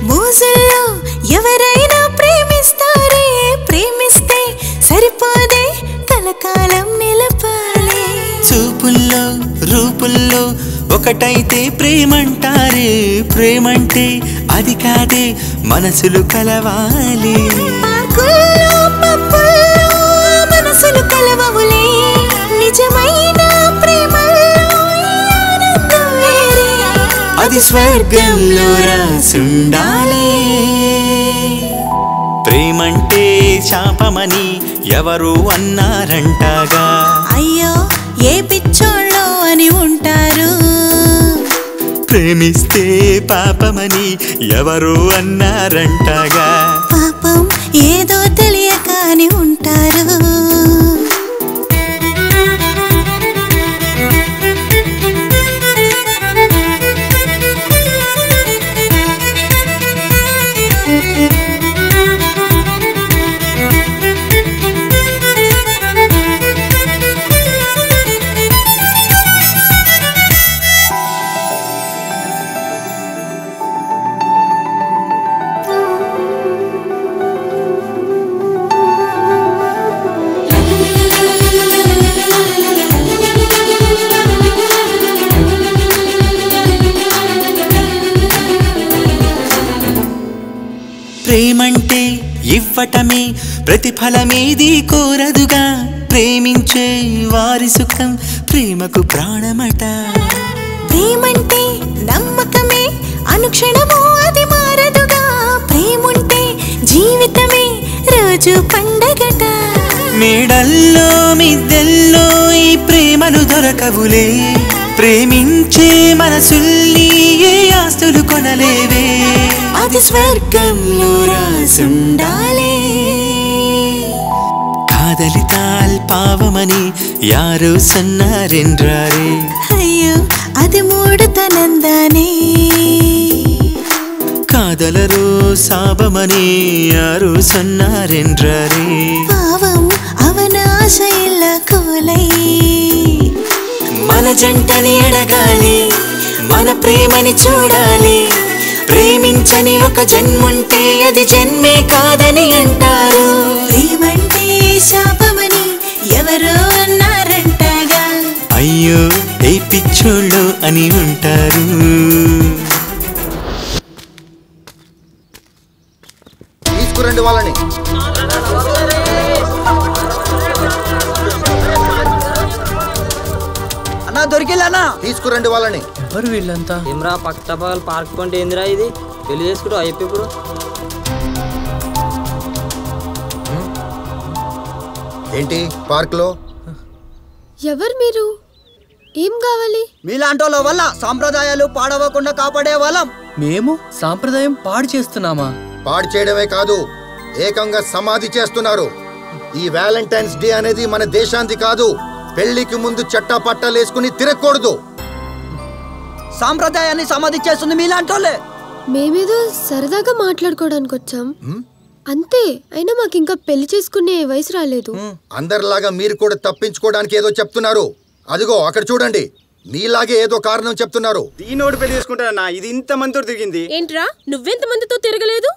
మోజుల్లో ఎవరైనా ప్రేమిస్తారే ప్రేమిస్తే సరిపోదే కలకాలం నిలపాలి చూపుల్లో రూపుల్లో ఒకటైతే ప్రేమంటారే ప్రేమంటే అది కాదే మనసులు కలవాలి పార్కుల్లో పబ్బుల్లో మనసులు కలవవులే నిజమైన ప్రేమల్లో ఆనందం వేరే అది స్వర్గంలో రాసుండాలి ప్రేమంటే శాపమని ఎవరు అన్నారంటాగా అయ్యో ఏ పిచ్చోళ్ళో అని ఉంటారు ప్రేమిస్తే పాపమని ఎవరు అన్నారంటాగా పాపం ఏదో తెలియక అని ఉంటారు ప్రేమంటే ఇవ్వటమే ప్రతిఫలమేది కోరదుగా ప్రేమించే వారి సుఖం ప్రేమకు ప్రాణమట ప్రేమంటే నమ్మకమే అనుక్షణము అది మారదుగా ప్రేముంటే జీవితమే రోజు పండగట మేడల్లో మిద్దెల్లో ఈ ప్రేమలు దొరకవులే ప్రేమించే మనసుల్ని ఏ ఆస్తులు కొనలేవే అది స్వర్గంలో రాసుండాలి காதலித்தால் பாவமணி யாரோ சொன்னாரென்றாரே అయ్యో అది మూడుతనందానే காதலரோ சாபமணி யாரோ சொன்னாரென்றாரே పావం అవన ఆశ ఇలా కోలై మన జంటని అడగాలి మన ప్రేమని చూడాలి ప్రేమించని ఒక జన్ముంటే అది జన్మే కాదని అంటారు ప్రేమంటే శాపమని ఎవరో అన్నారంటగా అయ్యో ఏ పిచ్చోళ్ళు అని ఉంటారు తీసుకురండి వాళ్ళని అన్నా దొరికిల్లన్నా తీసుకురండి వాళ్ళని ఎవరు వీళ్ళంతా ఏమ్రా పక్క పగలు పార్క్ కొంటే ఏందిరా ఇది పెళ్లి చేసుకుంటూ అయిపోయి ఇప్పుడు ఏంటి పార్క్ లో ఎవరు మీరు ఏం కావాలి మీలాంటోళ్ళ వల్ల సాంప్రదాయాలు పాడవకుండా కాపాడే వాళ్ళం మేము సాంప్రదాయం పాడు చేస్తున్నామా పాడు చేయడమే కాదు ఏకంగా సమాధి చేస్తున్నారు ఈ వ్యాలంటైన్స్ డే అనేది మన దేశాంది కాదు పెళ్లికి ముందు చట్టాపట్టాలేసుకుని తిరగకూడదు సాంప్రదాయాన్ని సమాధి చేస్తుంది మీలాంటోళ్ళే మేమేదో సరదాగా మాట్లాడుకోవడానికి వచ్చాం అంతే అయినా మాకు ఇంకా పెళ్లి చేసుకునే వయసు రాలేదు అందరిలాగా మీరు కూడా తప్పించుకోవడానికి ఏదో చెప్తున్నారు అదిగో అక్కడ చూడండి మీలాగే ఏదో కారణం చెప్తున్నారు దీనోడు పెళ్లి చేసుకుంటానన్నా ఇది ఇంత మందితో తిరిగింది ఏంట్రా నువ్వెంత మందితో తిరగలేదు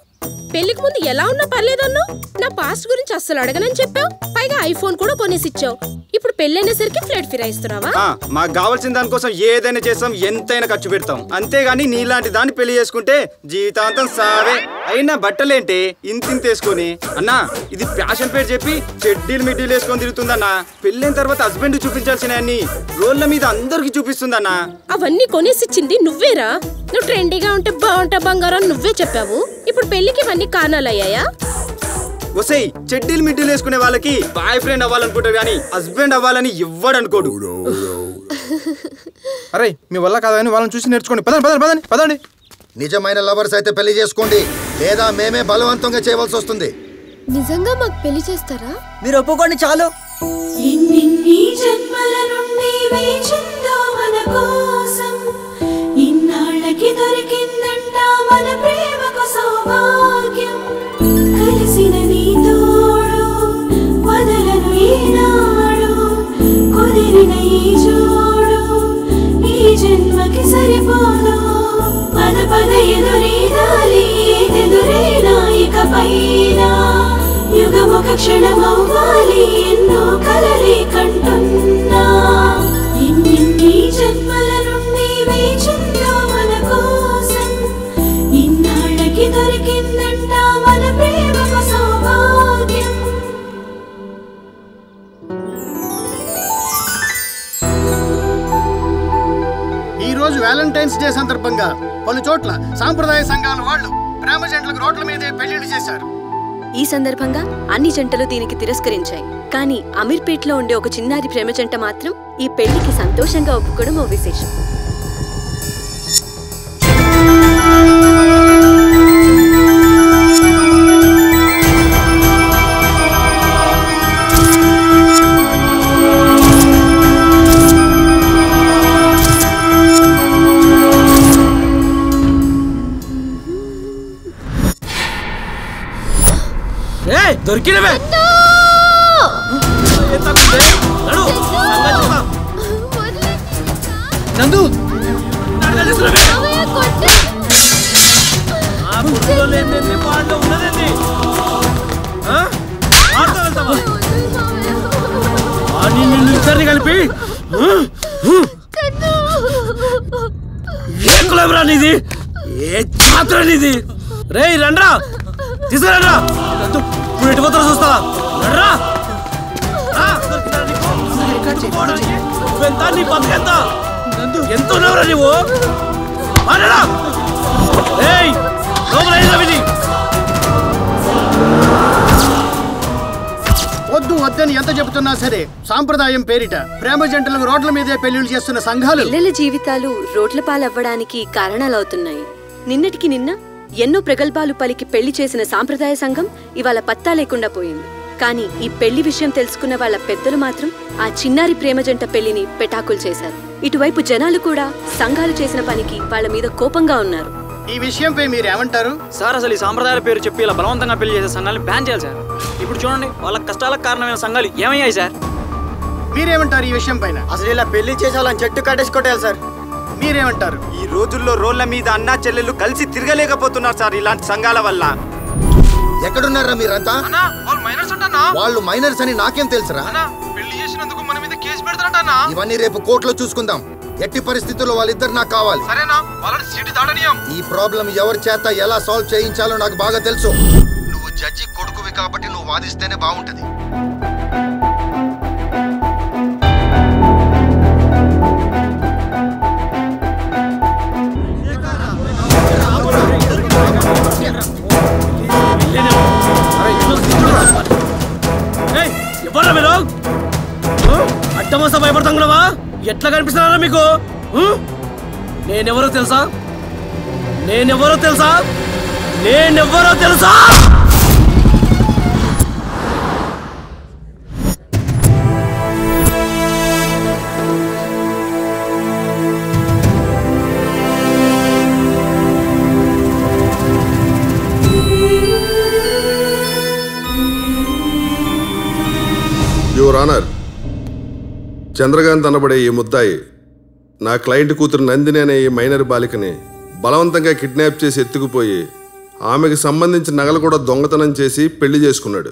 పెళ్లికి ముందు ఎలా ఉన్నా పర్లేదన్నా నా పాస్ట్ గురించి అస్సలు అడగనని చెప్పావు. పైగా ఐఫోన్ కూడా కొనేసి ఇచ్చావు. ఇప్పుడు పెళ్ళైనసరికి ఫ్లైట్ ఫిరాయిస్తున్నావా? మాకు కావాల్సిన దానికోసం ఏదైనా చేస్తాం, ఎంతైనా ఖర్చు పెడతాం. అంతేగాని నీలాంటి దాన్ని పెళ్లి చేసుకుంటే జీవితాంతం సావే. అయినా బట్టలేంటే ఇంతింత వేసుకొని అన్నా ఇది ఫ్యాషన్ పేరు చెప్పి చెడ్డీలు మిడ్డీలు వేసుకొని తిరుగుతుందన్నా. పెళ్ళైన తర్వాత హస్బెండ్ చూపించాల్సిన అన్ని రోడ్ల మీద అందరికి చూపిస్తుందన్నా. అవన్నీ కొనేసిచ్చింది నువ్వేరా. నువ్వు ట్రెండీగా ఉంటే బాగుంటా బంగారం నువ్వే చెప్పావు. ఇప్పుడు పెళ్లికి ఇవన్నీ కారణాలయ్యాయా? ఒసేయ్ చెడ్డీలు మిడ్డీలు వేసుకునే వాళ్ళకి బాయ్ ఫ్రెండ్ అవ్వాలనుకుంటారు కానీ హస్బెండ్ అవ్వాలని ఇవ్వడనుకోడు. అరే మీ వల్ల కాదని వాళ్ళని చూసి నేర్చుకోండి. పదండి. నిజమైన లవర్స్ అయితే పెళ్లి చేసుకోండి, లేదా మేమే బలవంతంగా చేయవలసి వస్తుంది. నిజంగా మాకు పెళ్లి చేస్తారా? మీరు ఒప్పుకోండి చాలు. ఎన్ని జన్మల నుండి వేచిందో మన కోసం, ఇన్నాళ్ళకి దొరికిందంట మన ప్రేమకు సౌభాగ్యం. కలిసిన నీ తోడు వదలను ఈనాడు, కుదిరిన ఈ జోడు ఈ జన్మకి సరిపోదు. పద ఎదురీదాలి ఎదురైనా ఇక పైన, యుగముఖ క్షణమవ్వాలి ఎన్నో కలలే కంటున్నా. ఎన్ని జన్మల నుండి వేచిందో మన కోసం, ఇన్నాళ్ళకి దొరికిందంట మన ప్రేమకు సౌభాగ్యం. ఈ రోజు వ్యాలంటైన్స్ డే సందర్భంగా పలు చోట్ల సాంప్రదాయ సంఘాల వాళ్ళు ప్రేమ జంటలకు రోడ్ల మీదే పెళ్లిళ్ళు చేశారు. ఈ సందర్భంగా అన్ని జంటలు దీనికి తిరస్కరించాయి. కానీ అమీర్పేట్లో ఉండే ఒక చిన్నారి ప్రేమ జంట మాత్రం ఈ పెళ్లికి సంతోషంగా ఒప్పుకోవడం ఓ విశేషం. దొరికినవే నందు ఇద్దరిని కలిపి ఏ కులబరా నీది, ఏ జాతర నీది? రే రండ్రా తీసుకురండ్రా. ఇప్పుడు ఎటు పోతారో చూస్తా. నువ్వెంత, నీ బతుకెంత, ఎంత ఉన్నావురా నువ్వు? వద్దు వద్దని ఎంత చెబుతున్నా సరే సాంప్రదాయం పేరిట ప్రేమ జంటలకు రోడ్ల మీదే పెళ్లిళ్ళు చేస్తున్న సంఘాలు పిల్లల జీవితాలు రోడ్ల పాలవ్వడానికి కారణాలవుతున్నాయి. నిన్నటికి నిన్న ఎన్నో ప్రగల్భాలు పలికి పెళ్లి చేసిన సాంప్రదాయ సంఘం ఇవాళ పత్తా లేకుండా పోయింది. కానీ ఈ పెళ్లి విషయం తెలుసుకున్న వాళ్ళ పెద్దలు మాత్రం ఆ చిన్నారి ప్రేమ జంట పెళ్లిని పెటాకులు చేశారు. ఇటువైపు జనాలు కూడా సంఘాలు చేసిన పనికి వాళ్ళ మీద కోపంగా ఉన్నారు. ఈ విషయంపై మీరు ఏమంటారు సార్? అసలు ఈ సాంప్రదాయాల పేరు చెప్పి ఇలా బలవంతంగా పెళ్లి చేసే సంఘాలను బ్యాన్ చేయాలి సార్. ఇప్పుడు చూడండి వాళ్ళ కష్టాలకు కారణమైన సంఘాలు ఏమయ్యాయి సార్? మీరేమంటారు ఈ విషయం పైన? అసలు ఇలా పెళ్లి చేసే వాళ్ళని చెట్టు కట్టేసుకోవాలి సార్. మీరేమంటారు? ఈ రోజుల్లో రోడ్ల మీద అన్నా చెల్లెళ్ళు కలిసి తిరగలేకపోతున్నారు సార్ ఇలాంటి సంఘాల వల్ల. ఎక్కడున్నారా మీరంతా? వాళ్ళు మైనర్స్ అని నాకేం తెలుసురా? పెళ్లి చేసినందుకు మన మీద కేసు పెడతారట. ఇవన్నీ రేపు కోర్టులో చూసుకుందాం. ఎట్టి పరిస్థితుల్లో వాళ్ళిద్దరు నాకు కావాలి. సరేనా? వాళ్ళని సీటు దాడనీయం. ఈ ప్రాబ్లం ఎవరి చేత ఎలా సాల్వ్ చేయించాలో నాకు బాగా తెలుసు. నువ్వు జడ్జి కొడుకువి కాబట్టి నువ్వు వాదిస్తేనే బాగుంటది. ఎవరా మీరు? అడ్డమోస భయపడతాం కదా? ఎట్లా కనిపిస్తున్నారా మీకు? నేనెవరో తెలుసా? నేనెవరో తెలుసా? నేనెవరో తెలుసా? యువర్ ఆనర్, చంద్రకాంత్ అనబడే ఈ ముద్దాయి నా క్లయింట్ కూతురు నందిని అనే ఈ మైనర్ బాలికని బలవంతంగా కిడ్నాప్ చేసి ఎత్తుకుపోయి ఆమెకి సంబంధించిన నగలు కూడా దొంగతనం చేసి పెళ్లి చేసుకున్నాడు.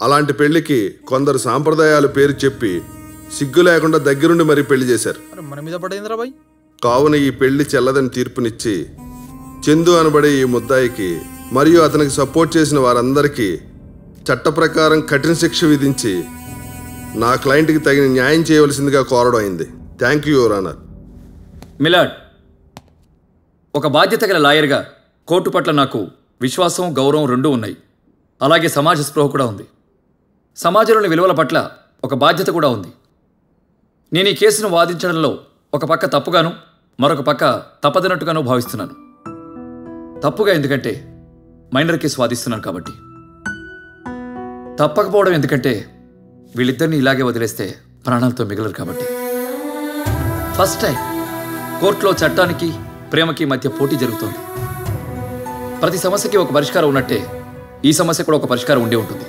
అలాంటి పెళ్లికి కొందరు సాంప్రదాయాలు పేరు చెప్పి సిగ్గు లేకుండా దగ్గరుండి మరీ పెళ్లి చేశారు. మన మీద పడేంద్రా బాయ్. కావున ఈ పెళ్లి చెల్లదని తీర్పునిచ్చి చందు అనబడే ఈ ముద్దాయికి మరియు అతనికి సపోర్ట్ చేసిన వారందరికీ చట్ట ప్రకారం కఠిన శిక్ష విధించి నా క్లయింట్కి తగిన న్యాయం చేయవలసిందిగా కోరడం అయింది. Thank you your honour. My lord, ఒక బాధ్యత గల లాయర్గా కోర్టు పట్ల నాకు విశ్వాసం, గౌరవం రెండూ ఉన్నాయి. అలాగే సమాజ స్పృహ కూడా ఉంది. సమాజంలోని విలువల పట్ల ఒక బాధ్యత కూడా ఉంది. నేను ఈ కేసును వాదించడంలో ఒక పక్క తప్పుగాను మరొక పక్క తప్పదనట్టుగాను భావిస్తున్నాను. తప్పుగా ఎందుకంటే మైనర్ కేసు వాదిస్తున్నాను కాబట్టి. తప్పకపోవడం ఎందుకంటే వీళ్ళిద్దరిని ఇలాగే వదిలేస్తే ప్రాణాలతో మిగలరు కాబట్టి. ఫస్ట్ టైం కోర్టులో చట్టానికి ప్రేమకి మధ్య పోటీ జరుగుతోంది. ప్రతి సమస్యకి ఒక పరిష్కారం ఉన్నట్టే ఈ సమస్య కూడా ఒక పరిష్కారం ఉండే ఉంటుంది.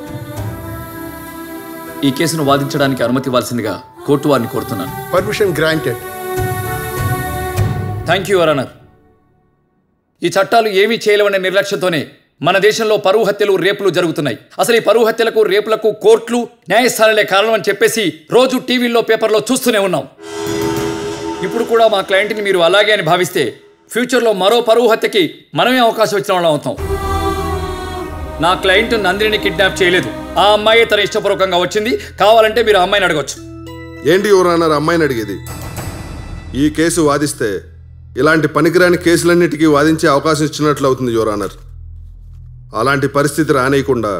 ఈ కేసును వాదించడానికి అనుమతి ఇవ్వాల్సిందిగా కోర్టు వారిని కోరుతున్నాను. Permission granted. Thank you your honour. ఈ చట్టాలు ఏమీ చేయలేవనే నిర్లక్ష్యంతోనే మన దేశంలో పరువు హత్యలు, రేపులు జరుగుతున్నాయి. అసలు ఈ పరువు హత్యలకు, రేపులకు కోర్టులు, న్యాయస్థానాలే కారణం అని చెప్పేసి రోజు టీవీల్లో, పేపర్లో చూస్తూనే ఉన్నాం. ఇప్పుడు కూడా మా క్లయింట్ని మీరు అలాగే అని భావిస్తే ఫ్యూచర్లో మరో పరువు హత్యకి మనమే అవకాశం ఇచ్చిన వాళ్ళం అవుతాం. నా క్లయింట్ నందిని కిడ్నాప్ చేయలేదు. ఆ అమ్మాయి తన ఇష్టపూర్వకంగా వచ్చింది. కావాలంటే మీరు అమ్మాయిని అడగొచ్చు. ఏంటి యువర్ ఆనర్ అమ్మాయిని అడిగేది? ఈ కేసు వాదిస్తే ఇలాంటి పనికిరాని కేసులన్నిటికీ వాదించే అవకాశం ఇచ్చినట్లు అవుతుంది యువర్ ఆనర్. అలాంటి పరిస్థితి రానియకుండా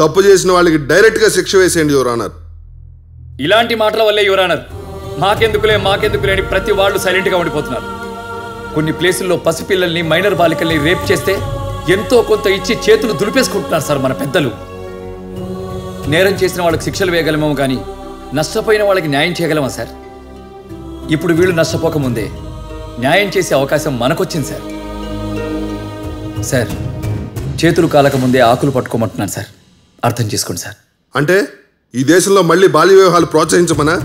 తప్పు చేసిన వాళ్ళకి డైరెక్ట్గా శిక్ష వేసేయండి యువర్ ఆనర్. ఇలాంటి మాటల వల్లే యువర్ ఆనర్ మాకెందుకులే అని ప్రతి వాళ్ళు సైలెంట్గా ఉండిపోతున్నారు. కొన్ని ప్లేసుల్లో పసిపిల్లల్ని, మైనర్ బాలికల్ని రేప్ చేస్తే ఎంతో కొంత ఇచ్చి చేతులు దులిపేసుకుంటున్నారు సార్ మన పెద్దలు. నేరం చేసిన వాళ్ళకి శిక్షలు వేయగలమేమో కానీ నష్టపోయిన వాళ్ళకి న్యాయం చేయగలమా సార్? ఇప్పుడు వీళ్ళు నష్టపోకముందే న్యాయం చేసే అవకాశం మనకొచ్చింది సార్. సార్, చేతులు కాలకముందే ఆకులు పట్టుకోమంటున్నాను సార్. అర్థం చేసుకోండి సార్. అంటే ఈ దేశంలో మళ్ళీ బాల్య వివాహాలు ప్రోత్సహించమనా?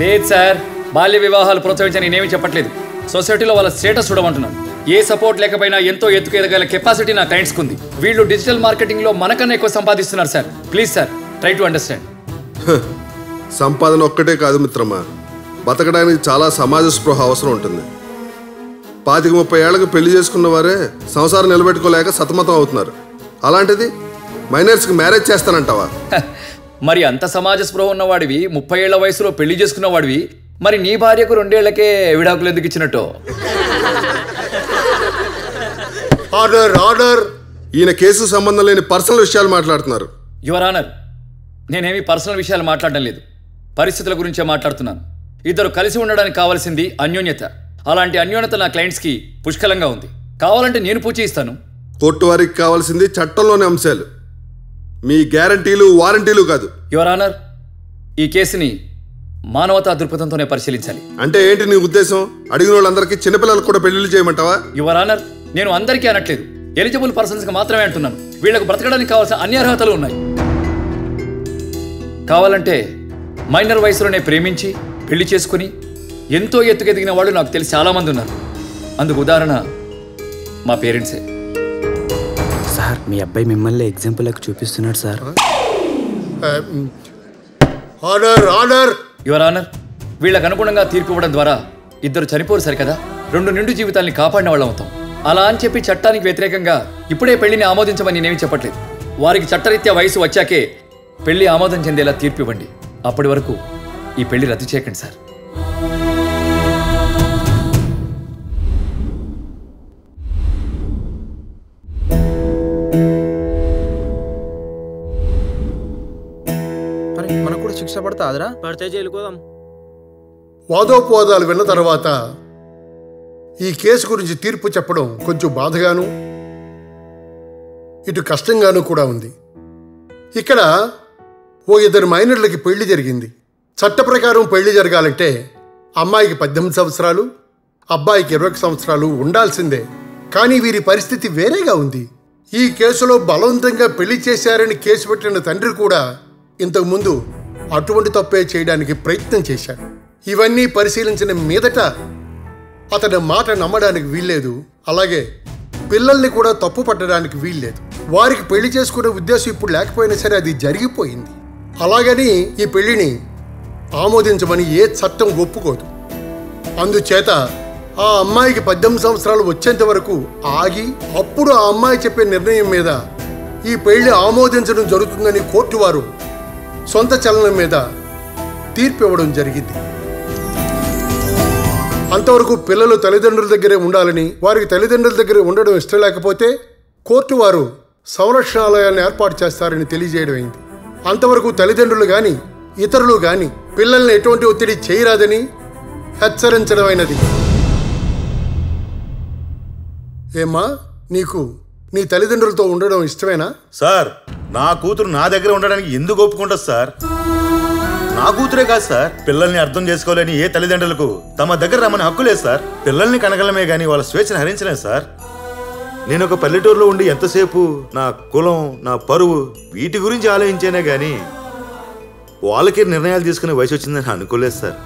లేదు సార్, బాల్య వివాహాలు ప్రోత్సహించని నేనేమి చెప్పట్లేదు. సొసైటీలో వాళ్ళ స్టేటస్ చూడమంటున్నాను. ఏ సపోర్ట్ లేకపోయినా ఎంతో ఎత్తుకు ఎదగల కెపాసిటీ నా క్లయింట్స్కి ఉంది. వీళ్ళు డిజిటల్ మార్కెటింగ్లో మనకన్నా ఎక్కువ సంపాదిస్తున్నారు sir. Please sir, try to understand. సంపాదన ఒక్కటే కాదు మిత్రమా, బతకడానికి చాలా సమాజ స్పృహ అవసరం ఉంటుంది. 25-30 ఏళ్లకు పెళ్లి చేసుకున్న వారే సంసారం నిలబెట్టుకోలేక సతమతం అవుతున్నారు. అలాంటిది మైనర్స్కి మ్యారేజ్ చేస్తానంటావా? మరి అంత సమాజ స్పృహ ఉన్నవాడివి, 30 ఏళ్ల వయసులో పెళ్లి చేసుకున్నవాడివి, మరి నీ భార్యకు 2 ఏళ్లకే విడాకులు ఎందుకు ఇచ్చినట్టు? Order order. ఈయన కేసు సంబంధం లేని పర్సనల్ విషయాలు మాట్లాడుతున్నారు. యువర్ ఆనర్, నేనేమి పర్సనల్ విషయాలు మాట్లాడడం లేదు, పరిస్థితుల గురించే మాట్లాడుతున్నాను. ఇద్దరు కలిసి ఉండడానికి కావాల్సింది అన్యోన్యత. అలాంటి అన్యోన్యత నా క్లయింట్స్కి పుష్కలంగా ఉంది. కావాలంటే నేను పూచి ఇస్తాను. కోర్టు వారికి కావాల్సింది చట్టంలోని అంశాలు, మీ గ్యారంటీలు, వారంటీలు కాదు. యువర్ ఆనర్, ఈ కేసుని మానవతా దృక్పథంతోనే పరిశీలించాలి. అంటే ఏంటి నీ ఉద్దేశం? అడిగిన వాళ్ళందరికీ చిన్నపిల్లలకు కూడా పెళ్లిళ్ళు చేయమంటావా? యువర్ ఆనర్, నేను అందరికీ అనట్లేదు, ఎలిజిబుల్ పర్సన్స్కి మాత్రమే అంటున్నాను. వీళ్లకు బ్రతకడానికి కావాల్సిన అన్ని అర్హతలు ఉన్నాయి. కావాలంటే మైనర్ వయసులోనే ప్రేమించి పెళ్లి చేసుకుని ఎంతో ఎత్తుకెదిగిన వాళ్ళు నాకు తెలిసి చాలామంది ఉన్నారు. అందుకు ఉదాహరణ మా పేరెంట్సే. సార్, మీ అబ్బాయి మిమ్మల్ని ఎగ్జాంపుల్కి చూపిస్తున్నాడు sir. Order order. Your honour, వీళ్ళకు అనుగుణంగా తీర్పు ఇవ్వడం ద్వారా ఇద్దరు చనిపోరు సరికదా, 2 నిండు జీవితాల్ని కాపాడిన వాళ్ళం అవుతాం. అలా అని చెప్పి చట్టానికి వ్యతిరేకంగా ఇప్పుడే పెళ్లిని ఆమోదించమని నేనేమి చెప్పట్లేదు. వారికి చట్టరీత్యా వయసు వచ్చాకే పెళ్లి ఆమోదం చెందేలా తీర్పు ఇవ్వండి. అప్పటి వరకు ఈ పెళ్లి రద్దు చేయకండి సార్. మనకు కూడా శిక్ష పడతాదిరా? పడితే జైలుకోదాం. వాదోపవాదాలు విన్న తర్వాత ఈ కేసు గురించి తీర్పు చెప్పడం కొంచెం బాధగాను ఇటు కష్టంగాను కూడా ఉంది. ఇక్కడ ఓ 2 మైనర్లకి పెళ్లి జరిగింది. చట్ట ప్రకారం పెళ్లి జరగాలంటే అమ్మాయికి 18 సంవత్సరాలు, అబ్బాయికి 20 సంవత్సరాలు ఉండాల్సిందే. కానీ వీరి పరిస్థితి వేరేగా ఉంది. ఈ కేసులో బలవంతంగా పెళ్లి చేశారని కేసు పెట్టిన తండ్రి కూడా ఇంతకుముందు అటువంటి తప్పే చేయడానికి ప్రయత్నం చేశాడు. ఇవన్నీ పరిశీలించిన మీదట అతని మాట నమ్మడానికి వీల్లేదు. అలాగే పిల్లల్ని కూడా తప్పు పట్టడానికి వీల్లేదు. వారికి పెళ్లి చేసుకునే ఉద్దేశం ఇప్పుడు లేకపోయినా సరే అది జరిగిపోయింది. అలాగని ఈ పెళ్లిని ఆమోదించమని ఏ చట్టం ఒప్పుకోదు. అందుచేత ఆ అమ్మాయికి 18 సంవత్సరాలు వచ్చేంత వరకు ఆగి అప్పుడు ఆ అమ్మాయి చెప్పే నిర్ణయం మీద ఈ పెళ్లి ఆమోదించడం జరుగుతుందని కోర్టు వారు సొంత చలనం మీద తీర్పు ఇవ్వడం జరిగింది. అంతవరకు పిల్లలు తల్లిదండ్రుల దగ్గరే ఉండాలని, వారికి తల్లిదండ్రుల దగ్గర ఉండడం ఇష్టం లేకపోతే కోర్టు వారు సంరక్షణాలయాన్ని ఏర్పాటు చేస్తారని తెలియజేయడం అయింది. అంతవరకు తల్లిదండ్రులు కానీ ఇతరులు కానీ పిల్లల్ని ఎటువంటి ఒత్తిడి చేయరాదని హెచ్చరించడం అయినది. ఏమ్మా, నీకు నీ తల్లిదండ్రులతో ఉండడం ఇష్టమేనా? సార్, నా కూతురు నా దగ్గర ఉండడానికి ఎందుకు ఒప్పుకుంటుంది సార్? నా కూతురే కాదు సార్, పిల్లల్ని అర్థం చేసుకోలేని ఏ తల్లిదండ్రులకు తమ దగ్గర రమ్మని హక్కు లేదు సార్. పిల్లల్ని కనగలమే గానీ వాళ్ళ స్వేచ్ఛను హరించలేదు సార్. నేను ఒక పల్లెటూరులో ఉండి ఎంతసేపు నా కులం, నా పరువు వీటి గురించి ఆలోచించేనే గానీ వాళ్ళకి నిర్ణయాలు తీసుకునే వయసు వచ్చిందని అనుకోలేదు సార్.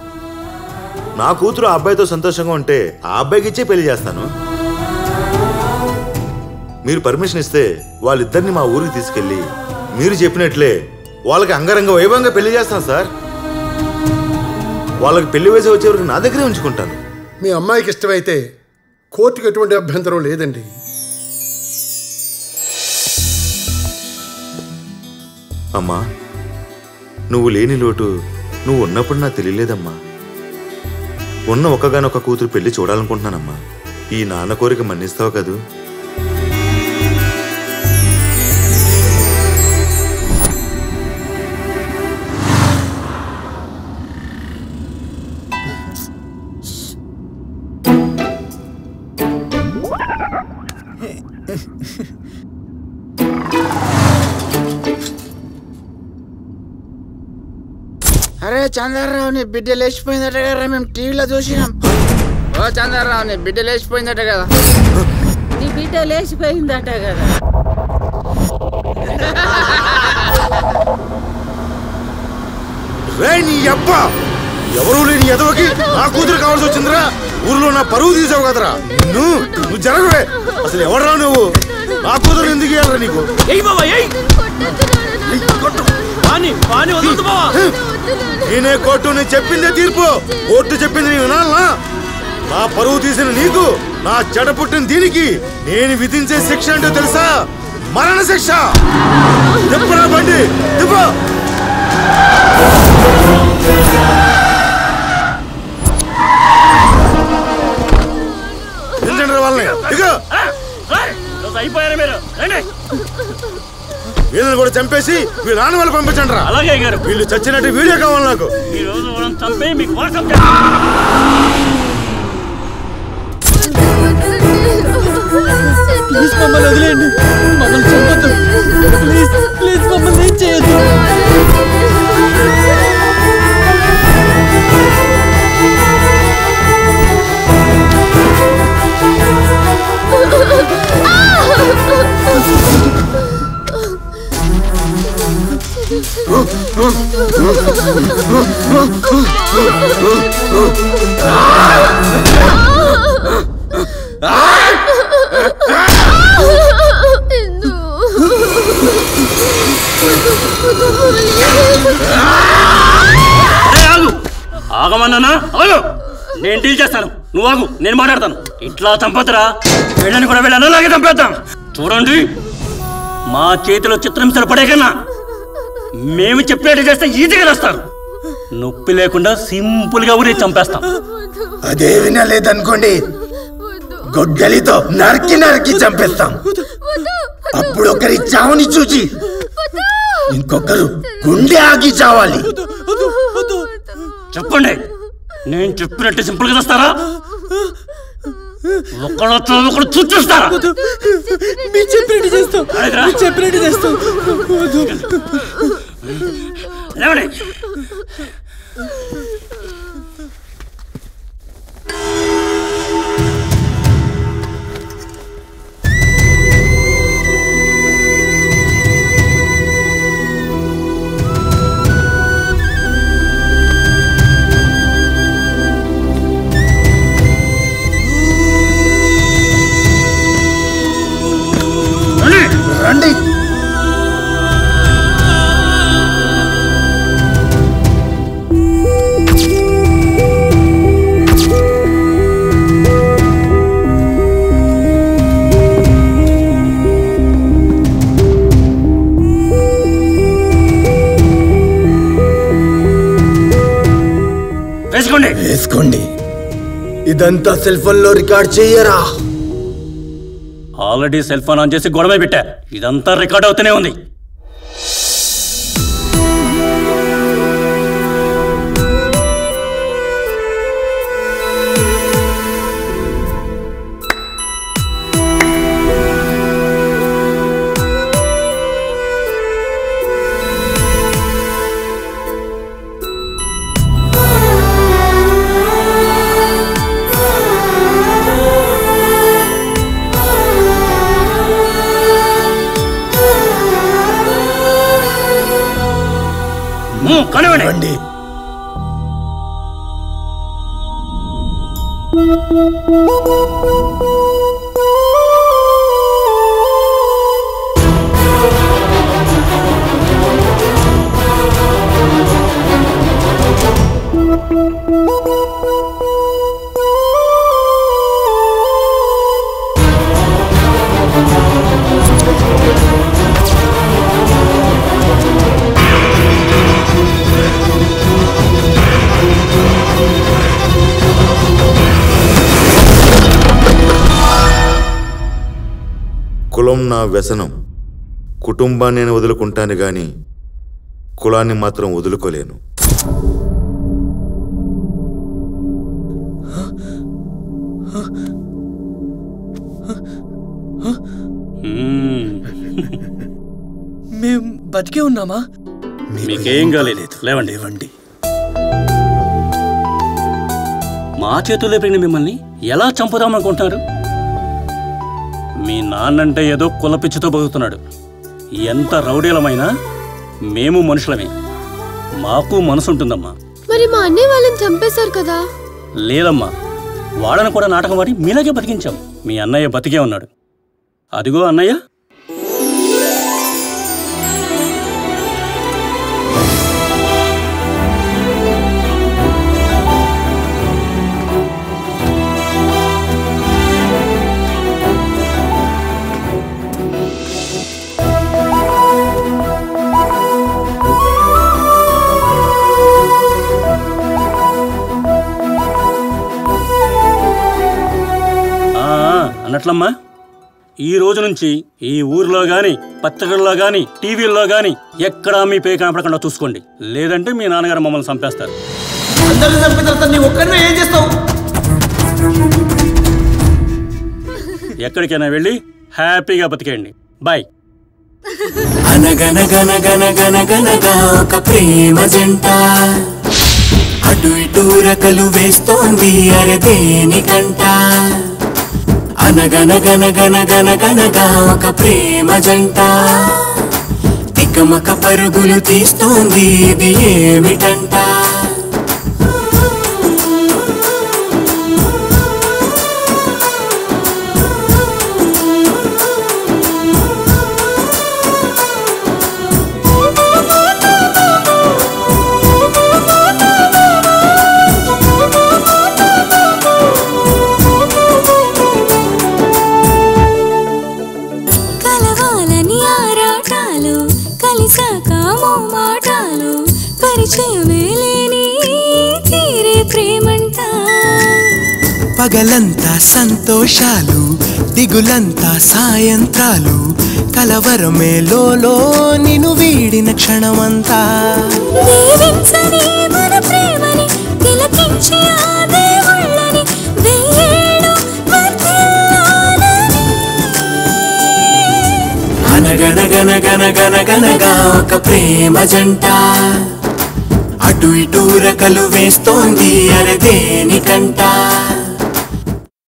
నా కూతురు ఆ అబ్బాయితో సంతోషంగా ఉంటే ఆ అబ్బాయికి ఇచ్చే పెళ్లి చేస్తాను. మీరు పర్మిషన్ ఇస్తే వాళ్ళిద్దరిని మా ఊరికి తీసుకెళ్ళి మీరు చెప్పినట్లే వాళ్ళకి అంగరంగ వైభవంగా పెళ్లి చేస్తాను సార్. వాళ్ళకి పెళ్లి వయసు వచ్చే వరకు నా దగ్గరే ఉంచుకుంటాను. మీ అమ్మాయికి ఇష్టమైతే కోర్టుకు ఎటువంటి అభ్యంతరం లేదండి. అమ్మా, నువ్వు లేని లోటు నువ్వు ఉన్నప్పుడు నాకు తెలియలేదమ్మా. ఉన్న ఒక్కగానొక్క కూతురు పెళ్లి చూడాలనుకుంటున్నానమ్మా. ఈ నాన్న కోరిక మన్నిస్తావు కదూ? అరే చంద్రరావు, నీ బిడ్డ లేచిపోయిందట కదా, మేము టీవీలో చూసినాం. ఓ చంద్రరావు, నీ బిడ్డ లేచిపోయిందట కదా. నీ బిడ్డ లేచిపోయిందట కదా. నీ అబ్బా, ఎవరు లేని ఎదవకి నా కూతురు కావాల్సి వచ్చిందిరా. ఊర్లో నా పరువు తీసావు కదరా. నువ్వు జరగవే. అసలు ఎవడరా నువ్వు? నా కూతురు ఎందుకు ఇవ్వాలరా నీకు? నేనే కోర్టు, నేను చెప్పిందే తీర్పు. కోర్టు చెప్పింది నీ వినాలనా? నా పరువు తీసిన నీకు, నా చెడ పుట్టిన దీనికి నేను విధించే శిక్ష అంటే తెలుసా? మరణ శిక్ష. తిప్పరా బండి, తిప్పు. అయిపోయారు మీరు. వీళ్ళని కూడా చంపేసి వీళ్ళ నాన్న వాళ్ళు పంపించండి రా. అలాగే గారు. వీళ్ళు చచ్చినట్టు వీడియో కావాలి నాకు. ఈ రోజు మనం చంపి మీకు వాట్సాప్ ప్లీజ్ మమ్మల్ని వదిలేయండి. మమ్మల్ని చంపొద్దు. ప్లీజ్ ప్లీజ్ మమ్మల్ని ఏం చేయొద్దు. ఆగమన్నానా? ఆగు, నేను డీల్ చేస్తాను. నువ్వు ఆగు, నేను మాట్లాడతాను. ఇట్లా చంపొద్దురా. వీళ్ళని కూడా వీళ్ళని అలాగే చంపేద్దాం. చూడండి, మా చేతిలో చిత్రహింసలు పడే కన్నా మేము చెప్పినట్టు చేస్తే ఈజీగా వస్తారు. నొప్పి లేకుండా సింపుల్ గా ఊరి చంపేస్తాం. అదే వినలేదనుకోండి, గొడ్డలితో నరికి నరికి చంపేస్తాం. అప్పుడు ఒకరి చావుని చూసి ఇంకొకరు గుండె ఆగి చావాలి. చెప్పండి, నేను చెప్పినట్టు సింపుల్ గా చేస్తారా? ఒకళ్ళు చూస్తారా? మీరు చెప్పినట్టు చేస్తాం. చెప్పినట్టు చేస్తాం. లేవండి. వేసుకోండి. వేసుకోండి. ఇదంతా సెల్ ఫోన్ లో రికార్డ్ చెయ్యరా? ఆల్రెడీ సెల్ ఫోన్ ఆన్ చేసి గొడవ పెట్టా. ఇదంతా రికార్డ్ అవుతూనే ఉంది. కనివ్వండి. కులం నా వ్యసనం. కుటుంబాన్ని నేను వదులుకుంటాను గాని కులాన్ని మాత్రం వదులుకోలేను. మేం బతికే ఉన్నామా? మీకేం కాలేదు. లేవండి. లేవండి. మా చేతుల్లో పెరిగిన మిమ్మల్ని ఎలా చంపుదామనుకుంటున్నారు? మీ నాన్నంటే ఏదో కులపిచ్చితో బతుకుతున్నాడు. ఎంత రౌడీలమైనా మేము మనుషులమే. మాకు మనసు ఉంటుందమ్మా. మరి మా అన్నయ్య వాళ్ళని చంపేశారు కదా? లేదమ్మా, వాళ్ళని కూడా నాటకం ఆడి మీలాగే బతికించాం. మీ అన్నయ్య బతికే ఉన్నాడు. అదిగో అన్నయ్య. అన్నట్లమ్మా, ఈ రోజు నుంచి ఈ ఊర్లో గాని, పత్రికల్లో గాని, టీవీల్లో గాని ఎక్కడా మీ పే కనపడకుండా చూసుకోండి. లేదంటే మీ నాన్నగారు మమ్మల్ని చంపేస్తారు. ఎక్కడికైనా వెళ్ళి హ్యాపీగా బతికేయండి. బాయ్. అనగనగనగనగనగనగా ఒక ప్రేమ జంట అటు ఇటు రకలు వేస్తోంది అరే దేనికంట. అనగనగనగనగనగనగా ఒక ప్రేమ జంట తికమక పరుగులు తీస్తోంది ఇది ఏమిటంట. పగలంతా సంతోషాలు, దిగులంతా సాయంత్రాలు, కలవరమే లోలో నిన్ను వీడిన క్షణమంతా. అనగనగనగనగనగనగా ఒక ప్రేమ జంట అటు ఇటు రకలు వేస్తోంది అరే దేనికంట.